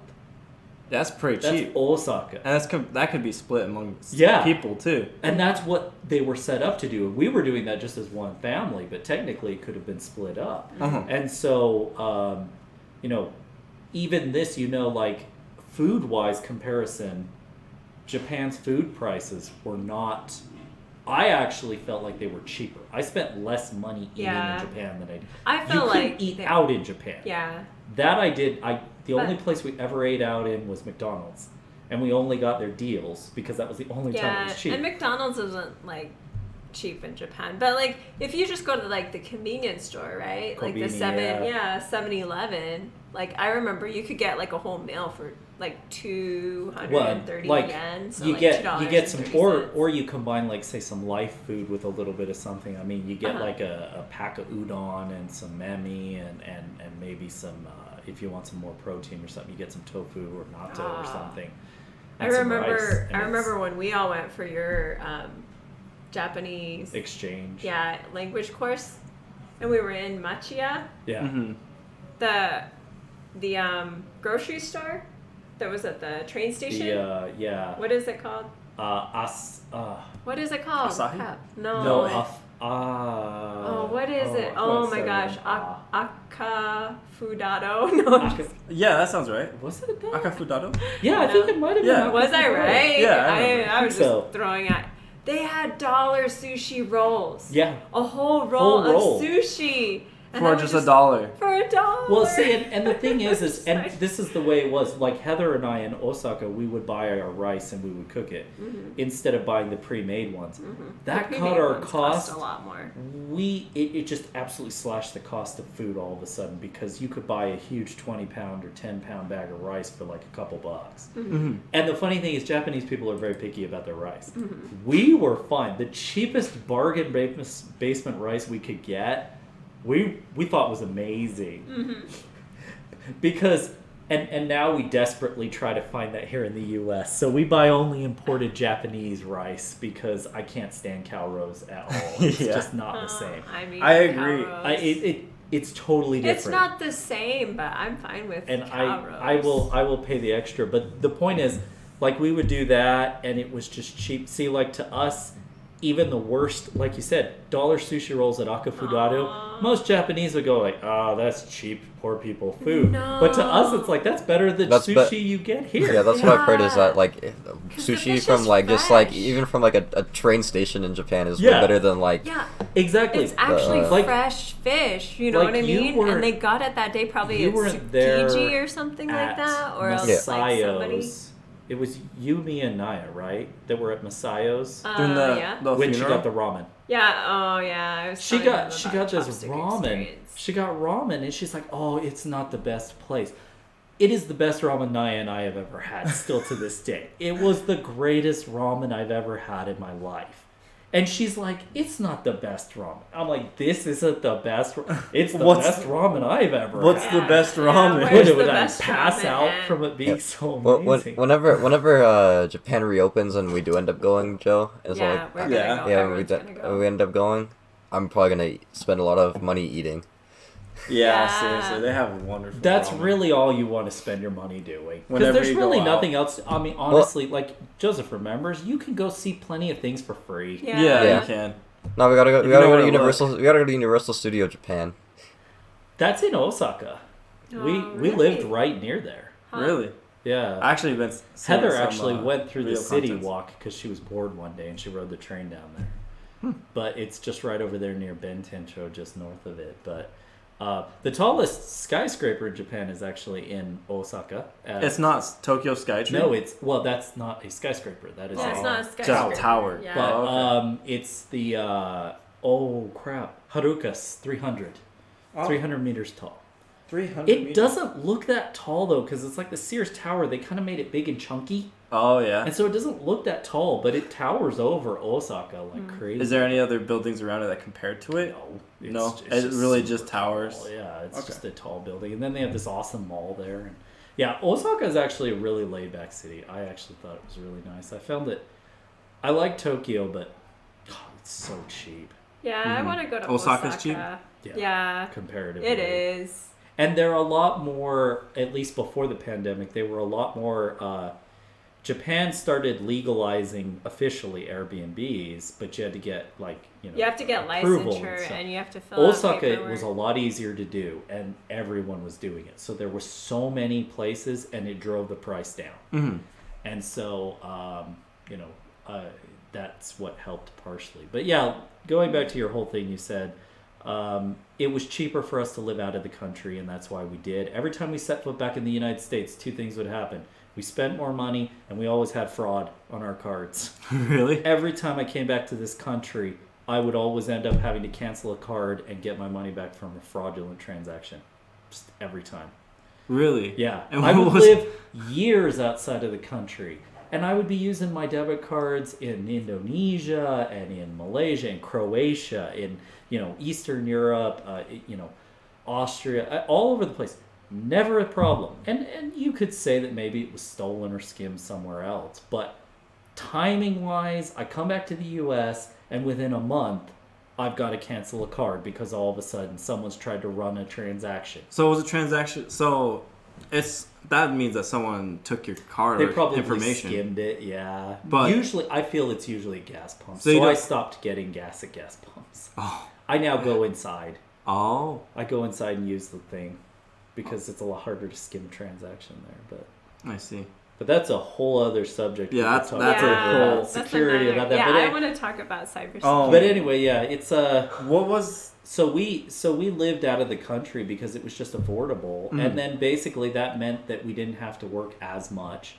That's pretty That's cheap. Osaka. And that could be split among Yeah. people too. And that's what they were set up to do. We were doing that just as one family, but technically it could have been split up. Uh-huh. And so, even this, like food-wise comparison, Japan's food prices were not... I actually felt like they were cheaper. I spent less money eating in Japan than I did. I felt you couldn't eat out in Japan. Yeah. That I did. The only place we ever ate out in was McDonald's. And we only got their deals because that was the only time it was cheap. And McDonald's isn't like cheap in Japan. But like if you just go to like the convenience store, right? Like the 7-Eleven, like I remember you could get like a whole meal for like 230 yen. So you get some or you combine like say some life food with a little bit of something. I mean, you get like a pack of udon and some memi and maybe some if you want some more protein or something, you get some tofu or natto or something. I remember when we all went for your Japanese exchange. Yeah, language course, and we were in Machiya. Yeah. Mm-hmm. The grocery store that was at the train station. Yeah. What is it called? What is it called? Asahi? Crap. No. What is it? Oh my gosh. Akafudado. No. Yeah, that sounds right. Was it that? Akafudado? Yeah, I think it might have been. Yeah. Was I right? Yeah, I was just throwing at. They had $1 sushi rolls. Yeah. A whole roll of sushi. And for just $1. For $1. Well, see, and the thing is and this is the way it was. Like Heather and I in Osaka, we would buy our rice and we would cook it instead of buying the pre-made ones. Mm-hmm. That cut our cost a lot more. It just absolutely slashed the cost of food all of a sudden because you could buy a huge 20-pound or 10-pound bag of rice for like a couple bucks. Mm-hmm. And the funny thing is, Japanese people are very picky about their rice. Mm-hmm. We were fine. The cheapest bargain basement rice we could get. We thought was amazing because and now we desperately try to find that here in the U.S. So we buy only imported Japanese rice because I can't stand cow roes at all. It's just not the same. I agree. It's totally different. It's not the same, but I'm fine with cow roes. I will pay the extra. But the point is, like we would do that, and it was just cheap. See, like to us. Even the worst, like you said, $1 sushi rolls at Akafudado, most Japanese would go like, that's cheap, poor people food. No. But to us, it's like, that's better than sushi you get here. Yeah, that's what I've heard is that, like, sushi from, like, fresh. just, like, even from, like, a train station in Japan is way better than, like... Yeah, exactly. It's actually like, fresh fish, you know like what I mean? And they got it that day probably at Tsukiji or something like that, or else, like, somebody... It was Yumi and Naya, right? That were at Masayo's during the when funeral? she got the ramen. Yeah. Oh, yeah. She got this chopstick ramen. Experience. She got ramen, and she's like, "Oh, it's not the best place." It is the best ramen Naya and I have ever had, still to this day. It was the greatest ramen I've ever had in my life. And she's like, it's not the best ramen. I'm like, this isn't the best. It's the best ramen I've ever What's had. the best ramen? Would I pass out from it being so amazing? Whenever Japan reopens and we do end up going, Joe, it's like we're gonna go. we end up going, I'm probably gonna spend a lot of money eating. Yeah, seriously, they have wonderful. That's ramen. really all you want to spend your money doing. Because there's really nothing else. I mean, honestly, like Joseph remembers, you can go see plenty of things for free. Yeah, you can. No, we gotta go. We gotta go to Universal. We gotta go to Universal Studio Japan. That's in Osaka. We lived right near there. Huh. Really? Yeah. I actually went. Heather actually went through the city contents. walk because she was bored one day and she rode the train down there. But it's just right over there near Bentencho, just north of it. But the tallest skyscraper in Japan is actually in Osaka. It's not Tokyo Skytree? No, that's not a skyscraper. That is it's not a skyscraper. just a tower. Yeah. But it's the Haruka's 300. 300 meters tall. 300 It doesn't look that tall though, because it's like the Sears Tower. They kind of made it big and chunky. Oh yeah. And so it doesn't look that tall, but it towers over Osaka like crazy. Is there any other buildings around it that compare to it? No. It's really just towers. Tall. Yeah, it's just a tall building. And then they have this awesome mall there. And yeah, Osaka is actually a really laid back city. I actually thought it was really nice. I found it. I like Tokyo, but God, it's so cheap. Yeah, I want to go to Osaka's Osaka. cheap? Yeah. Comparatively. It is. And they're a lot more, at least before the pandemic, they were a lot more. Japan started legalizing officially Airbnbs, but you had to get you have to get approval licensure and you have to fill Osaka out paperwork. was a lot easier to do, and everyone was doing it. So there were so many places, and it drove the price down. Mm-hmm. And so, that's what helped partially. But yeah, going back to your whole thing, you said it was cheaper for us to live out of the country, and that's why we did. Every time we set foot back in the United States, two things would happen. We spent more money, and we always had fraud on our cards. Really? Every time I came back to this country, I would always end up having to cancel a card and get my money back from a fraudulent transaction. Just every time. Really? Yeah. And I would what was- live years outside of the country. And I would be using my debit cards in Indonesia and in Malaysia and Croatia, in Eastern Europe, Austria, all over the place. Never a problem. And you could say that maybe it was stolen or skimmed somewhere else. But timing-wise, I come back to the U.S., and within a month, I've got to cancel a card because all of a sudden someone's tried to run a transaction. So it was a transaction. So that means that someone took your card They or probably information. skimmed it, yeah. But usually, I feel it's usually gas pumps. So you So I don't- stopped getting gas at gas pumps. Oh. I now go inside. Oh. I go inside and use the thing because it's a lot harder to skim a transaction there. I see. But that's a whole other subject. Yeah, we could that's- talk that's a about whole- that's security another- about that. Yeah, But I want to talk about cybersecurity. Oh. But anyway, yeah, it's What was... so we lived out of the country because it was just affordable, and then basically that meant that we didn't have to work as much,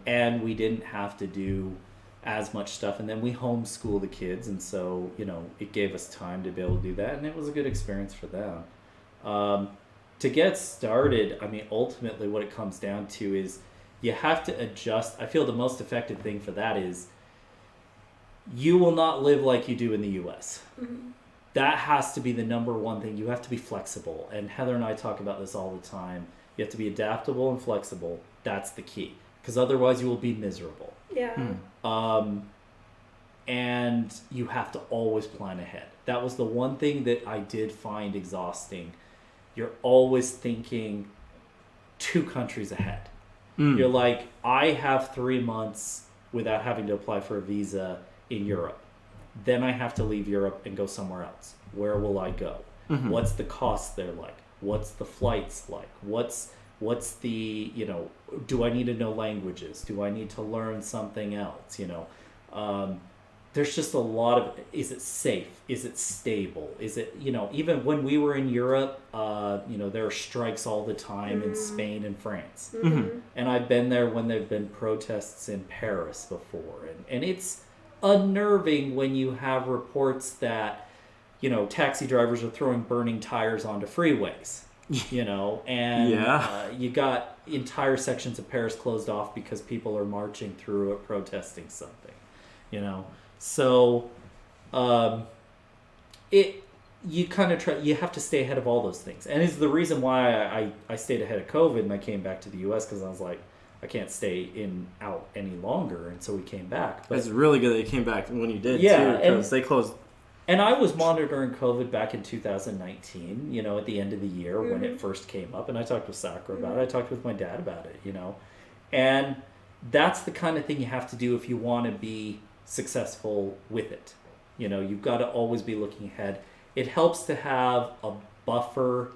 and we didn't have to do as much stuff, and then we homeschool the kids, and so it gave us time to be able to do that, and it was a good experience for them. To get started, I mean, ultimately what it comes down to is you have to adjust. I feel the most effective thing for that is you will not live like you do in the U.S. That has to be the number one thing. You have to be flexible. And Heather and I talk about this all the time. You have to be adaptable and flexible. That's the key. Because otherwise you will be miserable. Yeah. And you have to always plan ahead. That was the one thing that I did find exhausting. You're always thinking 2 countries ahead. You're like, I have 3 months without having to apply for a visa in Europe. Then I have to leave Europe and go somewhere else. Where will I go? What's the cost there like? What's the flights like? What's the, do I need to know languages? Do I need to learn something else? There's just a lot of, is it safe? Is it stable? Is it, even when we were in Europe, there are strikes all the time in Spain and France. And I've been there when there've been protests in Paris before. And it's unnerving when you have reports that, taxi drivers are throwing burning tires onto freeways, and you got entire sections of Paris closed off because people are marching through it protesting something, So, you kind of you have to stay ahead of all those things. And it's the reason why I stayed ahead of COVID and I came back to the U.S. because I was like, I can't stay out any longer. And so we came back. But It's really good that you came back when you did, Yeah, too, because they closed. And I was monitoring COVID back in 2019, at the end of the year when it first came up. And I talked with Sakura about it. I talked with my dad about it, And that's the kind of thing you have to do if you want to be successful with it. You've got to always be looking ahead. It helps to have a buffer.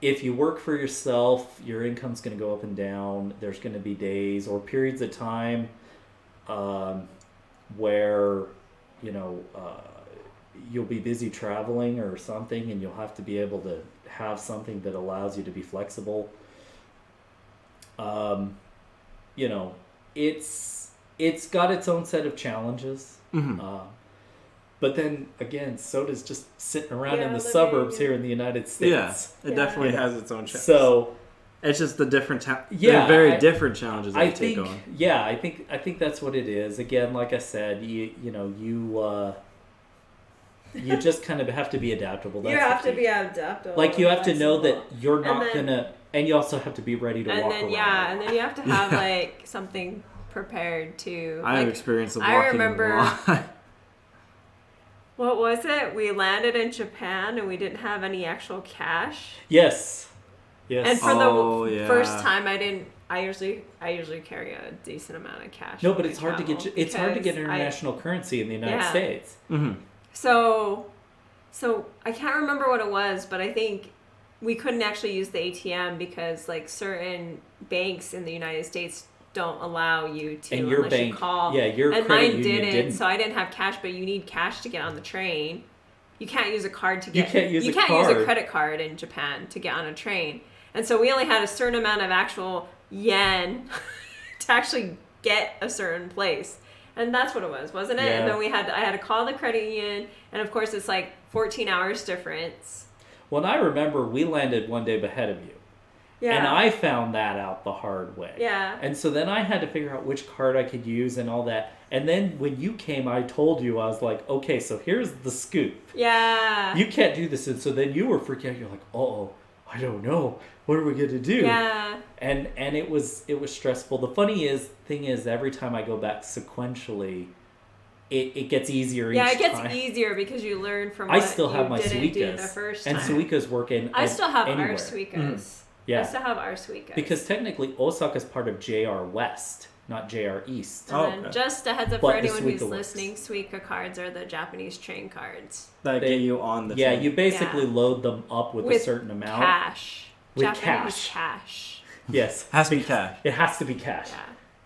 If you work for yourself, your income's going to go up and down. There's going to be days or periods of time where, you'll be busy traveling or something, and you'll have to be able to have something that allows you to be flexible. It's got its own set of challenges. But then again, so does just sitting around in the suburbs here in the United States. Yeah, it definitely has its own challenges. So it's just the different Yeah, they're very different challenges that I you think, take on. yeah, I think that's what it is. Again, like I said, you just kind of have to be adaptable. That's You have the to key. be adaptable. Like, you have to know that flexible. you're And not then- gonna, and you also have to be ready to walk around. And then you have to have like something prepared too. I have Like, experience of I walking remember- a lot. what was it? We landed in Japan and we didn't have any actual cash. Yes. Yes. And for Oh, the yeah. first time, I usually carry a decent amount of cash. No, when but I it's hard to get travel it's hard to get because international currency in the United Yeah. States. Mm-hmm. So I can't remember what it was, but I think we couldn't actually use the ATM because like certain banks in the United States don't allow you to And your unless you bank, call. yeah, your and credit mine union didn't. so I didn't have cash, but you need cash to get on the train. You can't use a card to You get. can't use a use card. a credit card in Japan to get on a train, and so we only had a certain amount of actual yen to actually get a certain place. And that's what it was, wasn't it? Yeah. And then I had to call the credit union, and of course it's like 14 hours difference. Well, and I remember we landed one day ahead of you. Yeah. And I found that out the hard way. Yeah. And so then I had to figure out which card I could use and all that. And then when you came, I told you, I was like, okay, so here's the scoop. Yeah. You can't do this. And so then you were freaking out. You're like, uh-oh, I don't know. What are we going to do? Yeah. And it was stressful. The thing is, every time I go back sequentially, it gets easier each time. Yeah, it gets easier because you learn from I what still have you my didn't do the Suikas. first And time. Suikas work in I still have anywhere. our Suikas. Yeah. I still have our Suikas. Because technically, Osaka's part of JR West, not JR East. And then okay. just a heads up But for the anyone who's Suica works. listening, Suica cards are the Japanese train cards. That They- get you on the Yeah, train. you basically Yeah. load them up with a certain amount. Cash. With Japanese cash. Yes. Has to be cash. It has to be cash. Yeah.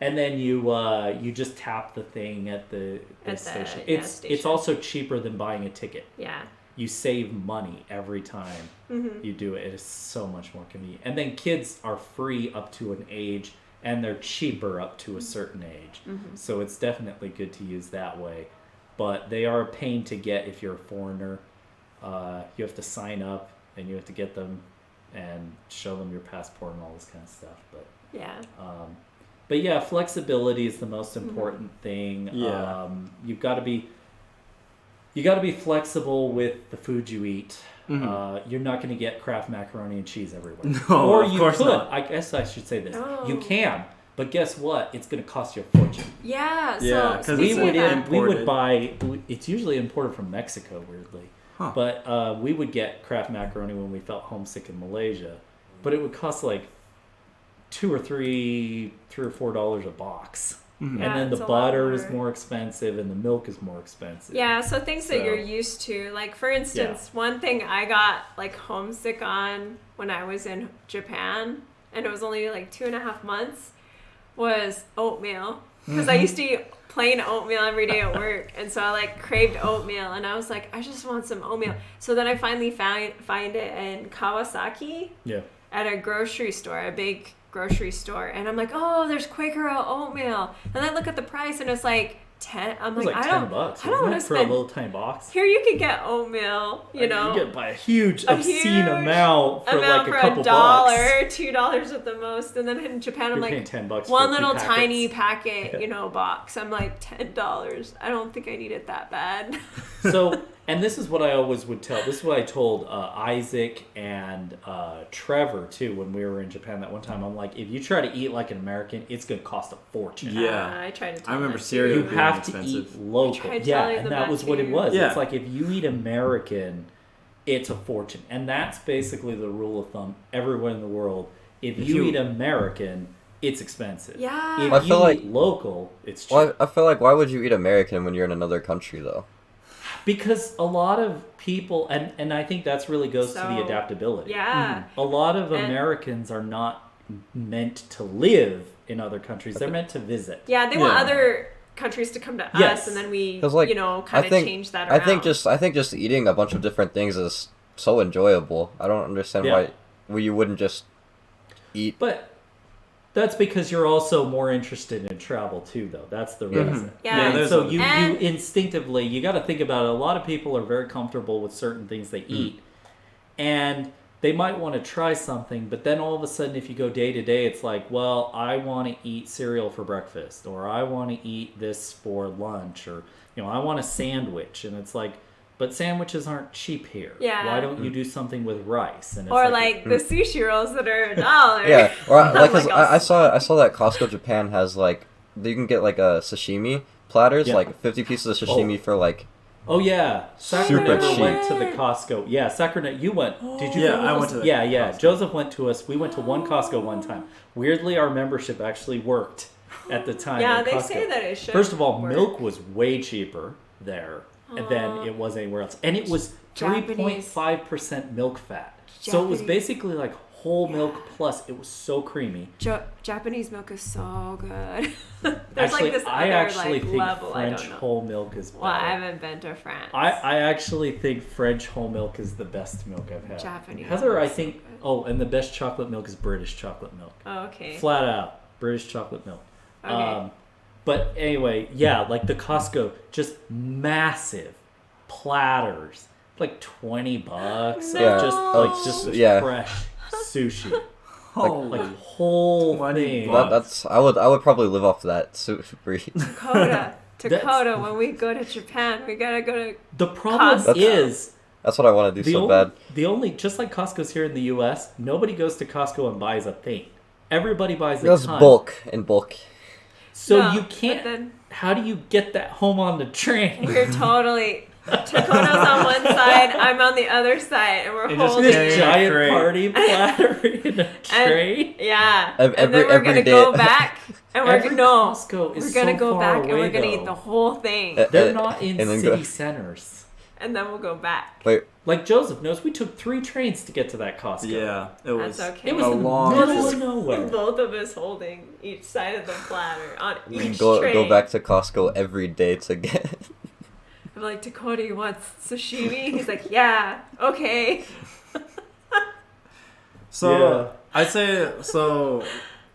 And then you just tap the thing at the At the station. gas It's station. also cheaper than buying a ticket. Yeah. You save money every time Mm-hmm. you do it. It is so much more convenient. And then kids are free up to an age, and they're cheaper up to a certain age. Mm-hmm. So it's definitely good to use that way. But they are a pain to get if you're a foreigner. You have to sign up, and you have to get them and show them your passport and all this kind of stuff. Yeah. But yeah, flexibility is the most important thing. Yeah. You've got to be flexible with the food you eat. You're not going to get Kraft macaroni and cheese everywhere. No, or of you course could. not. I guess I should say this. No. You can, but guess what? It's going to cost you a fortune. Yeah. So Yeah, 'cause We speaking would of that, we would Imported. buy. It's usually imported from Mexico, weirdly. Huh. But we would get Kraft macaroni when we felt homesick in Malaysia, but it would cost like $2 or $4 a box. Mhm. Yeah, And then it's the a lot butter is more. more expensive, and the milk is more expensive. Yeah, so things So- that you're used to. Like, for instance, one thing I got, like, homesick on when I was in Japan, and it was only, like, 2.5 months, was oatmeal. Because I used to eat plain oatmeal every day at work, and so I, like, craved oatmeal, and I was like, I just want some oatmeal. So then I finally find it in Kawasaki Yeah. at a grocery store, a big grocery store, and I'm like, oh, there's Quaker oatmeal, and I look at the price, and it's like 10. I'm It was like, like I $10, don't want wasn't to it, for a spend. little tiny box. Here you can get oatmeal, you know, you get by a huge, a obscene huge amount for like a couple $1, bucks. $2 at the most, and then in Japan, I'm You're like, paying $10 for one a few little packets. tiny packet, you know, box. I'm like $10. I don't think I need it that bad. So, and this is what I always would tell. This is what I told Isaac and Trevor too when we were in Japan that one time. I'm like, if you try to eat like an American, it's gonna cost a fortune. Yeah. I tried to. Tell I remember them cereal You too. being have to expensive. eat local. tried Yeah, telling and them that that was what it too. was. Yeah. It's like if you eat American, it's a fortune. And that's basically the rule of thumb everywhere in the world. If you eat American, it's expensive. Yeah. If I you feel like- eat local, it's cheap. Well, I feel like why would you eat American when you're in another country though? Because a lot of people, and I think that's really goes to the So, adaptability. Yeah. A lot of And- Americans are not meant to live in other countries. They're meant to visit. Yeah, they want Yeah. other countries to come to Yes. us, and then we, 'Cause, like, you know, I kind of think- change that I around. think just eating a bunch of different things is so enjoyable. I don't understand Yeah. why you wouldn't just eat. But that's because you're also more interested in travel too, though. That's the reason. Yeah. Yeah, And there's so a- you And- instinctively, you got to think about it. A lot of people are very comfortable with certain things they eat. And they might want to try something, but then all of a sudden, if you go day to day, it's like, well, I want to eat cereal for breakfast, or I want to eat this for lunch, or, you know, I want a sandwich. And it's like, but sandwiches aren't cheap here. Yeah. Why don't you do something with rice? And it's or like the sushi rolls that are $1. Yeah, or I'm like 'cause like, I saw that Costco Japan has like you can get like a sashimi platters, Yeah. like 50 pieces of sashimi for like Oh yeah, Sakura Super never cheap. went to the Costco. Yeah, Sakura, you went. Did you? Yeah, go with I us? went to the Yeah, yeah. Costco. Joseph went to us. We went to one Costco one time. Weirdly, our membership actually worked at the time. Yeah, at they Costco. say that it should. First of all, work. milk was way cheaper there than it was anywhere else, and it was Japanese- 3.5% milk fat. So it was Japanese- basically like whole milk plus. It was so creamy. Japanese milk is so good. There's Actually, like this I other actually like think level. I French don't know. whole milk is better. Well, I haven't been to France. I actually think French whole milk is the best milk I've had. Japanese Heather, I milk's so think. good. Oh, and the best chocolate milk is British chocolate milk. Oh, okay. Flat out, British chocolate milk. Okay. But anyway, yeah, like the Costco, just massive platters, like $20 of Yeah. just like just Yeah. fresh sushi, Holy like whole 20 thing. bucks. That's I would probably live off that super. Dakota, when we go to Japan, we gotta go to. The problem Costco. is. That's what I want to do so bad. The only, just like Costco's here in the U.S., nobody goes to Costco and buys a thing. Everybody buys a That's ton. bulk in bulk. So No, you but can't. then- How do you get that home on the train? We're totally. Dakota's on one side, I'm on the other side, and we're And just holding. carrying This giant tray. party platter in a tray. Yeah, Every- and then we're every gonna day- go back, and we're Every no, Costco is we're gonna so go far back, and away, we're gonna though. eat the whole thing, They're not in and then city go- centers. and then we'll go back. Wait, Like Joseph knows, we took 3 trains to get to that Costco. Yeah, it was. That's okay. It was A in the long- middle Just- of nowhere. Both of us holding each side of the platter on we each go tray. back to Costco every day to get. I'm like, Dakota, you want sashimi? He's like, yeah, okay. So Yeah. I'd say so.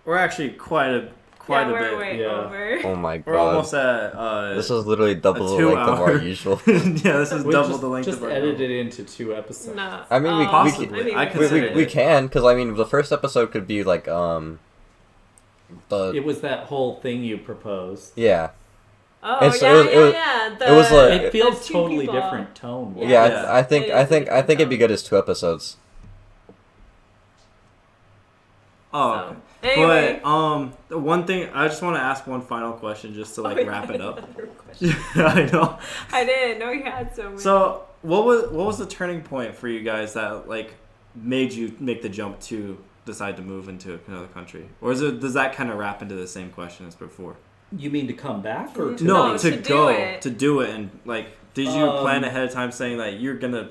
We're actually quite a We're bit. way yeah. over. Oh my We're god. almost at. This is literally double the 2 length of our hour. usual. Yeah, this is We double just, the length just of our. edit it into 2 episodes. No. I mean, we- Possibly. we- I we, consider we it. can, because I mean, the first episode could be like the It was that whole thing you proposed. yeah. Oh, It's- yeah, it was- yeah, it was- yeah. it was like- It feels the two totally people. different tone. Yeah. Yeah, Yeah. I think It I is think I think it'd be good as 2 episodes. Oh, So, okay. anyway. But the one thing I just want to ask one final question just to like Oh, wrap it up. another question. I know. I didn't know you had so many. So what was the turning point for you guys that like made you make the jump to decide to move into another country, or does that kind of wrap into the same question as before? You mean to come back or to No, No, to to do go it. to do it, and like, did you plan Um, ahead of time saying that you're gonna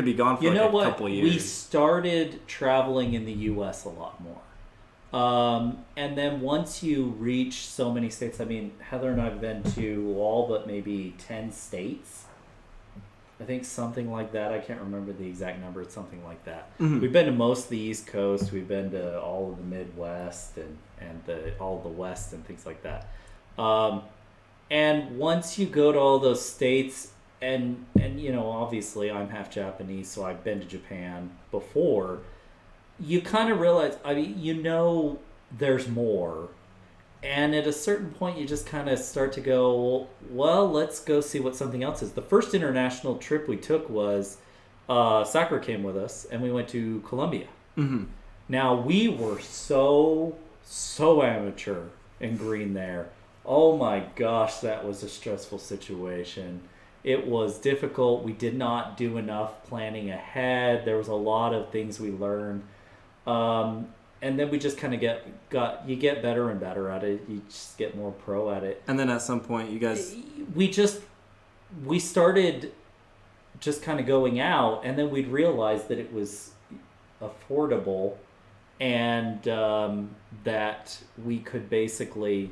be gone for You like know a what? couple We years? started traveling in the U.S. a lot more. And then once you reach so many states, I mean, Heather and I have been to all but maybe 10 states. I think something like that. I can't remember the exact number. It's something like that. Mhm. We've been to most of the East Coast. We've been to all of the Midwest and all of the West and things like that. And once you go to all those states, and you know, obviously I'm half Japanese, so I've been to Japan before. You kind of realize, I mean, you know, there's more. And at a certain point, you just kind of start to go, well, let's go see what something else is. The first international trip we took was, Sakura came with us, and we went to Colombia. Mm-hmm. Now, we were so amateur and green there. Oh my gosh, that was a stressful situation. It was difficult. We did not do enough planning ahead. There was a lot of things we learned. And then we just kind of you get better and better at it. You just get more pro at it. And then at some point, you guys. We started just kind of going out, and then we'd realize that it was affordable, and that we could basically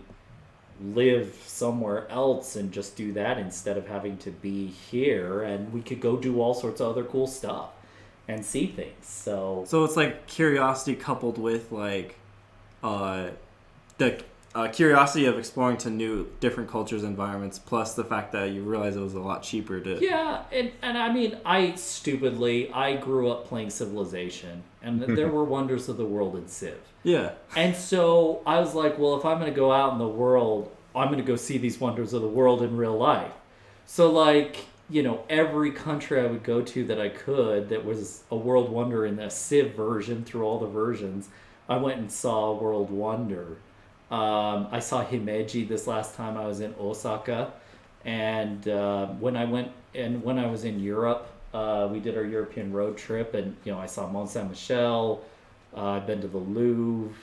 live somewhere else and just do that instead of having to be here, and we could go do all sorts of other cool stuff and see things. So So it's like curiosity coupled with like the curiosity of exploring to different cultures, environments, plus the fact that you realize it was a lot cheaper to. yeah, and I mean, I grew up playing Civilization, and there were wonders of the world in Civ. Yeah. And so I was like, well, if I'm going to go out in the world, I'm going to go see these wonders of the world in real life. So, like, you know, every country I would go to that I could that was a world wonder in the Civ version, through all the versions, I went and saw a world wonder. I saw Himeji this last time I was in Osaka, And when I was in Europe, we did our European road trip, and I saw Mont Saint Michel. I've been to the Louvre,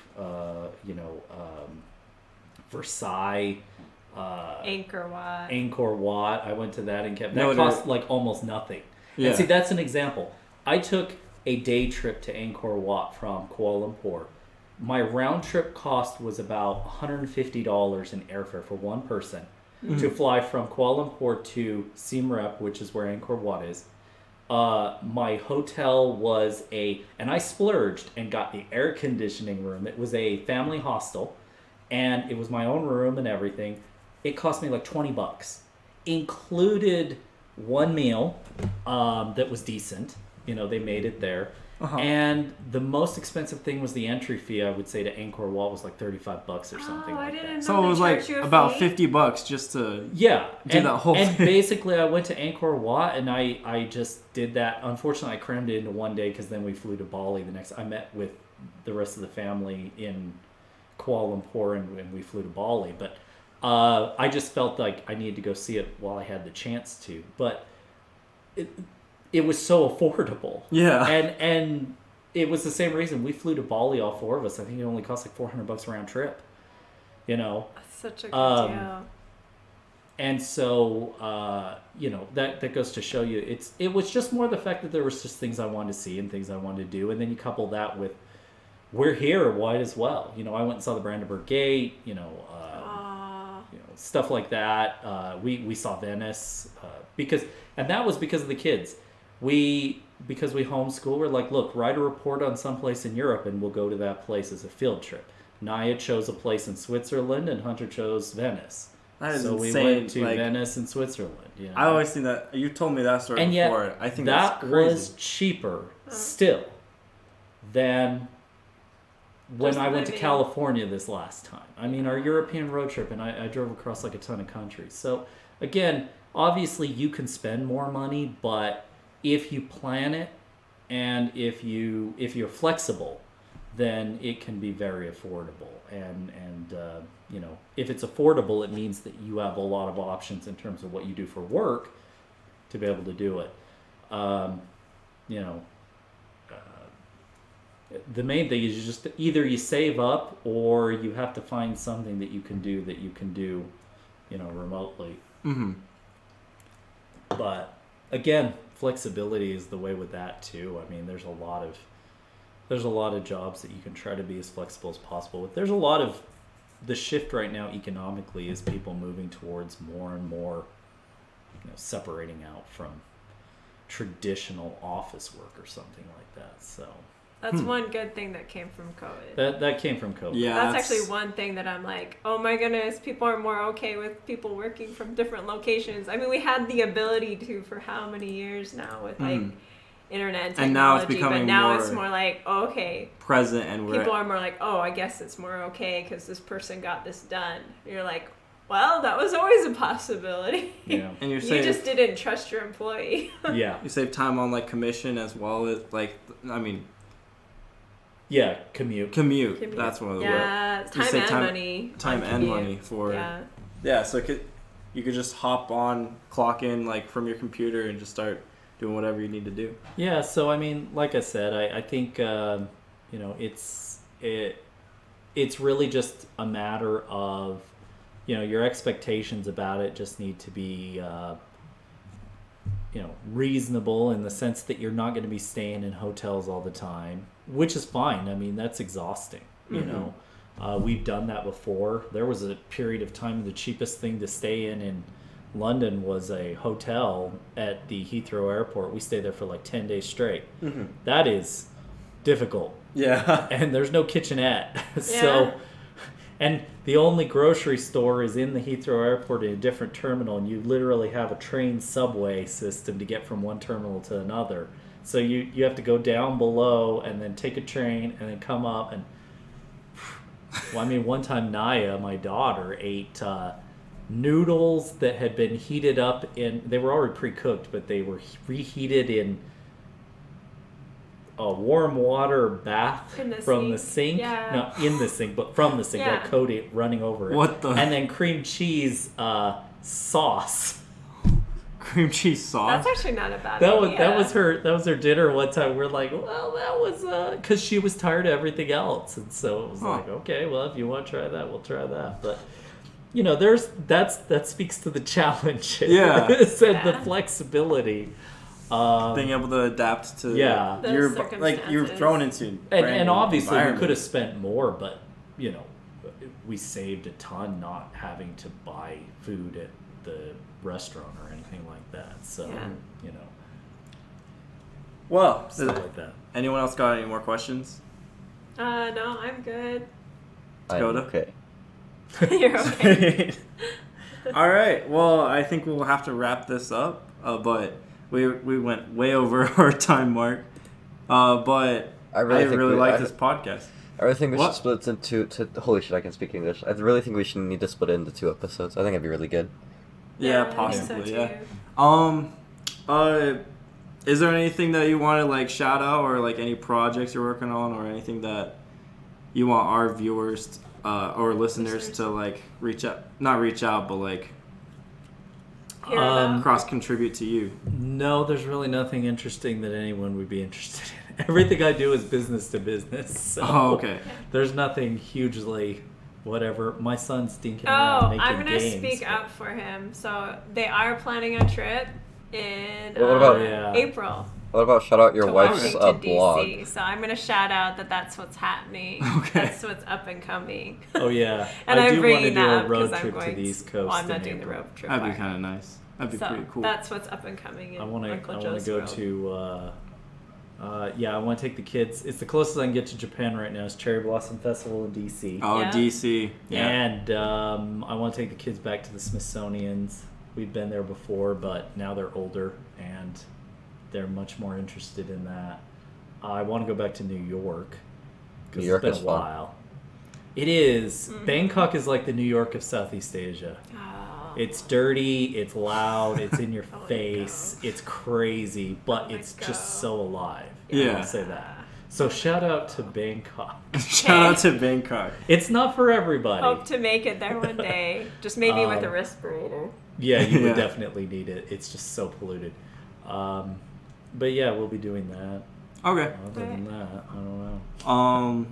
Versailles, Angkor Wat. Angkor Wat. I went to that and kept that cost like almost nothing. Yeah. And see, that's an example. I took a day trip to Angkor Wat from Kuala Lumpur. My round trip cost was about $150 in airfare for one person to fly from Kuala Lumpur to Siem Reap, which is where Angkor Wat is. My hotel was and I splurged and got the air conditioning room. It was a family hostel, and it was my own room and everything. It cost me like $20, included one meal that was decent. They made it there. Uh-huh. And the most expensive thing was the entry fee, I would say, to Angkor Wat was like $35 or something like that. So it was like about $50 just to do that whole thing. And basically I went to Angkor Wat and I just did that. Unfortunately, I crammed it into one day because then we flew to Bali the next. I met with the rest of the family in Kuala Lumpur and we flew to Bali. But I just felt like I needed to go see it while I had the chance to. But it was so affordable. Yeah. And it was the same reason we flew to Bali, all four of us. I think it only cost like $400 round trip. That's such a good deal. And so, that goes to show you it was just more the fact that there was just things I wanted to see and things I wanted to do. And then you couple that with we're here, why as well? I went and saw the Brandenburg Gate, stuff like that. We saw Venice and that was because of the kids. Because we homeschool, we're like, look, write a report on someplace in Europe and we'll go to that place as a field trip. Naya chose a place in Switzerland and Hunter chose Venice. That is so insane. We went to Venice and Switzerland. I always think that you told me that story and before. Yet, I think that that's crazy. Was cheaper still than when I went to California this last time. I mean, our European road trip, and I drove across like a ton of countries. So again, obviously you can spend more money, but if you plan it and if you're flexible, then it can be very affordable. And if it's affordable, it means that you have a lot of options in terms of what you do for work to be able to do it. The main thing is just either you save up or you have to find something that you can do remotely. Mm-hmm. But again, flexibility is the way with that too. I mean, there's a lot of jobs that you can try to be as flexible as possible with. There's a lot of the shift right now economically is people moving towards more and more separating out from traditional office work or something like that. So that's one good thing that came from COVID. That came from COVID. Yeah, that's actually one thing that I'm like, oh my goodness, people are more okay with people working from different locations. I mean, we had the ability to for how many years now with like internet and technology, and now it's becoming but now more it's more like, oh, okay, present, and people are more like, oh, I guess it's more okay because this person got this done. And you're like, well, that was always a possibility. Yeah, and you just didn't trust your employee. Yeah, you save time on like commission as well as like, I mean. Yeah, commute. That's one of the words. Yeah, time and money. Time and money for. Yeah. So you could just hop on, clock in like from your computer, and just start doing whatever you need to do. Yeah. So I mean, like I said, I think it's really just a matter of your expectations about it just need to be reasonable in the sense that you're not going to be staying in hotels all the time, which is fine. I mean, that's exhausting. We've done that before. There was a period of time the cheapest thing to stay in London was a hotel at the Heathrow Airport. We stayed there for like 10 days straight. Mm-hmm. That is difficult. Yeah. And there's no kitchenette. So, and the only grocery store is in the Heathrow Airport in a different terminal, and you literally have a train subway system to get from one terminal to another. So you have to go down below and then take a train and then come up. And one time Naya, my daughter, ate noodles that had been heated up they were already pre-cooked, but they were reheated in a warm water bath from the sink. Not in the sink, but from the sink, like coated running over it. What the? And then cream cheese sauce. Cream cheese sauce. That's actually not a bad That idea. was her dinner one time. We're like, well, that was because she was tired of everything else, and so it was like, okay, well, if you want to try that, we'll try that. But that speaks to the challenge. Yeah. and the flexibility. Being able to adapt to Those you're circumstances. thrown into And obviously we environment. could have spent more, but we saved a ton not having to buy food at the restaurant or anything like that. So Well, stuff like that. anyone else got any more questions? No, I'm good. I'm Dakota? okay. You're okay. All right. Well, I think we'll have to wrap this up. But we went way over our time mark. But I really like this podcast. I really think we What? should split it into holy shit, I can speak English. I really think we should need to split it into 2 episodes. I think it'd be really good. Yeah, I think possibly. so Yeah. Is there anything that you want to like shout out, or like any projects you're working on, or anything that you want our viewers or listeners to like not reach out, but like Hear about? cross contribute to you? No, there's really nothing interesting that anyone would be interested in. Everything I do is business to business. So Oh, okay. There's nothing hugely whatever. My son's dinking around Oh, making I'm gonna games. speak up for him. So they are planning a trip in What about- April. What about shout out your to wife's Washington, blog? DC. So I'm gonna shout out that's what's happening. Okay. That's what's up and coming. Oh yeah, And I I'm do want to bringing do that a up road because I'm trip going to the East Coast. Well, I'm not in doing the April. road trip. That'd be part. kind of nice. That'd be So pretty cool. that's what's up and coming. In I want Uncle to Joe's go world. to. I want to take the kids. It's the closest I can get to Japan right now. Is Cherry Blossom Festival in DC. Oh, Yeah. DC. Yeah. And I want to take the kids back to the Smithsonian's. We've been there before, but now they're older and they're much more interested in that. I want to go back to New York New because York it's is been a fun. while. It is. Mm-hmm. Bangkok is like the New York of Southeast Asia. Oh. It's dirty, it's loud, it's in your I wanna face, go. it's crazy, but wanna it's just go. so alive. Yeah. I'll say that. So shout out to Bangkok. Shout out to Bangkok. It's not for everybody. Hope to make it there one day. Just maybe with a Um, respirator. Yeah, you Yeah. would definitely need it. It's just so polluted. But yeah, we'll be doing that. Okay. Other than that, I don't know.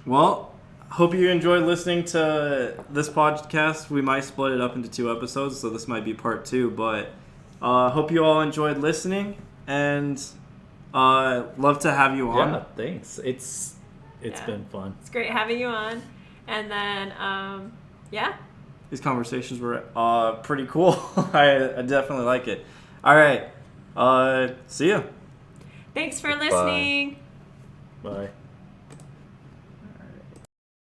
Well, hope you enjoyed listening to this podcast. We might split it up into 2 episodes, so this might be part 2. But hope you all enjoyed listening, and love to have you on. Yeah, thanks. It's Yeah. been fun. It's great having you on. And then, yeah. These conversations were pretty cool. I definitely like it. All right. See ya. Thanks for listening. Bye.